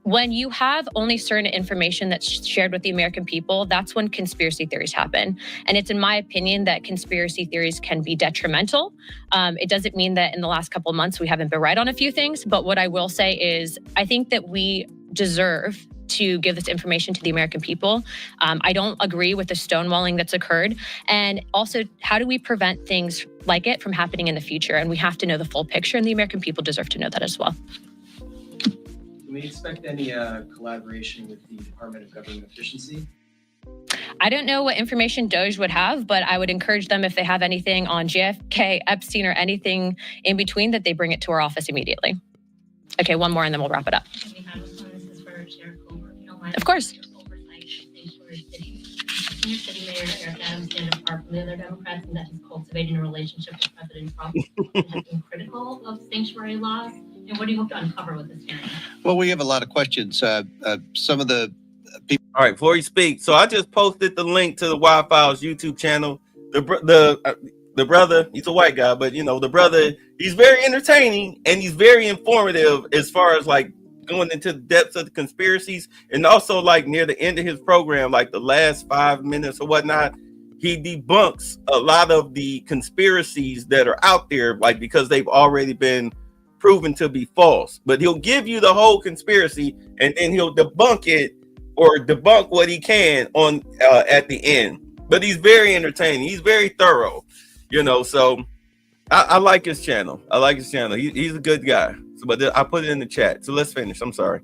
when you have only certain information that's shared with the American people, that's when conspiracy theories happen. And it's in my opinion that conspiracy theories can be detrimental. It doesn't mean that in the last couple of months we haven't been right on a few things. But what I will say is I think that we deserve to give this information to the American people. I don't agree with the stonewalling that's occurred. And also, how do we prevent things like it from happening in the future? And we have to know the full picture, and the American people deserve to know that as well. Can we expect any collaboration with the Department of Government Efficiency? I don't know what information DOJ would have, but I would encourage them, if they have anything on JFK, Epstein, or anything in between, that they bring it to our office immediately. Okay, one more and then we'll wrap it up. Of course. Senior City Mayor Eric Adams stand apart from the other Democrats in that he's cultivating a relationship with President Trump and has been critical of sanctuary laws. And what do you hope to uncover with this hearing? Well, we have a lot of questions. Some of the people. All right, before you speak, so I just posted the link to the Wild Files YouTube channel. The brother, he's a white guy, but the brother, he's very entertaining and he's very informative as far as like going into the depths of the conspiracies, and also like near the end of his program, like the last 5 minutes or whatnot, he debunks a lot of the conspiracies that are out there, like because they've already been proven to be false. But he'll give you the whole conspiracy and then he'll debunk it or debunk what he can on at the end. But he's very entertaining. He's very thorough, so I like his channel. He's a good guy. But I put it in the chat. So let's finish. I'm sorry.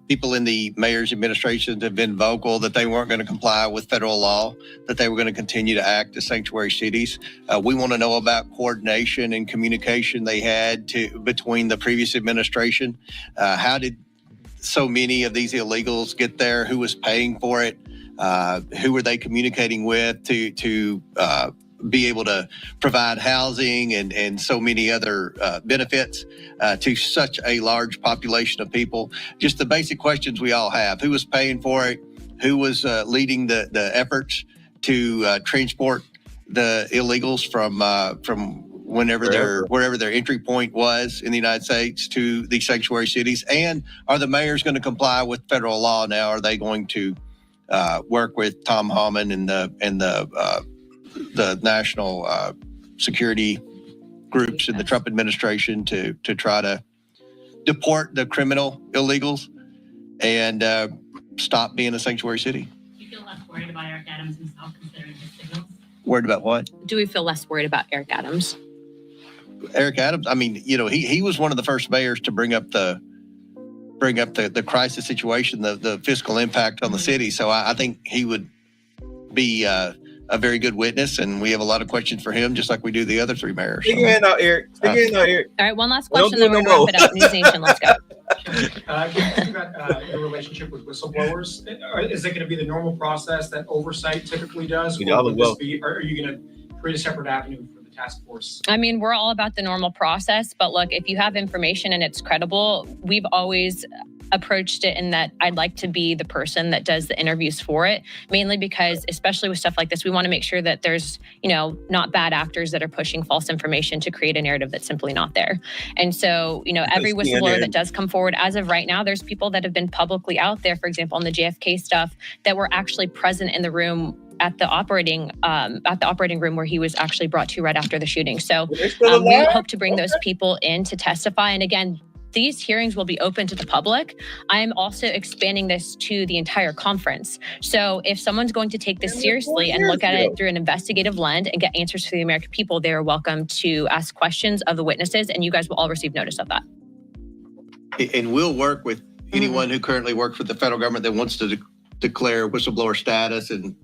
People in the mayor's administration have been vocal that they weren't going to comply with federal law, that they were going to continue to act as sanctuary cities. We want to know about coordination and communication they had between the previous administration. How did so many of these illegals get there? Who was paying for it? Who were they communicating with to be able to provide housing and so many other benefits to such a large population of people? Just the basic questions we all have. Who was paying for it? Who was leading the efforts to transport the illegals from wherever their entry point was in the United States to the sanctuary cities? And are the mayors going to comply with federal law now? Are they going to work with Tom Homan and the national security groups in the Trump administration to try to deport the criminal illegals and stop being a sanctuary city? Do you feel less worried about Eric Adams himself considering his signals? Worried about what? Do we feel less worried about Eric Adams? Eric Adams, I mean, he was one of the first mayors to bring up the crisis situation, the fiscal impact on the city. So I think he would be a very good witness, and we have a lot of questions for him, just like we do the other three mayors. Stick your hand out, Eric. All right, one last question, then we're going to wrap it up. News Nation, let's go. Can you talk about your relationship with whistleblowers? Is it going to be the normal process that oversight typically does? Or are you going to create a separate avenue for the task force? I mean, we're all about the normal process, but look, if you have information and it's credible, we've always approached it in that I'd like to be the person that does the interviews for it, mainly because, especially with stuff like this, we want to make sure that there's, not bad actors that are pushing false information to create a narrative that's simply not there. And so, every whistleblower that does come forward, as of right now, there's people that have been publicly out there, for example, on the JFK stuff, that were actually present in the room at the operating room where he was actually brought to right after the shooting. So we hope to bring those people in to testify. And again, these hearings will be open to the public. I'm also expanding this to the entire conference. So if someone's going to take this seriously and look at it through an investigative lens and get answers for the American people, they are welcome to ask questions of the witnesses, and you guys will all receive notice of that. And we'll work with anyone who currently works for the federal government that wants to declare whistleblower status and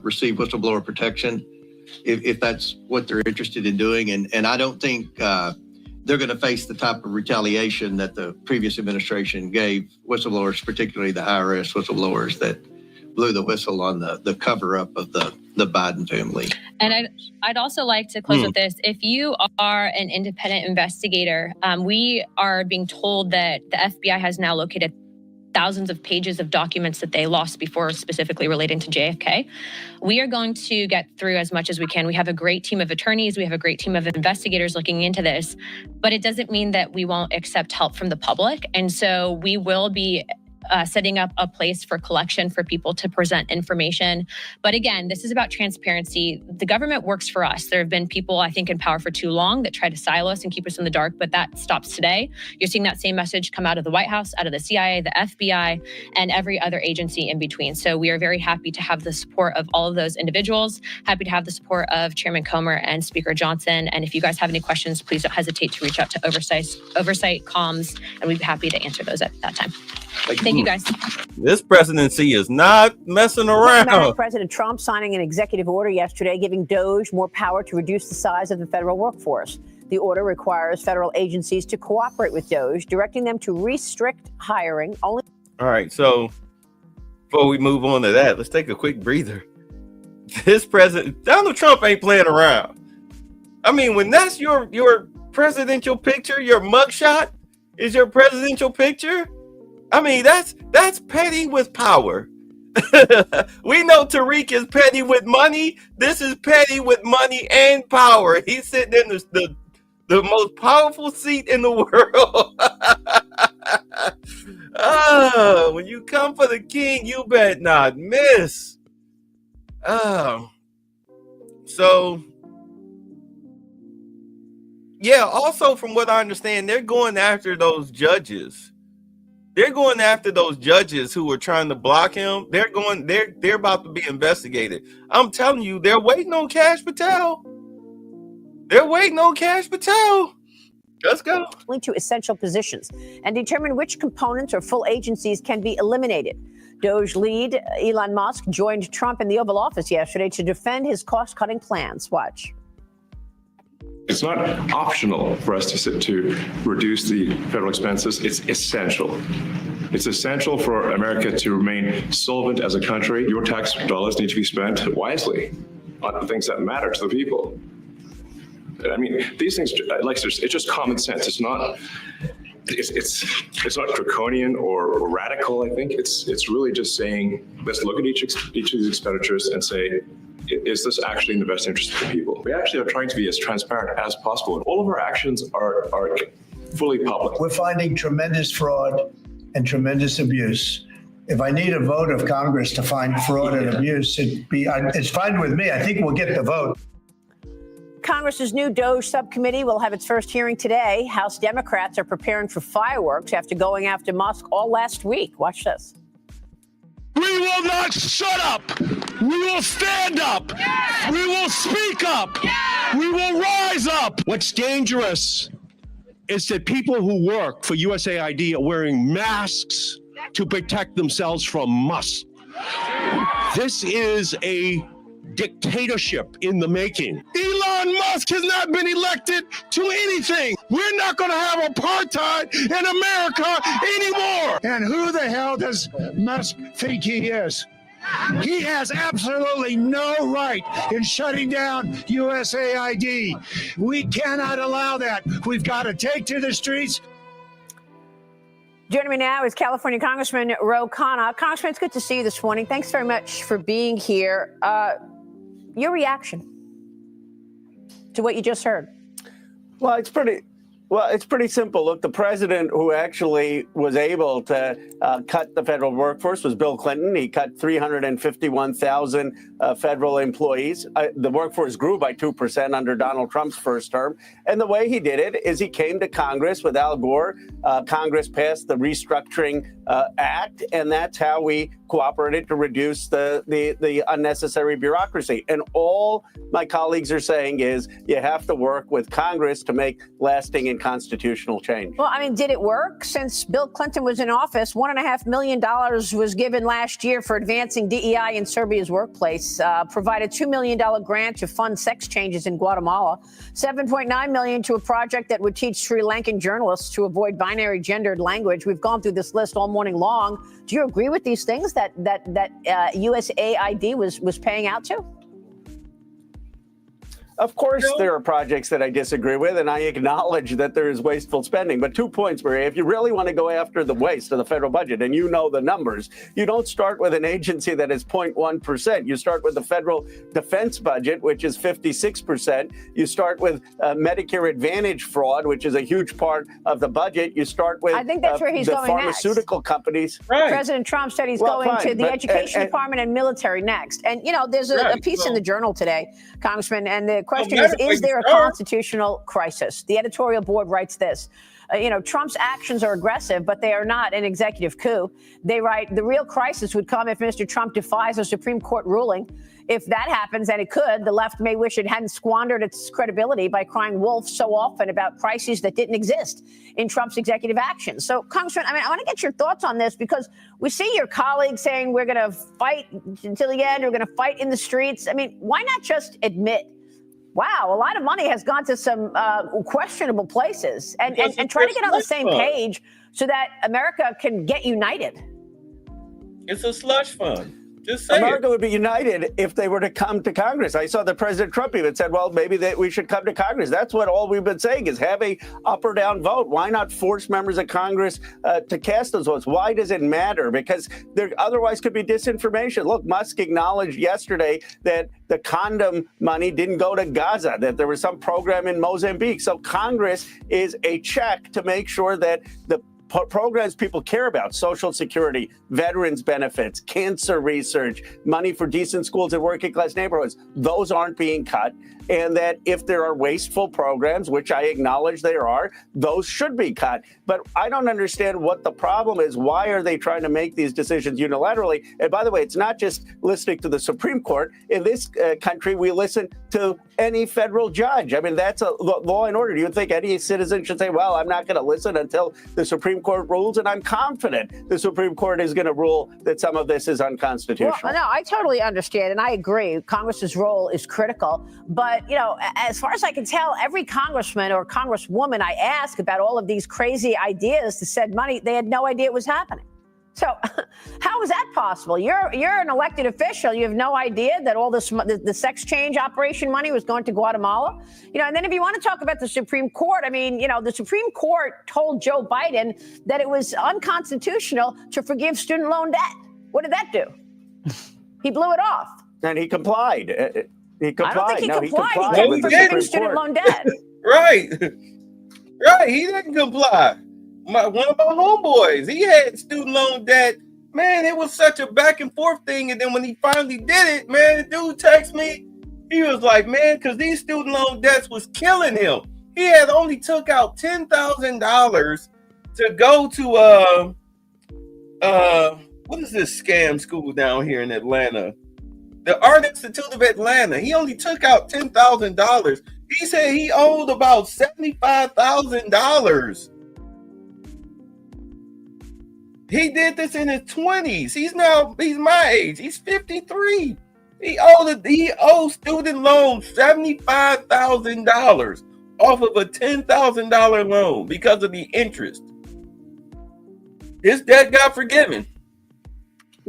receive whistleblower protection, if that's what they're interested in doing. And I don't think they're going to face the type of retaliation that the previous administration gave whistleblowers, particularly the IRS whistleblowers that blew the whistle on the cover-up of the Biden family. And I'd also like to close with this. If you are an independent investigator, we are being told that the FBI has now located thousands of pages of documents that they lost before, specifically relating to JFK. We are going to get through as much as we can. We have a great team of attorneys. We have a great team of investigators looking into this, but it doesn't mean that we won't accept help from the public. And so we will be setting up a place for collection for people to present information. But again, this is about transparency. The government works for us. There have been people, I think, in power for too long that try to silo us and keep us in the dark, but that stops today. You're seeing that same message come out of the White House, out of the CIA, the FBI, and every other agency in between. So we are very happy to have the support of all of those individuals, happy to have the support of Chairman Comer and Speaker Johnson. And if you guys have any questions, please don't hesitate to reach out to Oversight Comms, and we'd be happy to answer those at that time. Thank you, guys. This presidency is not messing around. President Trump signing an executive order yesterday giving DOJ more power to reduce the size of the federal workforce. The order requires federal agencies to cooperate with DOJ, directing them to restrict hiring only. All right, so before we move on to that, let's take a quick breather. This president, Donald Trump, ain't playing around. I mean, when that's your presidential picture, your mugshot is your presidential picture. I mean, that's petty with power. We know Tariq is petty with money. This is petty with money and power. He's sitting in the most powerful seat in the world. When you come for the king, you bet not miss. So yeah, also from what I understand, they're going after those judges. They're going after those judges who were trying to block him. They're about to be investigated. I'm telling you, they're waiting on Kash Patel. They're waiting on Kash Patel. Let's go. To essential positions and determine which components or full agencies can be eliminated. DOJ lead Elon Musk joined Trump in the Oval Office yesterday to defend his cost-cutting plans. Watch. It's not optional for us to reduce the federal expenses. It's essential. It's essential for America to remain solvent as a country. Your tax dollars need to be spent wisely on the things that matter to the people. I mean, these things, it's just common sense. It's not draconian or radical. I think it's really just saying, let's look at each of these expenditures and say, is this actually in the best interest of the people? We actually are trying to be as transparent as possible, and all of our actions are fully public. We're finding tremendous fraud and tremendous abuse. If I need a vote of Congress to find fraud and abuse, it's fine with me. I think we'll get the vote. Congress's new DOJ subcommittee will have its first hearing today. House Democrats are preparing for fireworks after going after Musk all last week. Watch this. We will not shut up. We will stand up. Yes! We will speak up. Yes! We will rise up. What's dangerous is that people who work for USAID are wearing masks to protect themselves from Musk. This is a dictatorship in the making. Elon Musk has not been elected to anything. We're not going to have apartheid in America anymore. And who the hell does Musk think he is? He has absolutely no right in shutting down USAID. We cannot allow that. We've got to take to the streets. Joining me now is California Congressman Ro Khanna. Congressman, it's good to see you this morning. Thanks very much for being here. Your reaction to what you just heard? Well, it's pretty simple. Look, the president who actually was able to cut the federal workforce was Bill Clinton. He cut 351,000 federal employees. The workforce grew by 2% under Donald Trump's first term. And the way he did it is he came to Congress with Al Gore. Congress passed the Restructuring Act, and that's how we cooperated to reduce the unnecessary bureaucracy. And all my colleagues are saying is you have to work with Congress to make lasting and constitutional change. Well, I mean, did it work? Since Bill Clinton was in office, $1.5 million was given last year for advancing DEI in Serbia's workplace, provided $2 million grant to fund sex changes in Guatemala, $7.9 million to a project that would teach Sri Lankan journalists to avoid binary gendered language. We've gone through this list all morning long. Do you agree with these things that USAID was paying out to? Of course, there are projects that I disagree with, and I acknowledge that there is wasteful spending. But 2 points, Maria. If you really want to go after the waste of the federal budget, and you know the numbers, you don't start with an agency that is 0.1%. You start with the federal defense budget, which is 56%. You start with Medicare Advantage fraud, which is a huge part of the budget. You start with I think that's where he's the going pharmaceutical companies. President Trump said he's going to the Education Department and military next. And, you know, there's a piece in the Journal today, Congressman, and the question is there a constitutional crisis? The editorial board writes this. You know, Trump's actions are aggressive, but they are not an executive coup. They write, the real crisis would come if Mr. Trump defies a Supreme Court ruling. If that happens, and it could, the left may wish it hadn't squandered its credibility by crying wolf so often about crises that didn't exist in Trump's executive actions. So, Congressman, I mean, I want to get your thoughts on this because we see your colleagues saying we're going to fight until the end, we're going to fight in the streets. I mean, why not just admit, wow, a lot of money has gone to some questionable places and try to get on the same page so that America can get united? It's a slush fund. America would be united if they were to come to Congress. I saw that President Trump even said, well, maybe that we should come to Congress. That's what all we've been saying is have a up or down vote. Why not force members of Congress to cast those votes? Why does it matter? Because there otherwise could be disinformation. Look, Musk acknowledged yesterday that the condom money didn't go to Gaza, that there was some program in Mozambique. So Congress is a check to make sure that the programs people care about, Social Security, veterans benefits, cancer research, money for decent schools in working class neighborhoods, those aren't being cut. And that if there are wasteful programs, which I acknowledge there are, those should be cut. But I don't understand what the problem is. Why are they trying to make these decisions unilaterally? And by the way, it's not just listening to the Supreme Court. In this country, we listen to any federal judge. I mean, that's a law and order. Do you think any citizen should say, well, I'm not going to listen until the Supreme Court rules? And I'm confident the Supreme Court is going to rule that some of this is unconstitutional. Well, no, I totally understand. And I agree. Congress's role is critical. But, you know, as far as I can tell, every congressman or congresswoman I ask about all of these crazy ideas to send money, they had no idea it was happening. So how is that possible? You're an elected official. You have no idea that all this the sex change operation money was going to Guatemala. You know, and then if you want to talk about the Supreme Court, I mean, you know, the Supreme Court told Joe Biden that it was unconstitutional to forgive student loan debt. What did that do? He blew it off. And he complied. He complied. I don't think he no, complied. He He with forgiving the student Supreme loan debt. Right. Right. He didn't comply. One of my homeboys, he had student loan debt. Man, it was such a back and forth thing. And then when he finally did it, man, the dude texted me. He was like, man, because these student loan debts was killing him. He had only took out $10,000 to go to what is this scam school down here in Atlanta? The Art Institute of Atlanta. He only took out $10,000. He said he owed about $75,000. He did this in his 20s. He's my age. He's 53. He owed student loans $75,000 off of a $10,000 loan because of the interest. His debt got forgiven.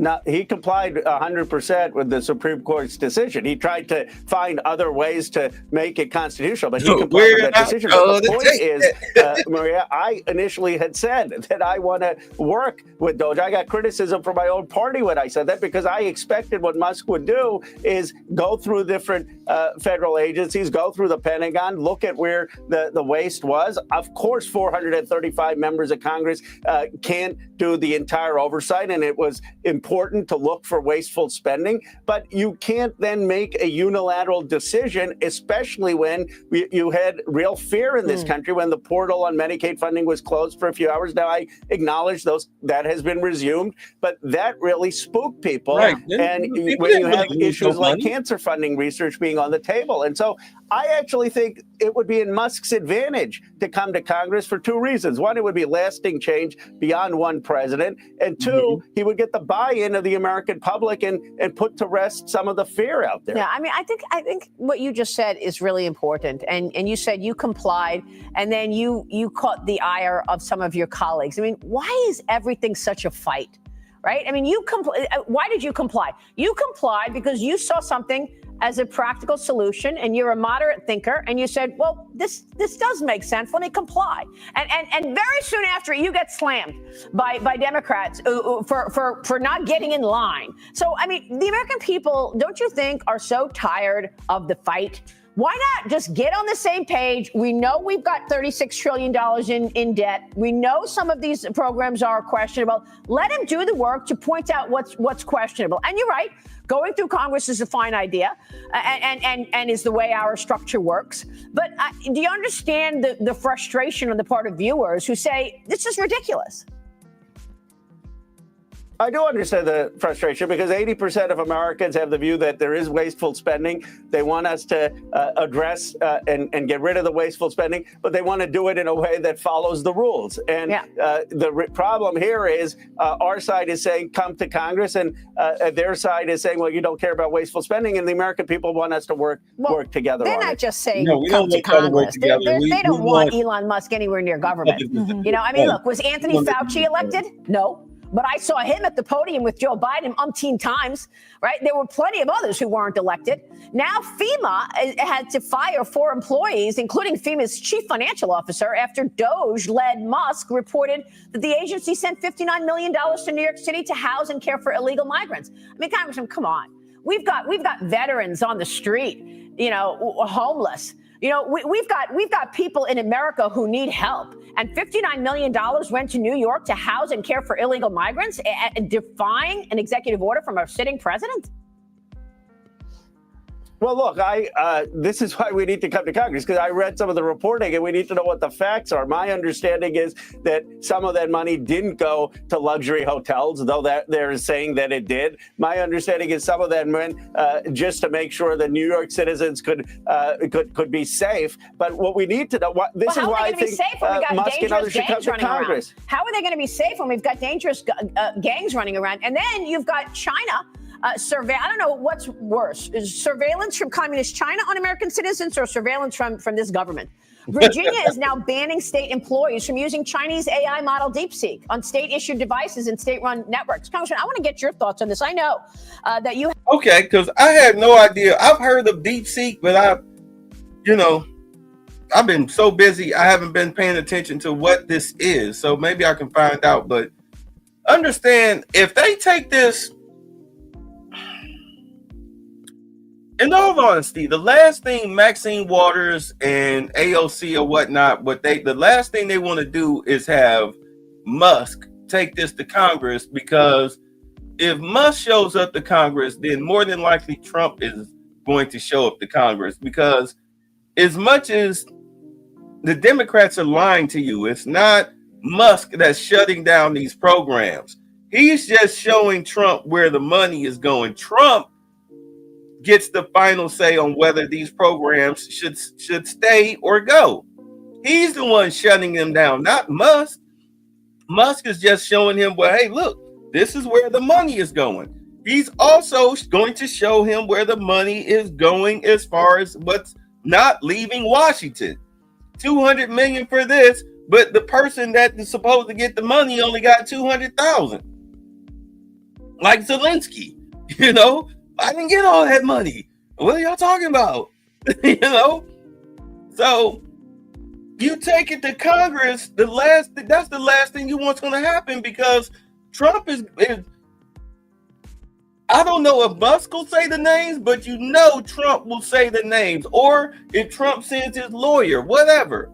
No, he complied 100% with the Supreme Court's decision. He tried to find other ways to make it constitutional, but he complied with that decision. But the point is, Maria, I initially had said that I want to work with DOJ. I got criticism from my own party when I said that because I expected what Musk would do is go through different federal agencies, go through the Pentagon, look at where the waste was. Of course, 435 members of Congress can't do the entire oversight, and it was important to look for wasteful spending, but you can't then make a unilateral decision, especially when you had real fear in this country when the portal on Medicaid funding was closed for a few hours. Now, I acknowledge that has been resumed, but that really spooked people. Right. And when you have issues like cancer funding research being on the table. And so I actually think it would be in Musk's advantage to come to Congress for two reasons. One, it would be lasting change beyond one president. And two, he would get the buy-in of the American public and put to rest some of the fear out there. Yeah, I mean, I think what you just said is really important. And you said you complied and then you caught the ire of some of your colleagues. I mean, why is everything such a fight? Right? I mean, why did you comply? You complied because you saw something as a practical solution, and you're a moderate thinker, and you said, well, this does make sense. Let me comply. And very soon after, you get slammed by Democrats for not getting in line. So, I mean, the American people, don't you think, are so tired of the fight? Why not just get on the same page? We know we've got $36 trillion in debt. We know some of these programs are questionable. Let them do the work to point out what's questionable. And you're right. Going through Congress is a fine idea and is the way our structure works. But do you understand the frustration on the part of viewers who say, this is ridiculous? I do understand the frustration because 80% of Americans have the view that there is wasteful spending. They want us to address and get rid of the wasteful spending, but they want to do it in a way that follows the rules. And the problem here is our side is saying, come to Congress, and their side is saying, well, you don't care about wasteful spending, and the American people want us to work together They're on not it. just saying we come don't to want y'all to work Congress. together. They don't We want want- Elon Musk anywhere near government. You know, I mean, look, was Anthony Fauci elected? No. But I saw him at the podium with Joe Biden umpteen times, right? There were plenty of others who weren't elected. Now FEMA had to fire 4 employees, including FEMA's chief financial officer, after Doge-led Musk reported that the agency sent $59 million to New York City to house and care for illegal migrants. I mean, Congressman, come on. We've got veterans on the street, you know, homeless. You know, we've got people in America who need help. And $59 million went to New York to house and care for illegal migrants, defying an executive order from a sitting president? Well, look, this is why we need to come to Congress, because I read some of the reporting and we need to know what the facts are. My understanding is that some of that money didn't go to luxury hotels, though that they're saying that it did. My understanding is some of that went just to make sure that New York citizens could be safe. But what we need to know, this is why I think Musk and others should come to Congress. How are they going to be safe when we've got dangerous gangs running around? And then you've got China. I don't know what's worse, is surveillance from communist China on American citizens or surveillance from this government. Virginia is now banning state employees from using Chinese AI model DeepSeek on state-issued devices and state-run networks. Congressman, I want to get your thoughts on this. I know that you... Okay, because I had no idea. I've heard of DeepSeek, but I've been so busy, I haven't been paying attention to what this is. So maybe I can find out. But understand, if they take this... In all honesty, the last thing Maxine Waters and AOC or whatnot, the last thing they want to do is have Musk take this to Congress, because if Musk shows up to Congress, then more than likely Trump is going to show up to Congress, because as much as the Democrats are lying to you, it's not Musk that's shutting down these programs. He's just showing Trump where the money is going. Trump gets the final say on whether these programs should stay or go. He's the one shutting them down, not Musk. Musk is just showing him, well, hey, look, this is where the money is going. He's also going to show him where the money is going as far as what's not leaving Washington. $200 million for this, but the person that is supposed to get the money only got $200,000. Like Zelensky, you know? I didn't get all that money. What are y'all talking about? You know? So you take it to Congress, that's the last thing you want's going to happen, because Trump is I don't know if Musk will say the names, but you know Trump will say the names. Or if Trump sends his lawyer, whatever,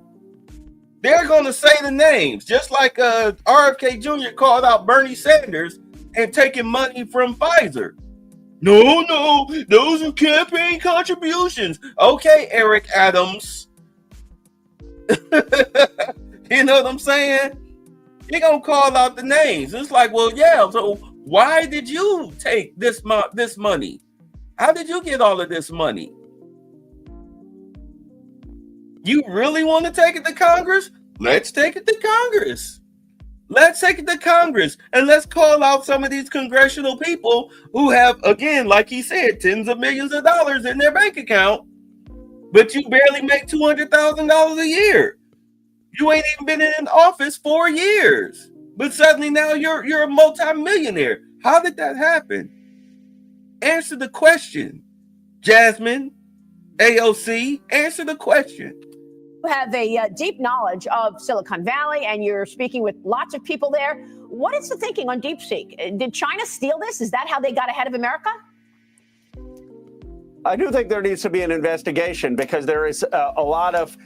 they're going to say the names. Just like RFK Jr. called out Bernie Sanders and taking money from Pfizer. No, those are campaign contributions. Okay, Eric Adams. You know what I'm saying? They're going to call out the names. It's like, well, yeah, so why did you take this money? How did you get all of this money? You really want to take it to Congress? Let's take it to Congress. Let's take it to Congress, and let's call out some of these congressional people who have, again, like he said, tens of millions of dollars in their bank account, but you barely make $200,000 a year. You ain't even been in office 4 years, but suddenly now you're a multimillionaire. How did that happen? Answer the question. Jasmine, AOC, answer the question. You have a deep knowledge of Silicon Valley, and you're speaking with lots of people there. What is the thinking on DeepSeek? Did China steal this? Is that how they got ahead of America? I do think there needs to be an investigation because there is a lot of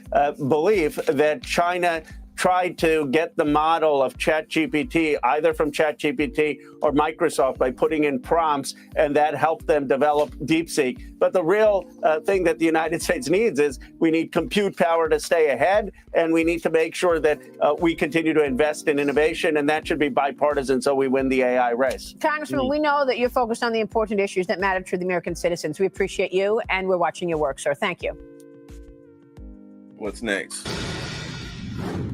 belief that China tried to get the model of ChatGPT either from ChatGPT or Microsoft by putting in prompts, and that helped them develop DeepSeek. But the real thing that the United States needs is we need compute power to stay ahead, and we need to make sure that we continue to invest in innovation, and that should be bipartisan so we win the AI race. Congressman, we know that you're focused on the important issues that matter to the American citizens. We appreciate you, and we're watching your work, sir. Thank you. What's next?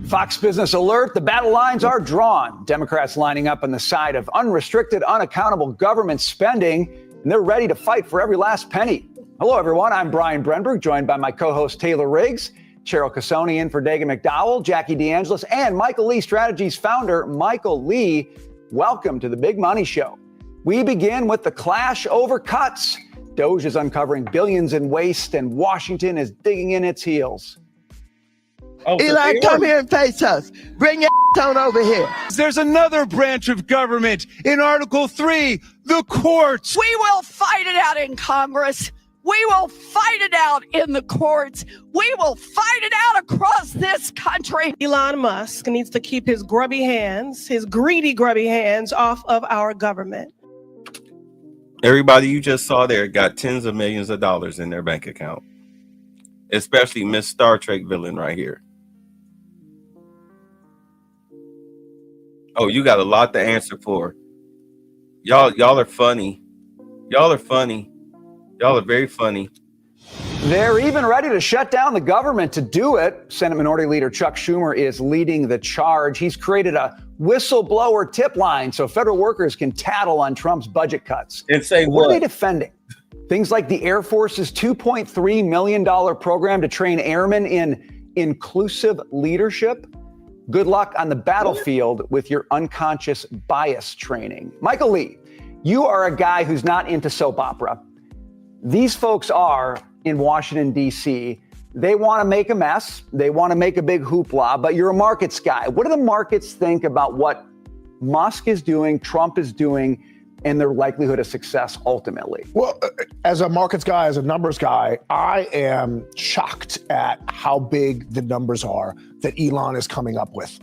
Fox Business Alert, the battle lines are drawn. Democrats lining up on the side of unrestricted, unaccountable government spending, and they're ready to fight for every last penny. Hello, everyone. I'm Brian Brenberg, joined by my co-host Taylor Riggs, Cheryl Casoni in for Dagan McDowell, Jackie DeAngelis, and Michael Lee Strategies founder, Michael Lee. Welcome to the Big Money Show. We begin with the clash over cuts. Doge is uncovering billions in waste, and Washington is digging in its heels. Elon, come here and face us. Bring your on over here. There's another branch of government in Article 3, the courts. We will fight it out in Congress. We will fight it out in the courts. We will fight it out across this country. Elon Musk needs to keep his grubby hands, his greedy, grubby hands off of our government. Everybody you just saw there got tens of millions of dollars in their bank account, especially Miss Star Trek villain right here. Oh, you got a lot to answer for. Y'all are funny. Y'all are funny. Y'all are very funny. They're even ready to shut down the government to do it. Senate Minority Leader Chuck Schumer is leading the charge. He's created a whistleblower tip line so federal workers can tattle on Trump's budget cuts. And say what what? are they defending? Things like the Air Force's $2.3 million program to train airmen in inclusive leadership. Good luck on the battlefield with your unconscious bias training. Michael Lee, you are a guy who's not into soap opera. These folks are in Washington, D.C. They want to make a mess. They want to make a big hoopla, but you're a markets guy. What do the markets think about what Musk is doing, Trump is doing, and their likelihood of success ultimately? Well, as a markets guy, as a numbers guy, I am shocked at how big the numbers are that Elon is coming up with.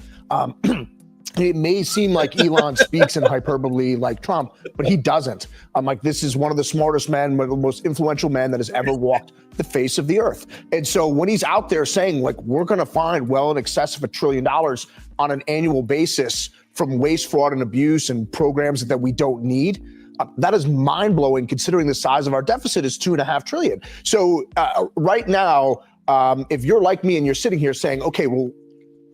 It may seem like Elon speaks in hyperbole like Trump, but he doesn't. I'm like, this is one of the smartest men, one of the most influential men that has ever walked the face of the earth. And so when he's out there saying, like, we're going to find well in excess of $1 trillion on an annual basis from waste, fraud, and abuse and programs that we don't need, that is mind-blowing considering the size of our deficit is $2.5 trillion. So right now, if you're like me and you're sitting here saying, okay, well,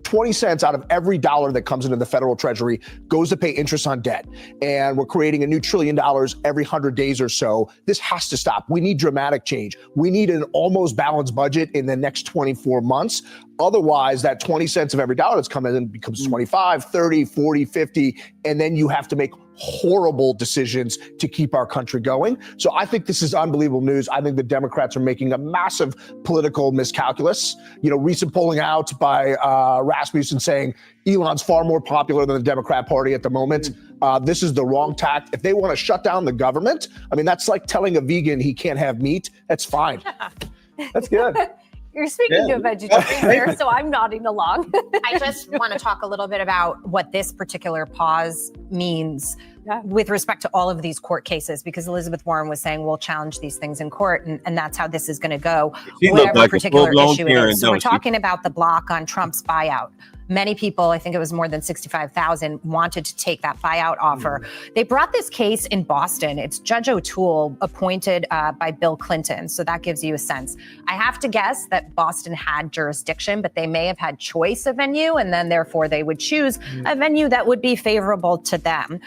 20 cents out of every dollar that comes into the federal treasury goes to pay interest on debt. And we're creating a new $1 trillion every 100 days or so. This has to stop. We need dramatic change. We need an almost balanced budget in the next 24 months. Otherwise, that 20 cents of every dollar that's coming in becomes 25, 30, 40, 50, and then you have to make horrible decisions to keep our country going. So I think this is unbelievable news. I think the Democrats are making a massive political miscalculus. You know, recent polling out by Rasmussen saying Elon's far more popular than the Democrat Party at the moment. This is the wrong tact. If they want to shut down the government, I mean, that's like telling a vegan he can't have meat. That's fine. That's good. You're speaking to a vegetarian here, so I'm nodding along. I just want to talk a little bit about what this particular pause means with respect to all of these court cases, because Elizabeth Warren was saying we'll challenge these things in court, and that's how this is going to go, whatever particular issue it is. So we're talking about the block on Trump's buyout. Many people, I think it was more than 65,000, wanted to take that buyout offer. They brought this case in Boston. It's Judge O'Toole, appointed by Bill Clinton. So that gives you a sense. I have to guess that Boston had jurisdiction, but they may have had choice of venue, and then therefore they would choose a venue that would be favorable to them.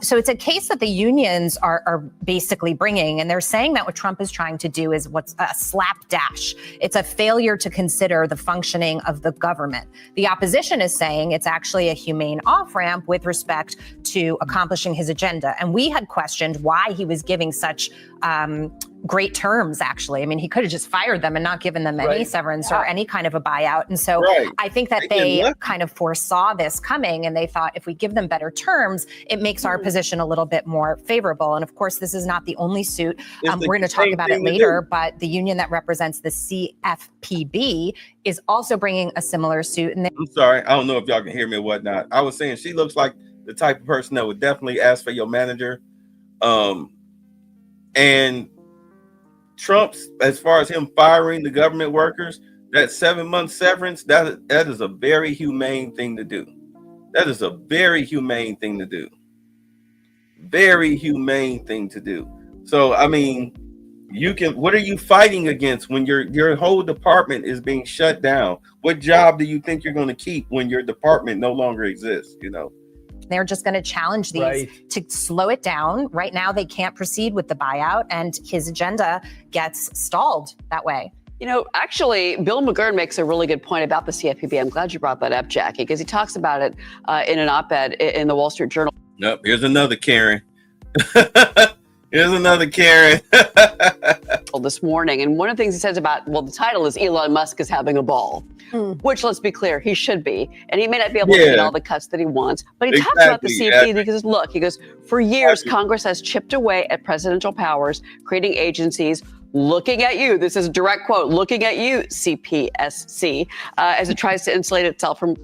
So it's a case that the unions are basically bringing, and they're saying that what Trump is trying to do is what's a slapdash. It's a failure to consider the functioning of the government. The opposition is saying it's actually a humane off-ramp with respect to accomplishing his agenda. And we had questioned why he was giving such great terms, actually. I mean, he could have just fired them and not given them any severance or any kind of a buyout. And so I think that they kind of foresaw this coming, and they thought if we give them better terms, it makes our position a little bit more favorable. And of course, this is not the only suit. We're going to talk about it later, but the union that represents the CFPB is also bringing a similar suit. And I'm sorry, I don't know if y'all can hear me or whatnot. I was saying she looks like the type of person that would definitely ask for your manager. And Trump's, as far as him firing the government workers, that 7-month severance, that is a very humane thing to do. That is a very humane thing to do. Very humane thing to do. So, I mean, what are you fighting against when your whole department is being shut down? What job do you think you're going to keep when your department no longer exists, you know? They're just going to challenge these to slow it down. Right now, they can't proceed with the buyout, and his agenda gets stalled that way. You know, actually, Bill McGurn makes a really good point about the CFPB. I'm glad you brought that up, Jackie, because he talks about it in an op-ed in the Wall Street Journal. Nope, here's another Karen. Here's another Karen. This morning, and one of the things he says about, well, the title is Elon Musk is having a ball, which, let's be clear, he should be, and he may not be able to get all the cuts that he wants, but he talks about the CFPB because, look, he goes, for years, Congress has chipped away at presidential powers, creating agencies looking at you. This is a direct quote, looking at you, CPSC, as it tries to insulate itself from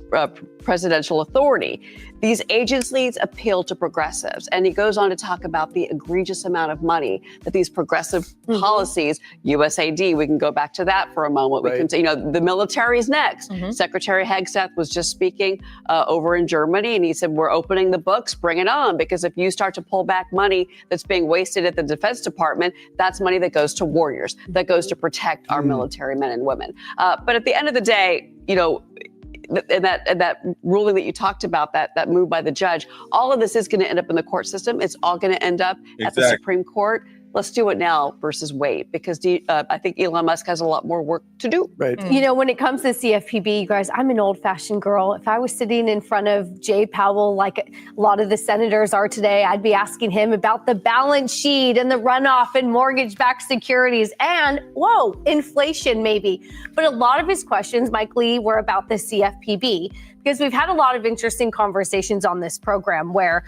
presidential authority. These agencies appeal to progressives. And he goes on to talk about the egregious amount of money that these progressive policies, USAID, we can go back to that for a moment. We can say, you know, the military's next. Secretary Hegseth was just speaking over in Germany, and he said, we're opening the books, bring it on. Because if you start to pull back money that's being wasted at the Defense Department, that's money that goes to warriors, that goes to protect our military men and women. But at the end of the day, you know, and that ruling that you talked about, that move by the judge, all of this is going to end up in the court system. It's all going to end up at the Supreme Court. Let's do it now versus wait, because I think Elon Musk has a lot more work to do. You know, when it comes to CFPB, you guys, I'm an old-fashioned girl. If I was sitting in front of Jay Powell, like a lot of the senators are today, I'd be asking him about the balance sheet and the runoff and mortgage-backed securities and, whoa, inflation maybe. But a lot of his questions, Mike Lee, were about the CFPB. Because we've had a lot of interesting conversations on this program where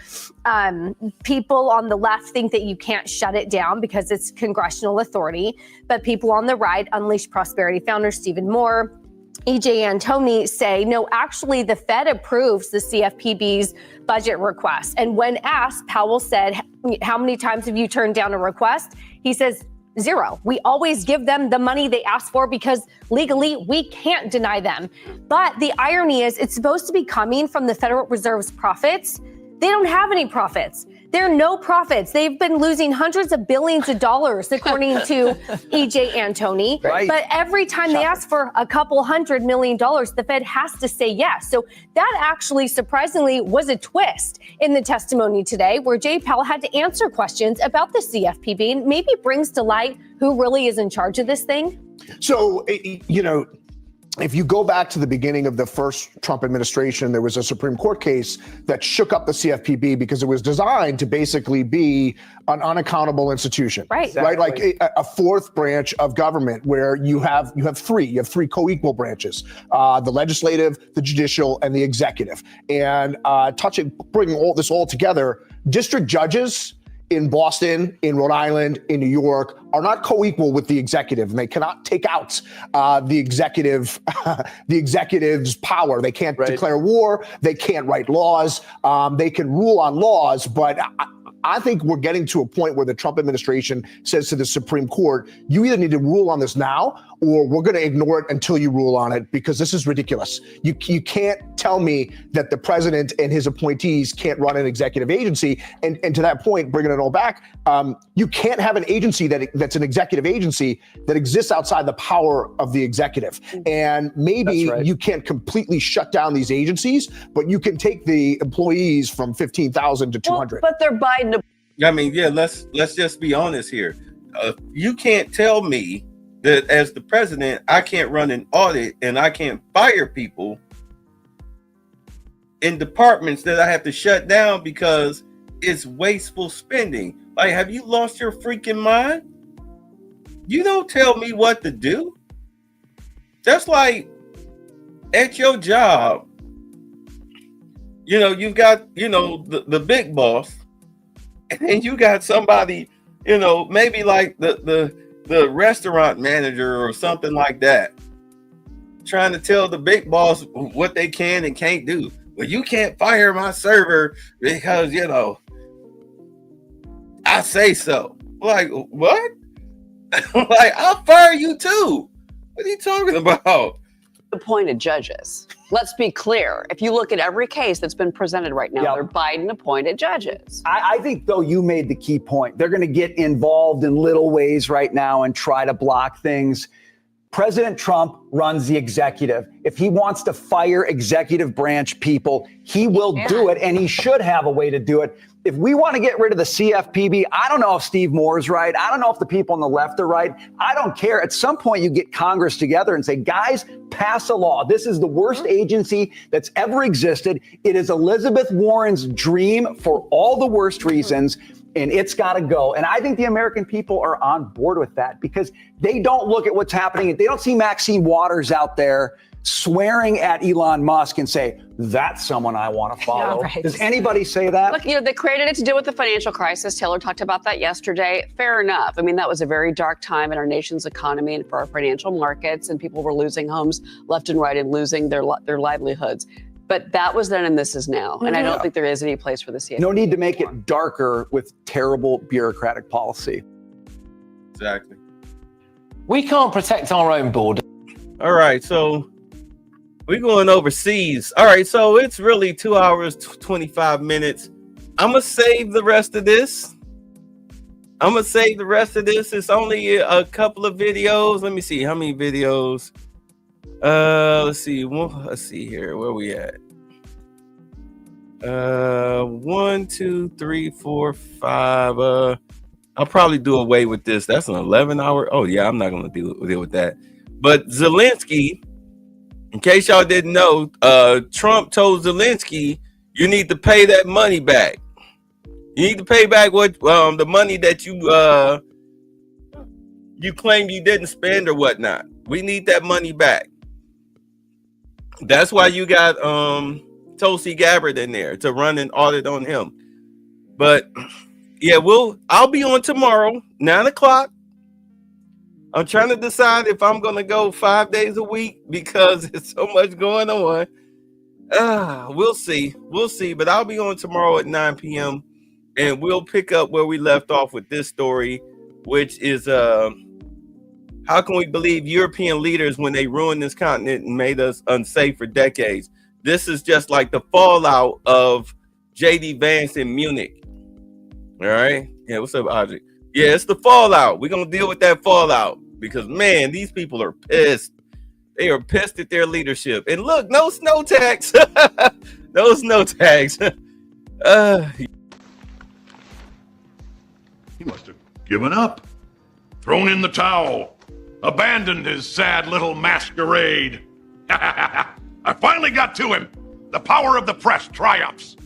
people on the left think that you can't shut it down because it's congressional authority, but people on the right, Unleash Prosperity founder Stephen Moore, E.J. Antoni, say, no, actually the Fed approves the CFPB's budget request. And when asked, Powell said, how many times have you turned down a request? He says, 0. We always give them the money they ask for because legally we can't deny them. But the irony is it's supposed to be coming from the Federal Reserve's profits. They don't have any profits. There are no profits. They've been losing hundreds of billions of dollars, according to E.J. Antoni. But every time they ask for a couple $100 million, the Fed has to say yes. So that actually, surprisingly, was a twist in the testimony today, where Jay Powell had to answer questions about the CFPB and maybe brings to light who really is in charge of this thing. So, you know, if you go back to the beginning of the first Trump administration, there was a Supreme Court case that shook up the CFPB because it was designed to basically be an unaccountable institution. Right, like a fourth branch of government where you have three co-equal branches, the legislative, the judicial, and the executive. And bringing all this all together, district judges in Boston, in Rhode Island, in New York are not co-equal with the executive, and they cannot take out the executive's power. They can't declare war. They can't write laws. They can rule on laws, but I think we're getting to a point where the Trump administration says to the Supreme Court, you either need to rule on this now or we're going to ignore it until you rule on it, because this is ridiculous. You can't tell me that the president and his appointees can't run an executive agency. And to that point, bringing it all back, you can't have an agency that's an executive agency that exists outside the power of the executive. And maybe you can't completely shut down these agencies, but you can take the employees from 15,000 to 200. But they're Biden. I mean, yeah, let's just be honest here. You can't tell me that as the president, I can't run an audit and I can't fire people in departments that I have to shut down because it's wasteful spending. Like, have you lost your freaking mind? You don't tell me what to do. That's like at your job, you know, you've got, you know, the big boss, and then you got somebody, you know, maybe like the restaurant manager or something like that, trying to tell the big boss what they can and can't do. Well, you can't fire my server because, you know, I say so. Like, what? Like, I'll fire you too. What are you talking about? Appointed judges. Let's be clear. If you look at every case that's been presented right now, they're Biden appointed judges. I think, though, you made the key point. They're going to get involved in little ways right now and try to block things. President Trump runs the executive. If he wants to fire executive branch people, he will do it, and he should have a way to do it. If we want to get rid of the CFPB, I don't know if Steve Moore's right. I don't know if the people on the left are right. I don't care. At some point, you get Congress together and say, guys, pass a law. This is the worst agency that's ever existed. It is Elizabeth Warren's dream for all the worst reasons, and it's got to go. And I think the American people are on board with that because they don't look at what's happening. They don't see Maxine Waters out there swearing at Elon Musk and say, that's someone I want to follow. Yeah, right. Does anybody say that? Look, you know, they created it to deal with the financial crisis. Taylor talked about that yesterday. Fair enough. I mean, that was a very dark time in our nation's economy and for our financial markets, and people were losing homes left and right and losing their livelihoods. But that was then and this is now. And I don't think there is any place for the CFPB. No need to make it darker with terrible bureaucratic policy. Exactly. We can't protect our own border. All right, so we're going overseas. All right, so it's really 2 hours, 25 minutes. I'm going to save the rest of this. It's only a couple of videos. Let me see. How many videos? Let's see. Let's see here. Where we at? 1, 2, 3, 4, 5. I'll probably do away with this. That's an 11-hour. Oh, yeah, I'm not going to deal with that. But Zelensky, in case y'all didn't know, Trump told Zelensky, you need to pay that money back. You need to pay back what the money that you claim you didn't spend or whatnot. We need that money back. That's why you got Tulsi Gabbard in there to run an audit on him. But yeah, I'll be on tomorrow, 9:00. I'm trying to decide if I'm going to go 5 days a week because it's so much going on. We'll see. But I'll be on tomorrow at 9 p.m. and we'll pick up where we left off with this story, which is how can we believe European leaders when they ruined this continent and made us unsafe for decades? This is just like the fallout of J.D. Vance in Munich. All right. Yeah. What's up, Audrey? Yeah, it's the fallout. We're going to deal with that fallout because, man, these people are pissed. They are pissed at their leadership. And look, no snow tax. No snow tax. He must have given up, thrown in the towel, abandoned his sad little masquerade. I finally got to him. The power of the press triumphs.